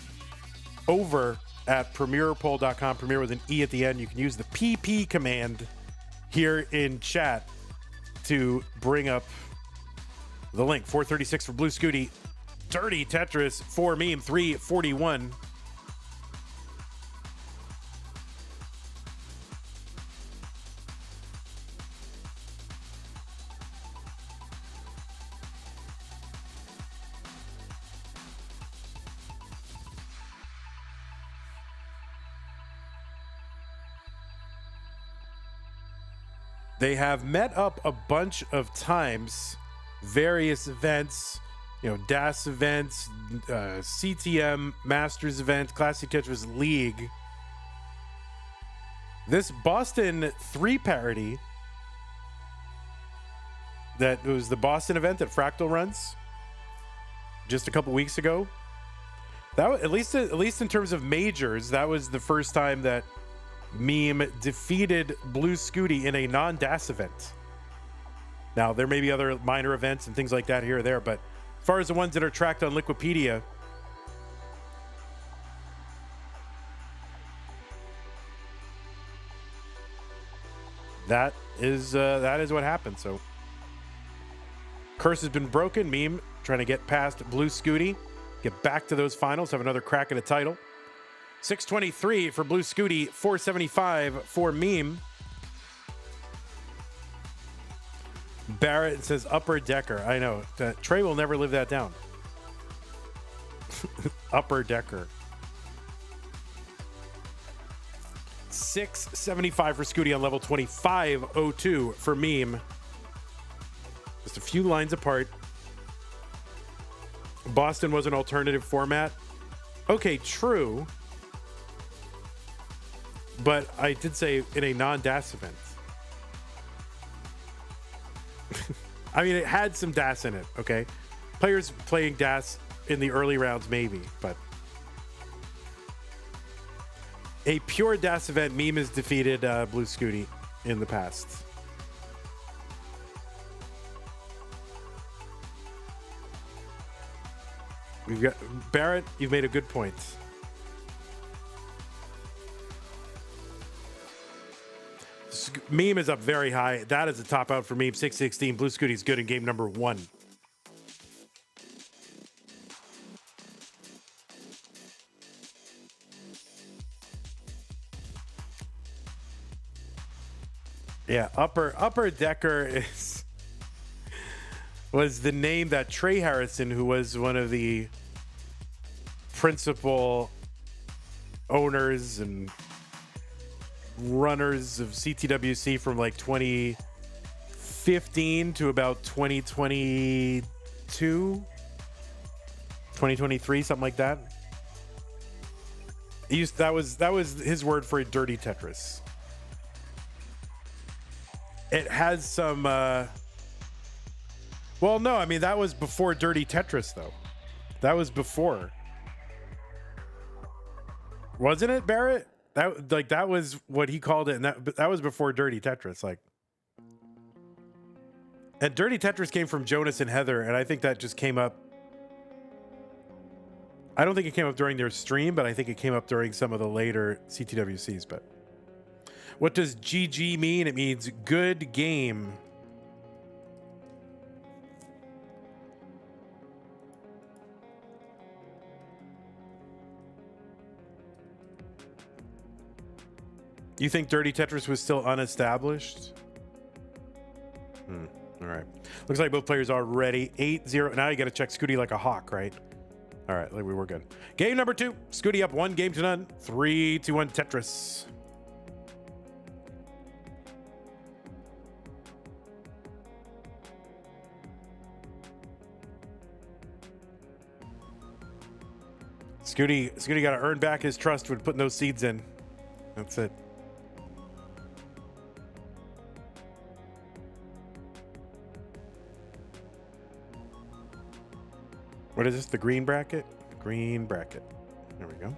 over at premierpoll.com. Premier with an E at the end. You can use the PP command here in chat to bring up the link. 436 for Bluescuti. Dirty Tetris for Meme, 341. They have met up a bunch of times, various events, DAS events, CTM, Masters event, Classic Tetris League. This Boston 3 parody, that was the Boston event that Fractal runs just a couple weeks ago. That was, at least in terms of majors, that was the first time that Meme defeated Bluescuti in a non-DAS event. Now, there may be other minor events and things like that here or there, but as far as the ones that are tracked on Liquipedia, that is what happened. So, curse has been broken. Meme trying to get past Bluescuti, get back to those finals, have another crack at a title. 623 for Bluescuti, 475 for Meme. Barrett says upper decker. I know. Trey will never live that down. Upper decker. 675 for Scooty on level 2502 for Meme. Just a few lines apart. Boston was an alternative format. Okay, true. But I did say in a non-DAS event. I mean, it had some DAS in it, okay? Players playing DAS in the early rounds, maybe, but a pure DAS event, Meme has defeated Bluescuti in the past. We've got Barrett, you've made a good point. Meme is up very high. That is a top out for Meme. 616. Bluescuti good in game number 1. Yeah, Upper Decker was the name that Trey Harrison, who was one of the principal owners and runners of CTWC from like 2015 to about 2022, 2023, something like that. That was his word for a dirty Tetris. It has some well, no, I mean that was before Dirty Tetris though. That was before. Wasn't it, Barrett? That was what he called it, and that was before Dirty Tetris. Like, and Dirty Tetris came from Jonas and Heather, and I think that just came up. I don't think it came up during their stream, but I think it came up during some of the later CTWCs. But what does GG mean? It means good game. You think Dirty Tetris was still unestablished? All right. Looks like both players are ready. 8-0. Now you got to check Scooty like a hawk, right? All right, we were good. Game number 2. Scooty up 1-0. 3-1 Tetris. Scooty got to earn back his trust with putting those seeds in. That's it. What is this? The green bracket? Green bracket. There we go.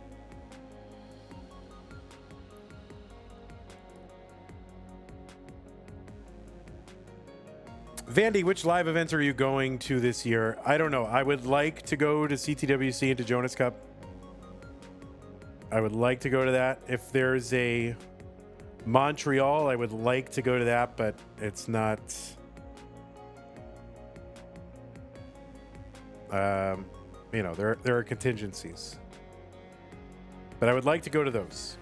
Vandy, which live events are you going to this year? I don't know. I would like to go to CTWC and to Jonas Cup. I would like to go to that. If there's a Montreal, I would like to go to that, but it's not... you know, there are contingencies, but I would like to go to those.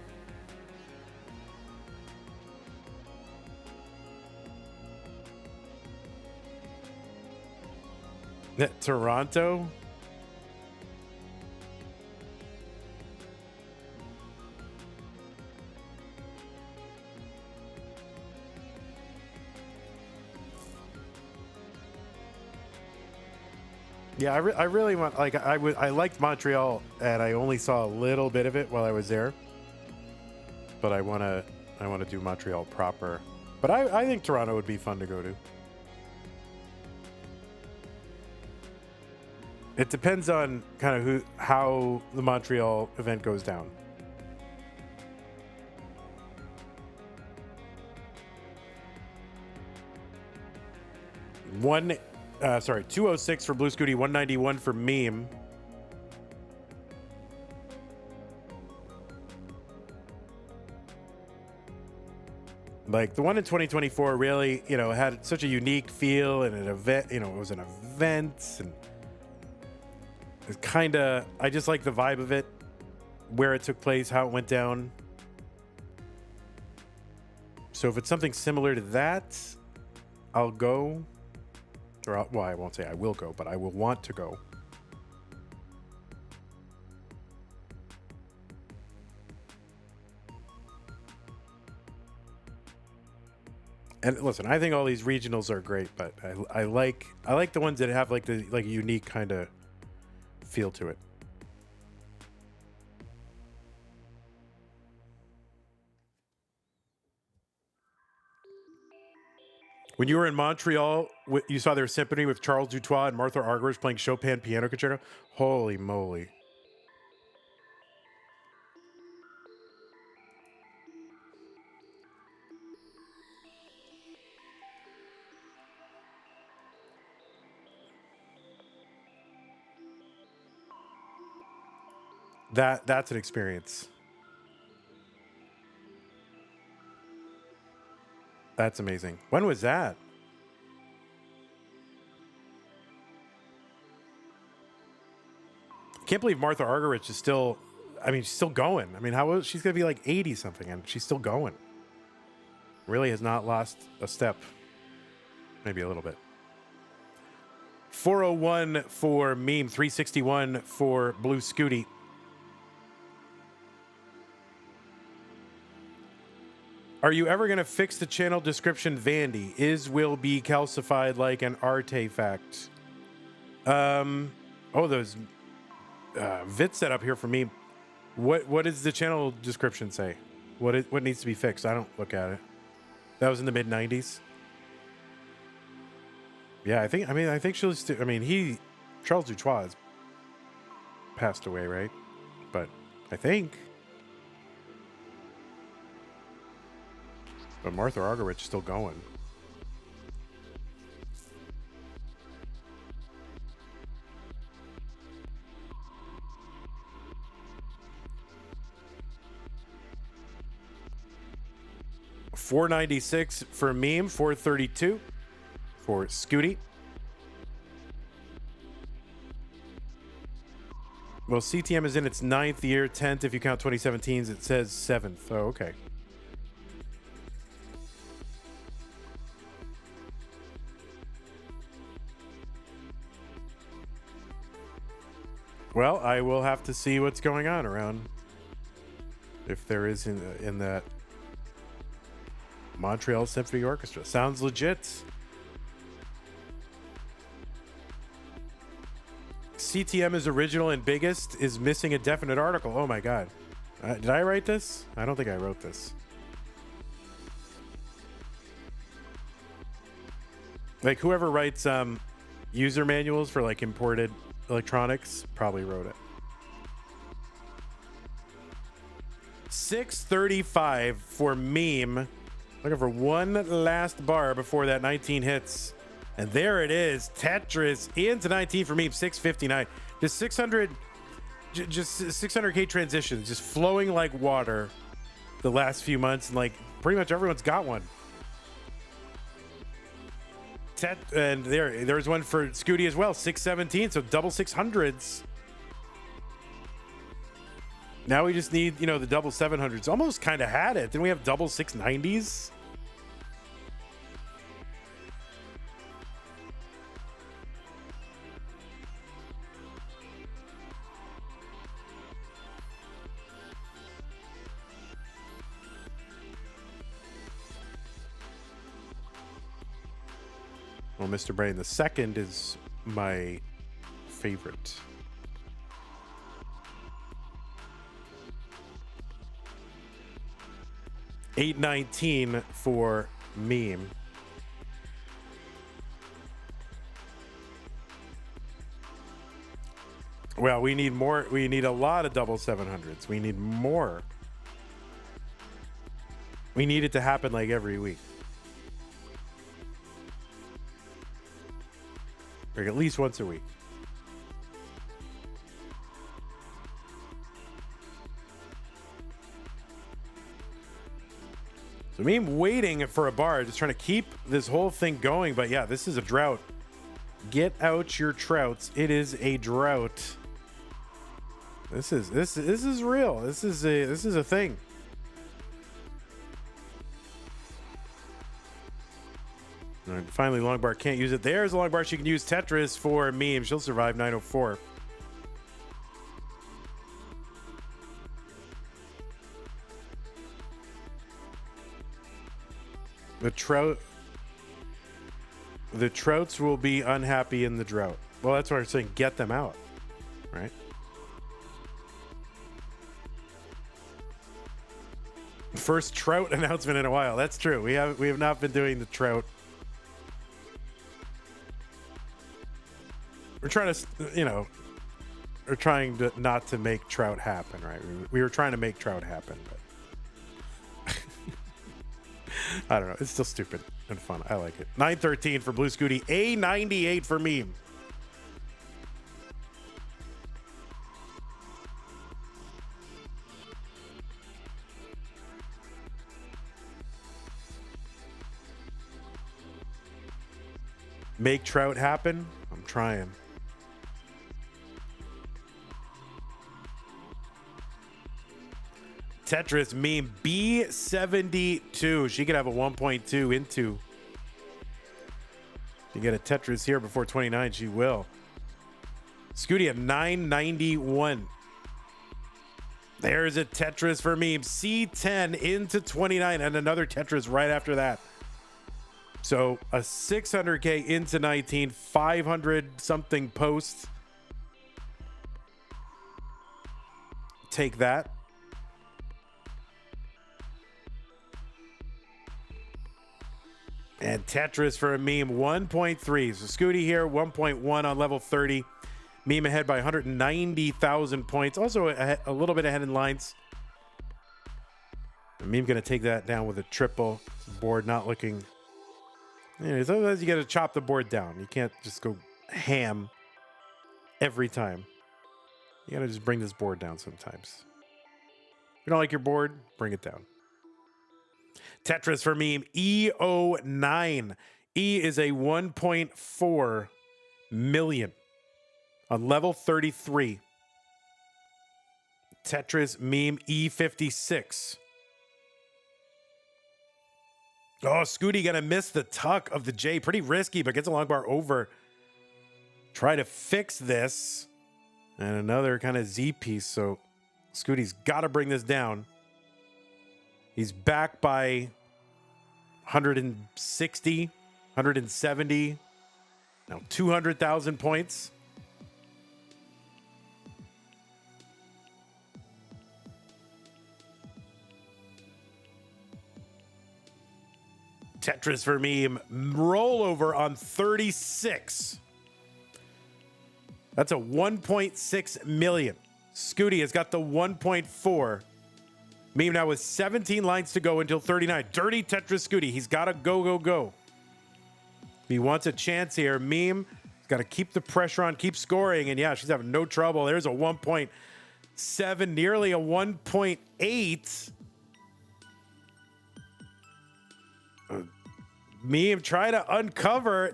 Toronto? Yeah, I really want, like, I liked Montreal, and I only saw a little bit of it while I was there. But I want to do Montreal proper. But I think Toronto would be fun to go to. It depends on kind of how the Montreal event goes down. One 206 for Bluescuti, 191 for Meme. Like the one in 2024 really, you know, had such a unique feel and an event, you know, it was an event and it's kind of, I just like the vibe of it, where it took place, how it went down. So if it's something similar to that, I'll go. Or, well, I won't say I will go, but I will want to go. And listen, I think all these regionals are great, but I like the ones that have like a unique kind of feel to it. When you were in Montreal, you saw their symphony with Charles Dutoit and Martha Argerich playing Chopin piano concerto. Holy moly. That's an experience. That's amazing. When was that? Can't believe Martha Argerich is still, I mean, she's still going. I mean, she's going to be like 80 something and she's still going. Really has not lost a step. Maybe a little bit. 401 for Meme, 361 for Bluescuti. Are you ever going to fix the channel description, Vandy? Will be calcified like an artifact. Those Vit set up here for me. What does the channel description say? What needs to be fixed? I don't look at it. That was in the mid 90s. Yeah, I think she'll still, Charles Dutois has passed away, right? But I think. But Martha Argerich is still going. $4.96 for Meme, $4.32 for Scooty. Well, CTM is in its 9th year, 10th if you count 2017's. It says 7th. Oh, okay. Well, I will have to see what's going on around, if there is in that Montreal Symphony Orchestra. Sounds legit. CTM is original and biggest is missing a definite article. Oh my god. Did I write this? I don't think I wrote this. Like whoever writes user manuals for like imported electronics probably wrote it. 635 for Meme. Looking for one last bar before that 19 hits. And there it is. Tetris into 19 for Meme. 659. Just 600. Just 600K transitions. Just flowing like water the last few months. And like pretty much everyone's got one. And there's one for Scooty as well. 617. So double 600s. Now we just need, the double 700s. Almost kind of had it. Didn't we have double 690s? Well, Mr. Brain, the second is my favorite. $8.19 for Meme. Well, we need more. We need a lot of double 700s. We need more. We need it to happen like every week. Like at least once a week. So Meme waiting for a bar, just trying to keep this whole thing going. But yeah, this is a drought. Get out your trouts. It is a drought. This is real. This is a thing. All right, finally, Longbar can't use it. There's a Longbar. She can use Tetris for Meme. She'll survive 904. The trouts will be unhappy in the drought. Well, that's what I'm saying. Get them out, right? First trout announcement in a while. That's true. We have not been doing the trout. We're trying to, we're trying to not to make trout happen, right? We were trying to make trout happen, but I don't know. It's still stupid and fun. I like it. 913 for Bluescuti. A98 for Meme. make Trout happen. I'm trying. Tetris meme B72. She could have a 1.2 into. If you get a Tetris here before 29, she will. Scooty at 991. There's a Tetris for meme. C10 into 29 and another Tetris right after that. So a 600K into 19, 500 something post. Take that. And Tetris for a meme, 1.3. So Scooty here, 1.1 on level 30. Meme ahead by 190,000 points. Also a little bit ahead in lines. Meme going to take that down with a triple. Board not looking... Sometimes you got to chop the board down. You can't just go ham every time. You got to just bring this board down sometimes. If you don't like your board, bring it down. Tetris for meme, E09. E is a 1.4 million on level 33. Tetris meme E56. Oh, Scooty gonna miss the tuck of the J. Pretty risky, but gets a long bar over. Try to fix this. And another kind of Z piece. So Scooty's got to bring this down. He's back by 160, 170, now 200,000 points. Tetris for meme, rollover on 36. That's a 1.6 million. Scooty has got the 1.4. Meme now with 17 lines to go until 39. Dirty Tetris Scooty. He's got to go. If he wants a chance here, Meme has got to keep the pressure on, keep scoring. And yeah, she's having no trouble. There's a 1.7, nearly a 1.8. Meme try to uncovers,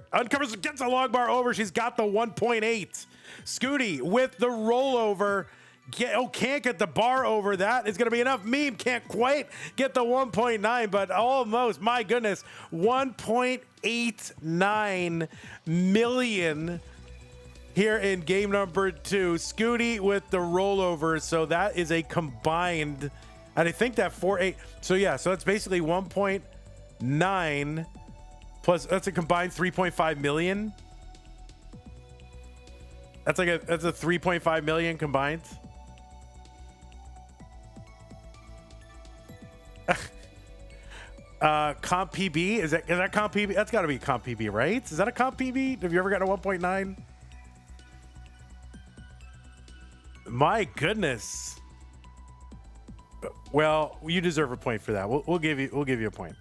gets a long bar over. She's got the 1.8. Scooty with the rollover. Can't get the bar over. That is going to be enough. Meme can't quite get the 1.9, but almost. My goodness, 1.89 million here in game number 2. Scooty with the rollover. So that is a combined, and I think that 4.8. So yeah, so that's basically 1.9 plus. That's a combined 3.5 million. That's a 3.5 million combined. Comp PB, is that comp PB? That's got to be comp PB, right? Is that a comp PB? Have you ever gotten a 1.9? My goodness. Well, you deserve a point for that. We'll give you a point.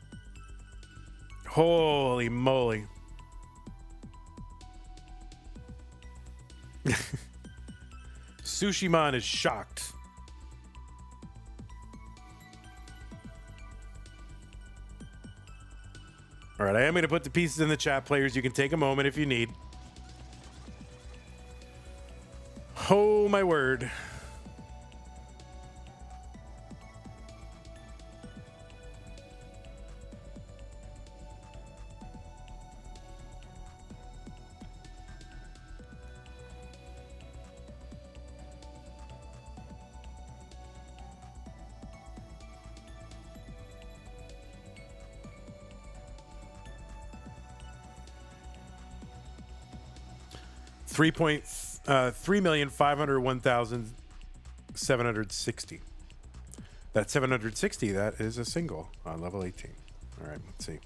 Holy moly. Sushiman is shocked. All right, I am going to put the pieces in the chat, players. You can take a moment if you need. Oh, my word. $3,501,760. That 760, that is a single on level 18. All right, let's see.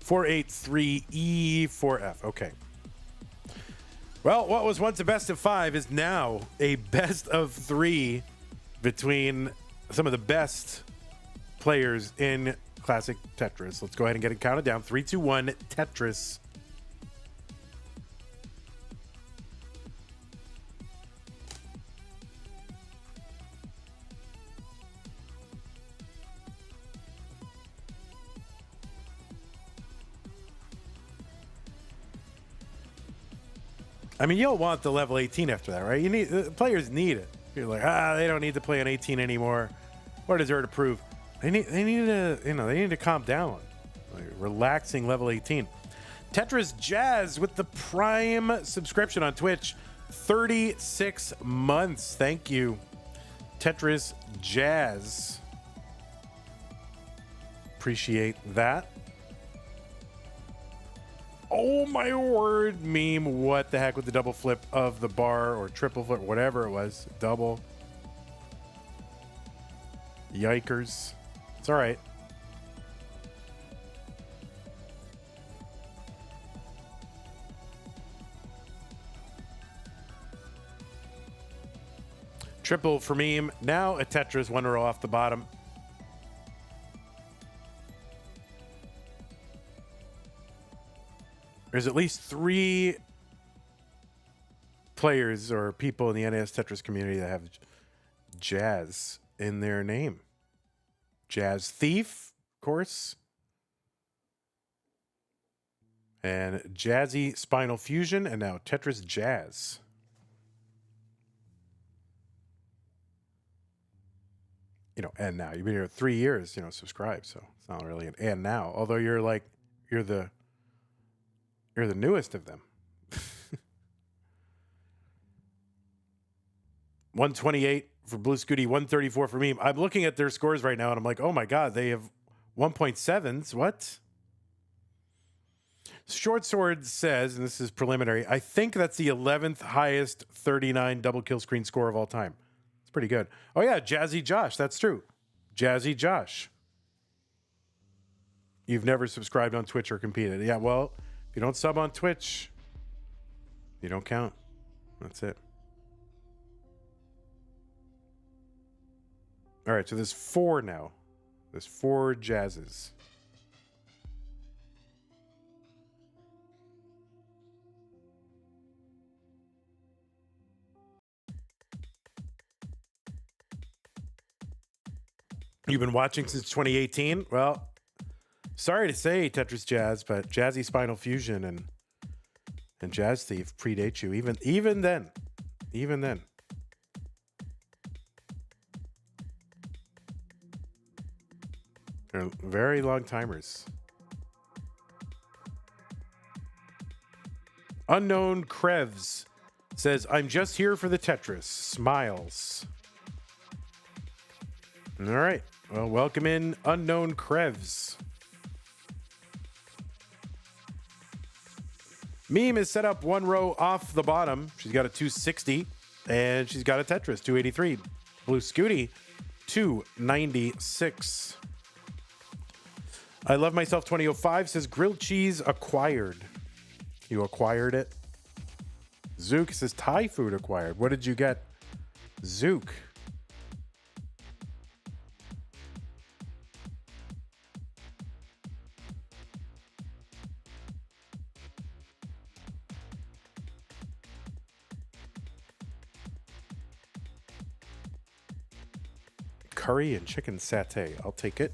483E4F. Okay. Well, what was once a best of 5 is now a best of 3 between some of the best players in classic Tetris. Let's go ahead and get it counted down. 3, 2, 1, Tetris. I mean, you'll want the level 18 after that, right? You need players need it. You're like, they don't need to play on 18 anymore. What is there to prove? They need to calm down. Like, relaxing level 18. Tetris Jazz with the Prime subscription on Twitch, 36 months. Thank you, Tetris Jazz. Appreciate that. Oh my word, meme. What the heck with the double flip of the bar or triple flip, whatever it was. Double. Yikers. It's all right. Triple for meme. Now a Tetris, one row off the bottom. There's at least 3 players or people in the NAS Tetris community that have Jazz in their name. Jazz Thief, of course. And Jazzy Spinal Fusion, and now Tetris Jazz. And now you've been here 3 years, subscribe. So it's not really an and now, although you're the newest of them. 128 for Bluescuti, 134 for me. I'm looking at their scores right now, and I'm like, oh my God, they have 1.7s. What? Short Sword says, and this is preliminary, I think that's the 11th highest 39 double kill screen score of all time. It's pretty good. Oh yeah, Jazzy Josh. That's true. Jazzy Josh. You've never subscribed on Twitch or competed. Yeah, well, if you don't sub on Twitch, you don't count. That's it. All right, so there's 4 now. There's 4 Jazzes. You've been watching since 2018? Well, sorry to say, Tetris Jazz, but Jazzy Spinal Fusion and Jazz Thief predate you. Even then. They're very long timers. Unknown Krevs says, I'm just here for the Tetris. Smiles. All right. Well, welcome in, Unknown Krevs. Meme is set up 1 row off the bottom. She's got a 260, and she's got a Tetris, 283. Bluescuti, 296. I Love Myself 2005 says, grilled cheese acquired. You acquired it? Zook says, Thai food acquired. What did you get, Zook? Curry and chicken satay. I'll take it.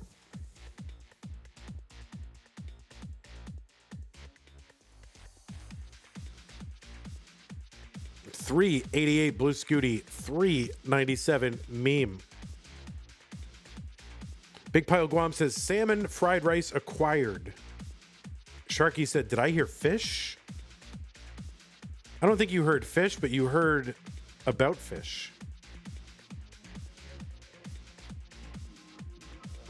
$3.88 Bluescuti, $3.97 meme. Big Pile Guam says salmon fried rice acquired. Sharky said, did I hear fish? I don't think you heard fish, but you heard about fish.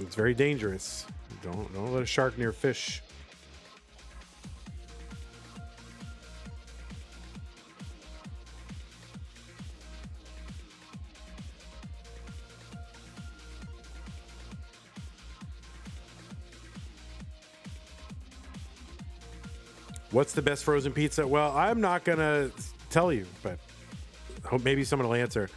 It's very dangerous. Don't let a shark near fish. What's the best frozen pizza? Well, I'm not going to tell you, but hope maybe someone will answer.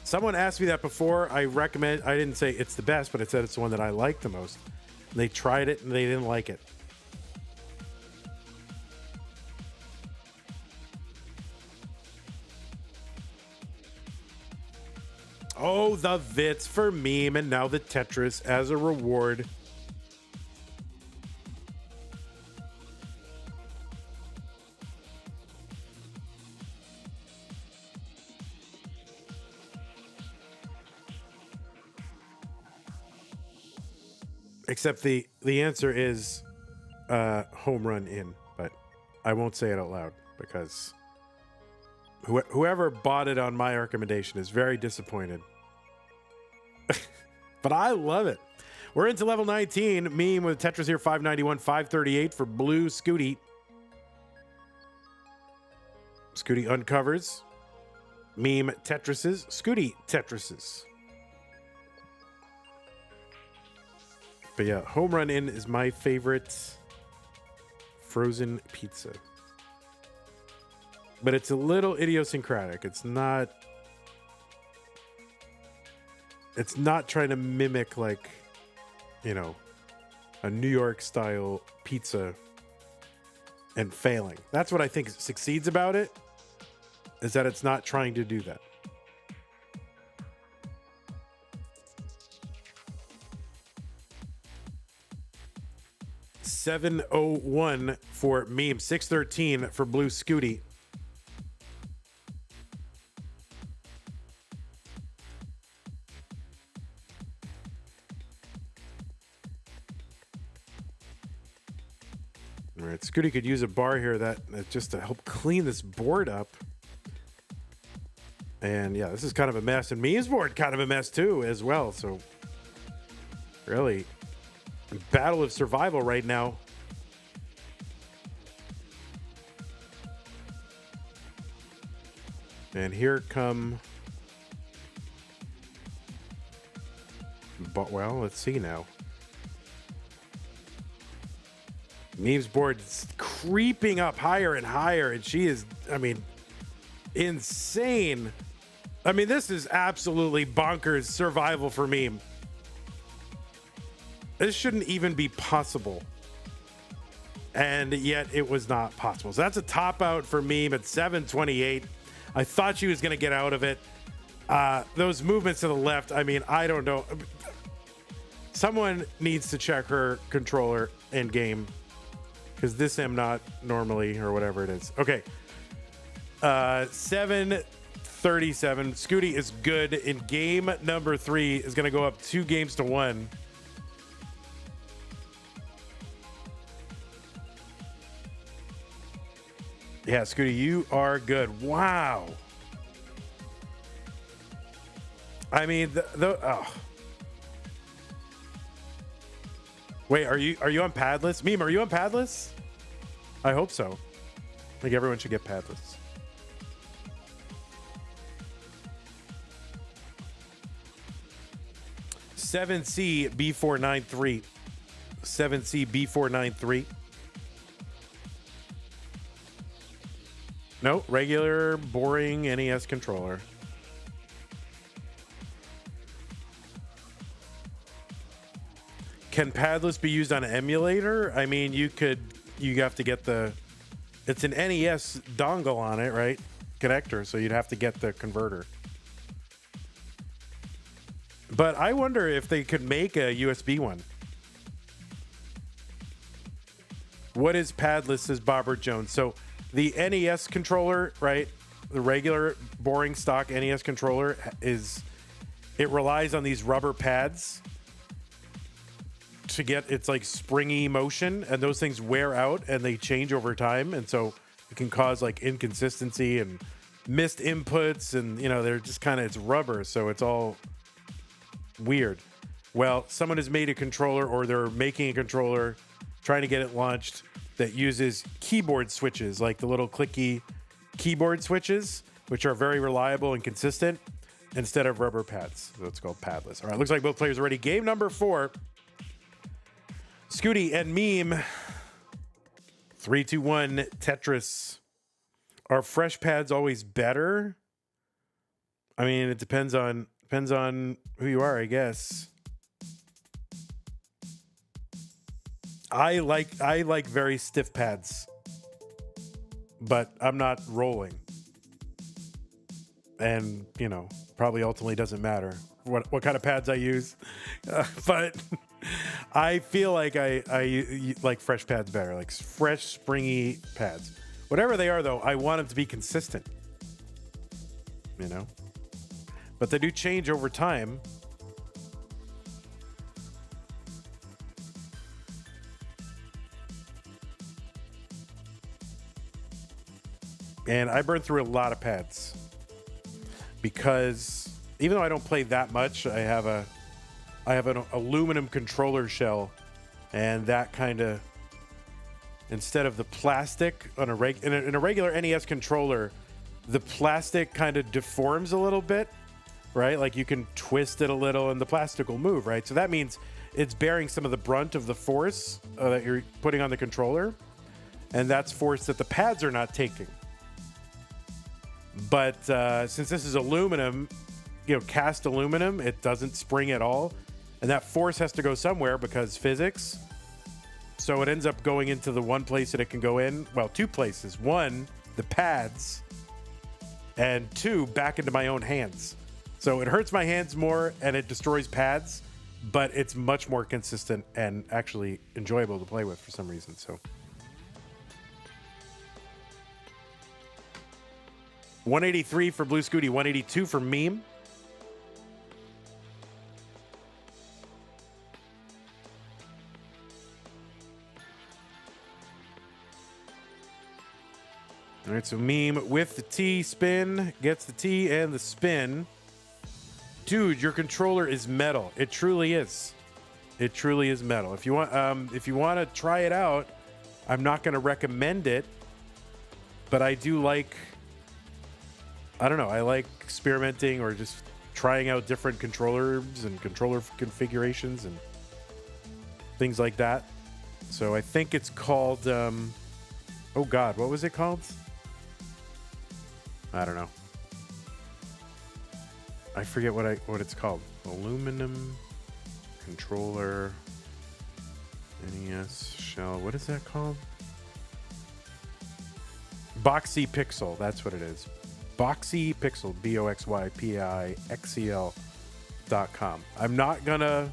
Someone asked me that before. I didn't say it's the best, but I said it's the one that I like the most. And they tried it and they didn't like it. Oh, the Vits for meme and now the Tetris as a reward. Except the answer is home run in, but I won't say it out loud because whoever bought it on my recommendation is very disappointed. But I love it. We're into level 19. Meme with Tetris here, 591, 538 for Bluescuti. Scooty uncovers. Meme Tetrises. Scooty Tetrises. But yeah, home run in is my favorite frozen pizza. But it's a little idiosyncratic. It's not trying to mimic like, you know, a New York style pizza and failing. That's what I think succeeds about it, is that it's not trying to do that. $701 for Meme, 613 for Bluescuti. All right, Scooty could use a bar here that just to help clean this board up. And yeah, this is kind of a mess, and Meme's board kind of a mess too as well. So really, battle of survival right now. And here come, but well, let's see now. Meme's board is creeping up higher and higher, and she is, I mean, insane. I mean, this is absolutely bonkers survival for Meme. This shouldn't even be possible. And yet it was not possible. So that's a top out for Meme at 728. I thought she was going to get out of it. Those movements to the left, I mean, I don't know. Someone needs to check her controller in game, because this am not normally, or whatever it is. Okay. 737. Scooty is good in game number 3. Is going to go up 2-1. Yeah, Scooty, you are good. Wow. I mean, oh. Wait, are you on padless? Meme, are you on padless? I hope so. I think everyone should get padless. $7C B493. 7C B493. No, regular, boring NES controller. Can padless be used on an emulator? I mean, you have to get it's an NES dongle on it, right? Connector, so you'd have to get the converter. But I wonder if they could make a USB one. What is padless, says Bobbert Jones. So the NES controller, right? The regular, boring stock NES controller it relies on these rubber pads to get its like springy motion, and those things wear out and they change over time, and so it can cause like inconsistency and missed inputs, and you know, they're just kind of, it's rubber, so it's all weird. Well, someone has made a controller, or they're making a controller, trying to get it launched, that uses keyboard switches, like the little clicky keyboard switches, which are very reliable and consistent, instead of rubber pads. So it's called padless. All right, looks like both players are ready. Game number 4. Scooty and Meme. 3, 2, 1, Tetris. Are fresh pads always better? I mean, it depends on who you are, I guess. I like very stiff pads, but I'm not rolling, and you know, probably ultimately doesn't matter what kind of pads I use, but I feel like I like fresh pads better, like fresh springy pads. Whatever they are, though, I want them to be consistent, you know, but they do change over time. And I burned through a lot of pads because even though I don't play that much, I have an aluminum controller shell, and that kind of, instead of the plastic on in a regular NES controller, the plastic kind of deforms a little bit, right? Like you can twist it a little and the plastic will move, right? So that means it's bearing some of the brunt of the force that you're putting on the controller, and that's force that the pads are not taking. But since this is aluminum, cast aluminum, it doesn't spring at all. And that force has to go somewhere because physics. So it ends up going into the one place that it can go in. Well, two places. One, the pads. And two, back into my own hands. So it hurts my hands more and it destroys pads, but it's much more consistent and actually enjoyable to play with for some reason. So 183 for Bluescuti, 182 for Meme. All right, so Meme with the T spin, gets the T and the spin. Dude, your controller is metal. It truly is. It truly is metal. If you want to try it out, I'm not going to recommend it, but I do like, I don't know, I like experimenting or just trying out different controllers and controller configurations and things like that. So I think it's called, oh God, what was it called? I don't know. I forget what it's called. Aluminum controller NES shell. What is that called? Boxy Pixel. That's what it is. Boxy Pixel. BOXYPIXEL.com. I'm not gonna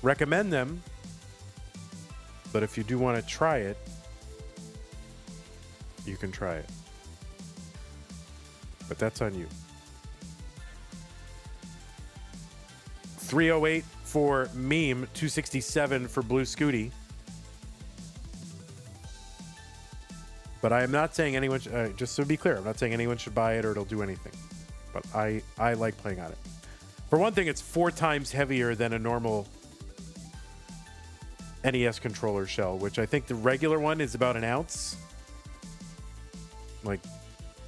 recommend them, but if you do want to try it, you can try it. But that's on you. 308 for Meme, 267 for Bluescuti. But I am not saying anyone, just to be clear, I'm not saying anyone should buy it or it'll do anything. But I like playing on it. For one thing, it's 4 times heavier than a normal NES controller shell, which I think the regular one is about an ounce. Like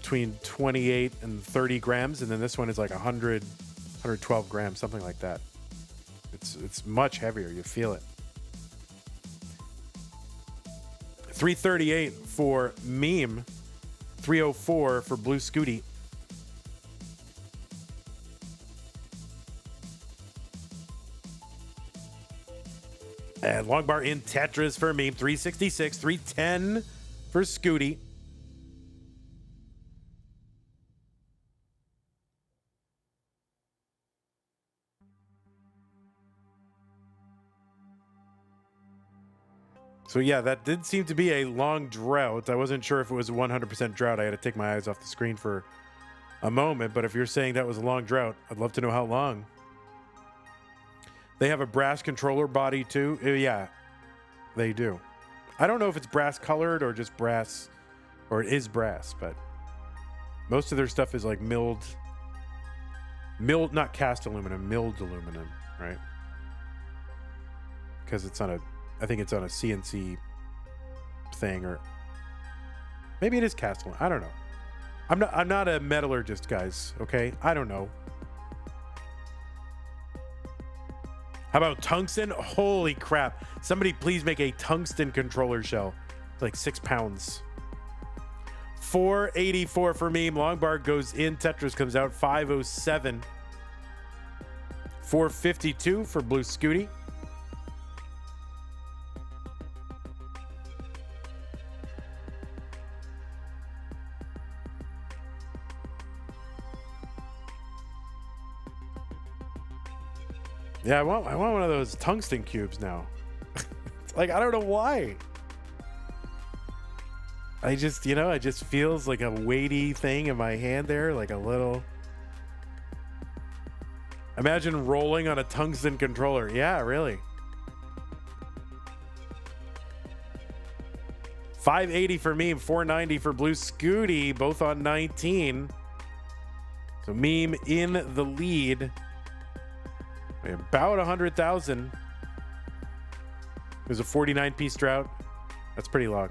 between 28 and 30 grams. And then this one is like 112 grams, something like that. It's much heavier. You feel it. 338 for Meme. 304 for Bluescuti. And long bar in Tetris for Meme. 366. 310 for Scooty. So yeah, that did seem to be a long drought. I wasn't sure if it was a 100% drought. I had to take my eyes off the screen for a moment. But if you're saying that was a long drought, I'd love to know how long. They have a brass controller body too. Yeah, they do. I don't know if it's brass colored or just brass, or it is brass, but most of their stuff is like milled, not cast aluminum, milled aluminum, right? Because it's on a, I think it's on a CNC thing, or maybe it is cast aluminum. I don't know. I'm not a metallurgist, guys. Okay, I don't know. How about tungsten? Holy crap! Somebody please make a tungsten controller shell. It's like 6 pounds. 484 for Meme. Long bar goes in. Tetris comes out. 507. 452 for Bluescuti. Yeah, I want one of those tungsten cubes now. Like, I don't know why. I just, it just feels like a weighty thing in my hand there, like a little. Imagine rolling on a tungsten controller. Yeah, really. 580 for Meme, 490 for Bluescuti, both on 19. So Meme in the lead. About 100,000. It was a 49-piece drought. That's pretty long.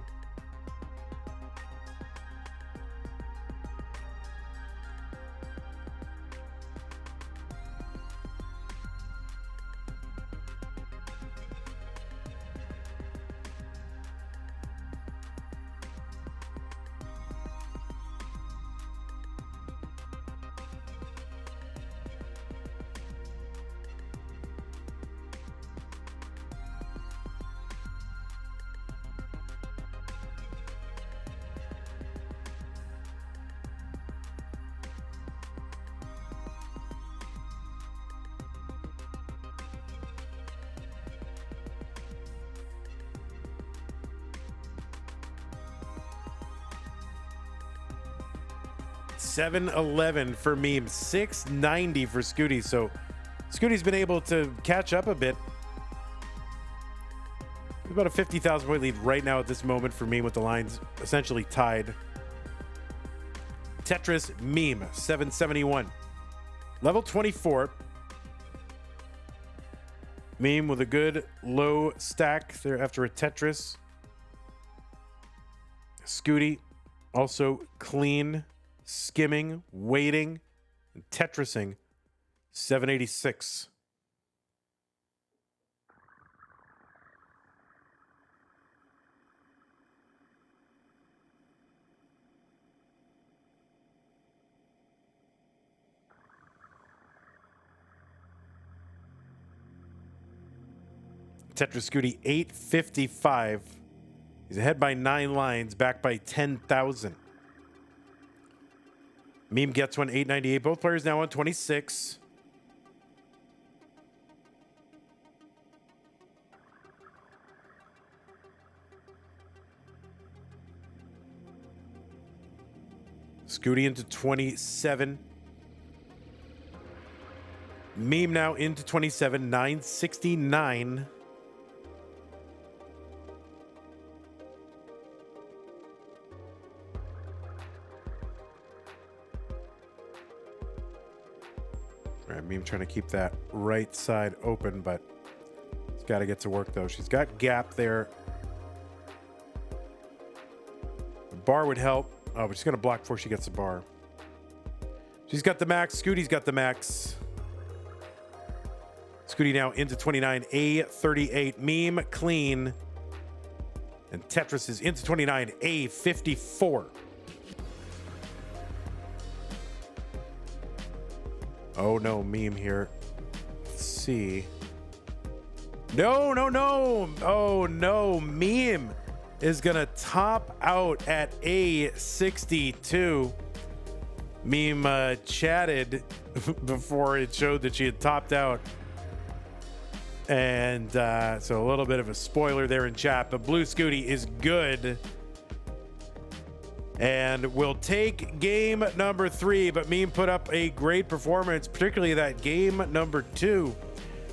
$711 for Meme, $690 for Scooty. So Scooty's been able to catch up a bit. About a 50,000 point lead right now at this moment for Meme, with the lines essentially tied. Tetris Meme, 771. Level 24. Meme with a good low stack there after a Tetris. Scooty also clean, skimming, waiting, and Tetrising, 786. Tetris Scooty, 855. He's ahead by 9 lines, back by 10,000. Meme gets one, 898. Both players now on 26. Scooty into 27. Meme now into 27, 969. Meme trying to keep that right side open, but it's got to get to work though. She's got gap there. The bar would help. Oh, but she's going to block before she gets the bar. She's got the max. Scooty's got the max. Scooty now into 29, A38. Meme clean. And Tetris is into 29, A54. Oh no, Meme here. Let's see. No. Oh no, Meme is gonna top out at A62. Meme chatted before it showed that she had topped out. And so a little bit of a spoiler there in chat, but Bluescuti is good. And we'll take game number 3, but Meme put up a great performance, particularly that game number 2,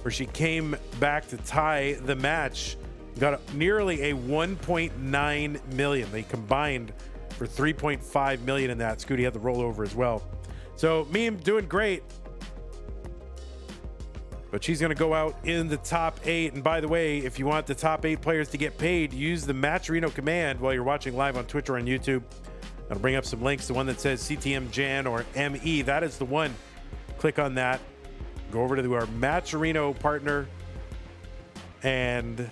where she came back to tie the match. Got nearly a 1.9 million. They combined for 3.5 million in that. Scooty had the rollover as well. So Meme doing great. But she's going to go out in the top 8. And by the way, if you want the top 8 players to get paid, use the Matcherino command while you're watching live on Twitch or on YouTube. That'll bring up some links. The one that says CTM Jan or ME, that is the one. Click on that. Go over to our Matcherino partner and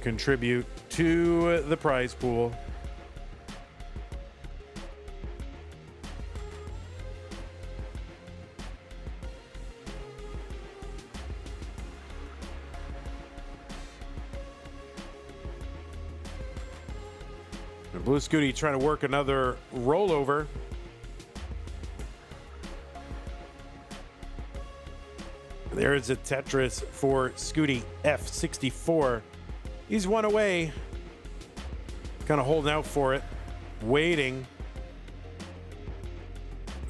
contribute to the prize pool. Bluescuti trying to work another rollover. There's a Tetris for Scooty, F64. He's one away. Kind of holding out for it. Waiting.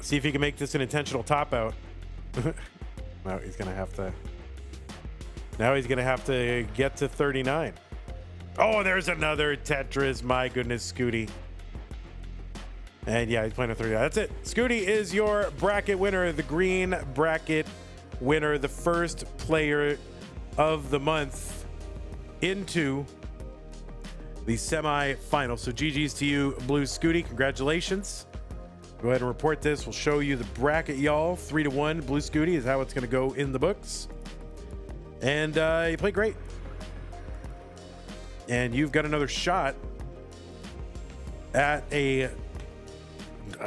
See if he can make this an intentional top out. Now he's going to have to get to 39. Oh, there's another Tetris. My goodness, Scooty. And yeah, he's playing a 30. That's it. Scooty is your bracket winner, the green bracket winner, the first player of the month into the semifinal. So GG's to you, Bluescuti. Congratulations. Go ahead and report this. We'll show you the bracket, y'all. 3-1. Bluescuti is how it's going to go in the books. And you played great. And you've got another shot at a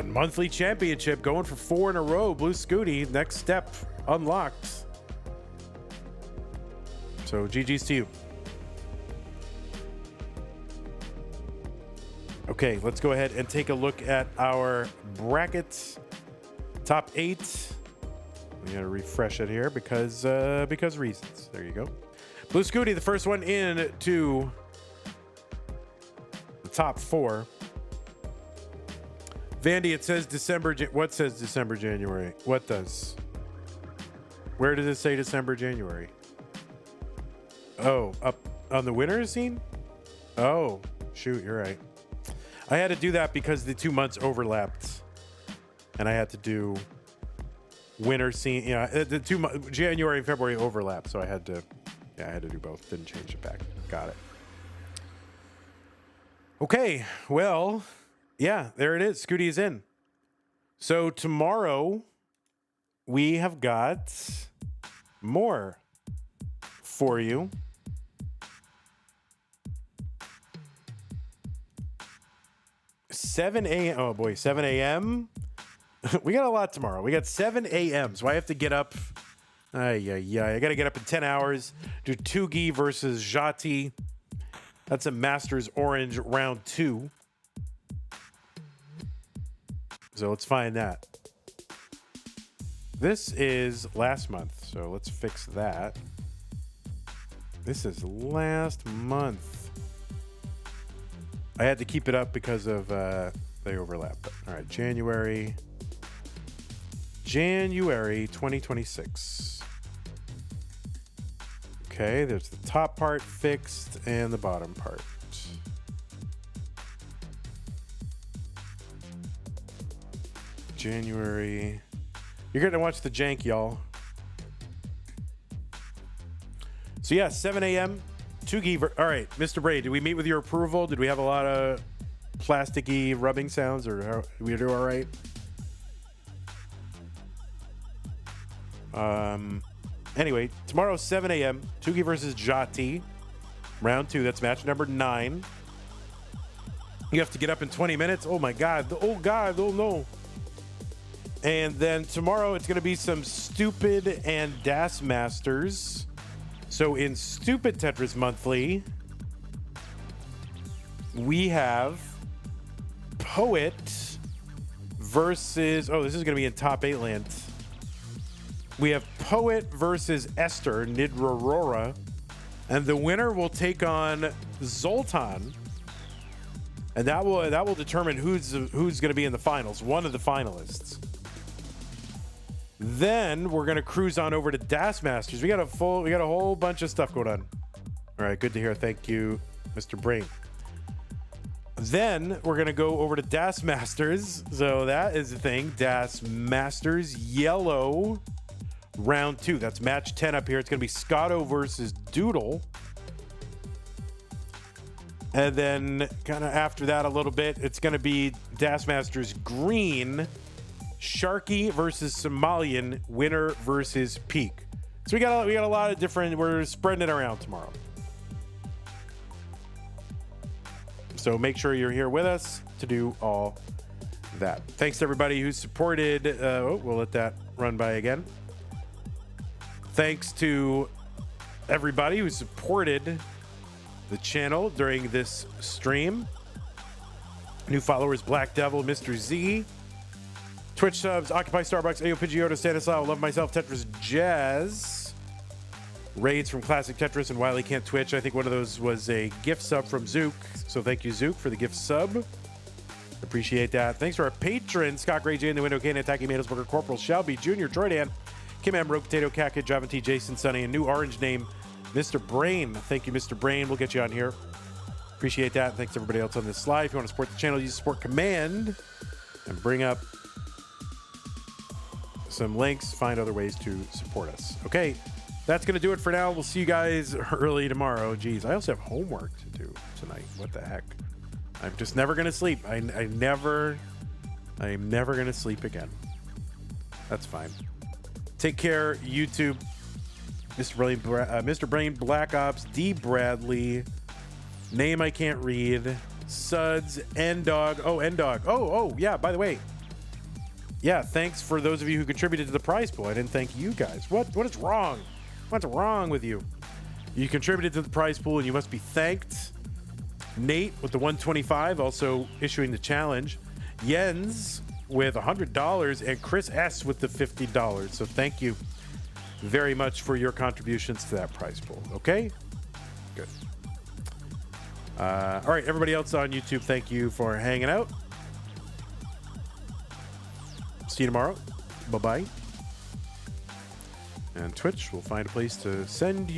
monthly championship, going for 4 in a row. Bluescuti, next step unlocked. So GG's to you. Okay, let's go ahead and take a look at our brackets. Top 8. We gotta refresh it here because reasons. There you go. Bluescuti, the first one in to the top 4. Vandy, it says December. What says December, January? What does? Where does it say December, January? Oh, up on the winter scene? Oh, shoot, you're right. I had to do that because the 2 months overlapped, and I had to do winter scene. Yeah, the January and February overlapped, so I had to do both. Didn't change it back. Got it. Okay, well, yeah, there it is. Scooty is in. So tomorrow we have got more for you. 7 a.m. Oh boy, 7 a.m. We got a lot tomorrow. We got 7 a.m. So I have to get up. I got to get up in 10 hours. Do Tugi versus Jati. That's a Masters Orange round 2. So let's find that. This is last month. So let's fix that. This is last month. I had to keep it up because of they overlap. All right, January 2026. Okay, there's the top part fixed and the bottom part. January. You're going to watch the jank, y'all. So yeah, 7 a.m. Tugi. All right, Mr. Bray, did we meet with your approval? Did we have a lot of plasticky rubbing sounds, or how, did we do all right? Anyway, tomorrow 7 a.m. Tugi versus Jati, round 2. That's match number 9. You have to get up in 20 minutes. Oh my God! Oh God! Oh no! And then tomorrow it's going to be some Stupid and Das Masters. So in Stupid Tetris Monthly, we have Poet versus... Oh, this is going to be in top 8 land. We have Poet versus Esther, Nidrarora. And the winner will take on Zoltan. And that will determine who's going to be in the finals, one of the finalists. Then we're gonna cruise on over to Das Masters. We got a whole bunch of stuff going on. All right, good to hear. Thank you, Mr. Brain. Then we're gonna go over to Das Masters. So that is the thing. Das Masters Yellow round 2. That's match 10 up here. It's gonna be Scotto versus Doodle. And then kind of after that a little bit, it's gonna be Das Masters Green. Sharky versus Somalian, winner versus Peak. So we got a lot of different. We're spreading it around tomorrow. So make sure you're here with us to do all that. Thanks to everybody who supported. We'll let that run by again. Thanks to everybody who supported the channel during this stream. New followers: Black Devil, Mr. Z. Twitch subs: Occupy Starbucks, Ayo Pidgeotto, Stanislaw, Love Myself, Tetris Jazz. Raids from Classic Tetris and Wiley Can't Twitch. I think one of those was a gift sub from Zook. So thank you, Zook, for the gift sub. Appreciate that. Thanks to our patrons: Scott Gray, J in the Window, Kane, Attacking Tomatoes, Booker, Corporal, Shelby, Jr., Troydan, Kim M, Rogue Potato, Cat Java T, Jason, Sunny, and new orange name, Mr. Brain. Thank you, Mr. Brain. We'll get you on here. Appreciate that. Thanks to everybody else on this slide. If you want to support the channel, use support command and bring up some links. Find other ways to support us. Okay, that's going to do it for now. We'll see you guys early tomorrow. Geez, I also have homework to do tonight. What the heck? I'm just never going to sleep. I'm never going to sleep again. That's fine. Take care, YouTube. Mr. Brain Black Ops, D. Bradley, name I can't read, Suds, N-Dog. Oh, N-Dog. Oh, yeah, by the way. Yeah, thanks for those of you who contributed to the prize pool. I didn't thank you guys. What is wrong? What's wrong with you? You contributed to the prize pool and you must be thanked. Nate with the 125, also issuing the challenge. Jens with $100 and Chris S with the $50. So thank you very much for your contributions to that prize pool. Okay? Good. All right, everybody else on YouTube, thank you for hanging out. See you tomorrow. Bye-bye. And Twitch will find a place to send you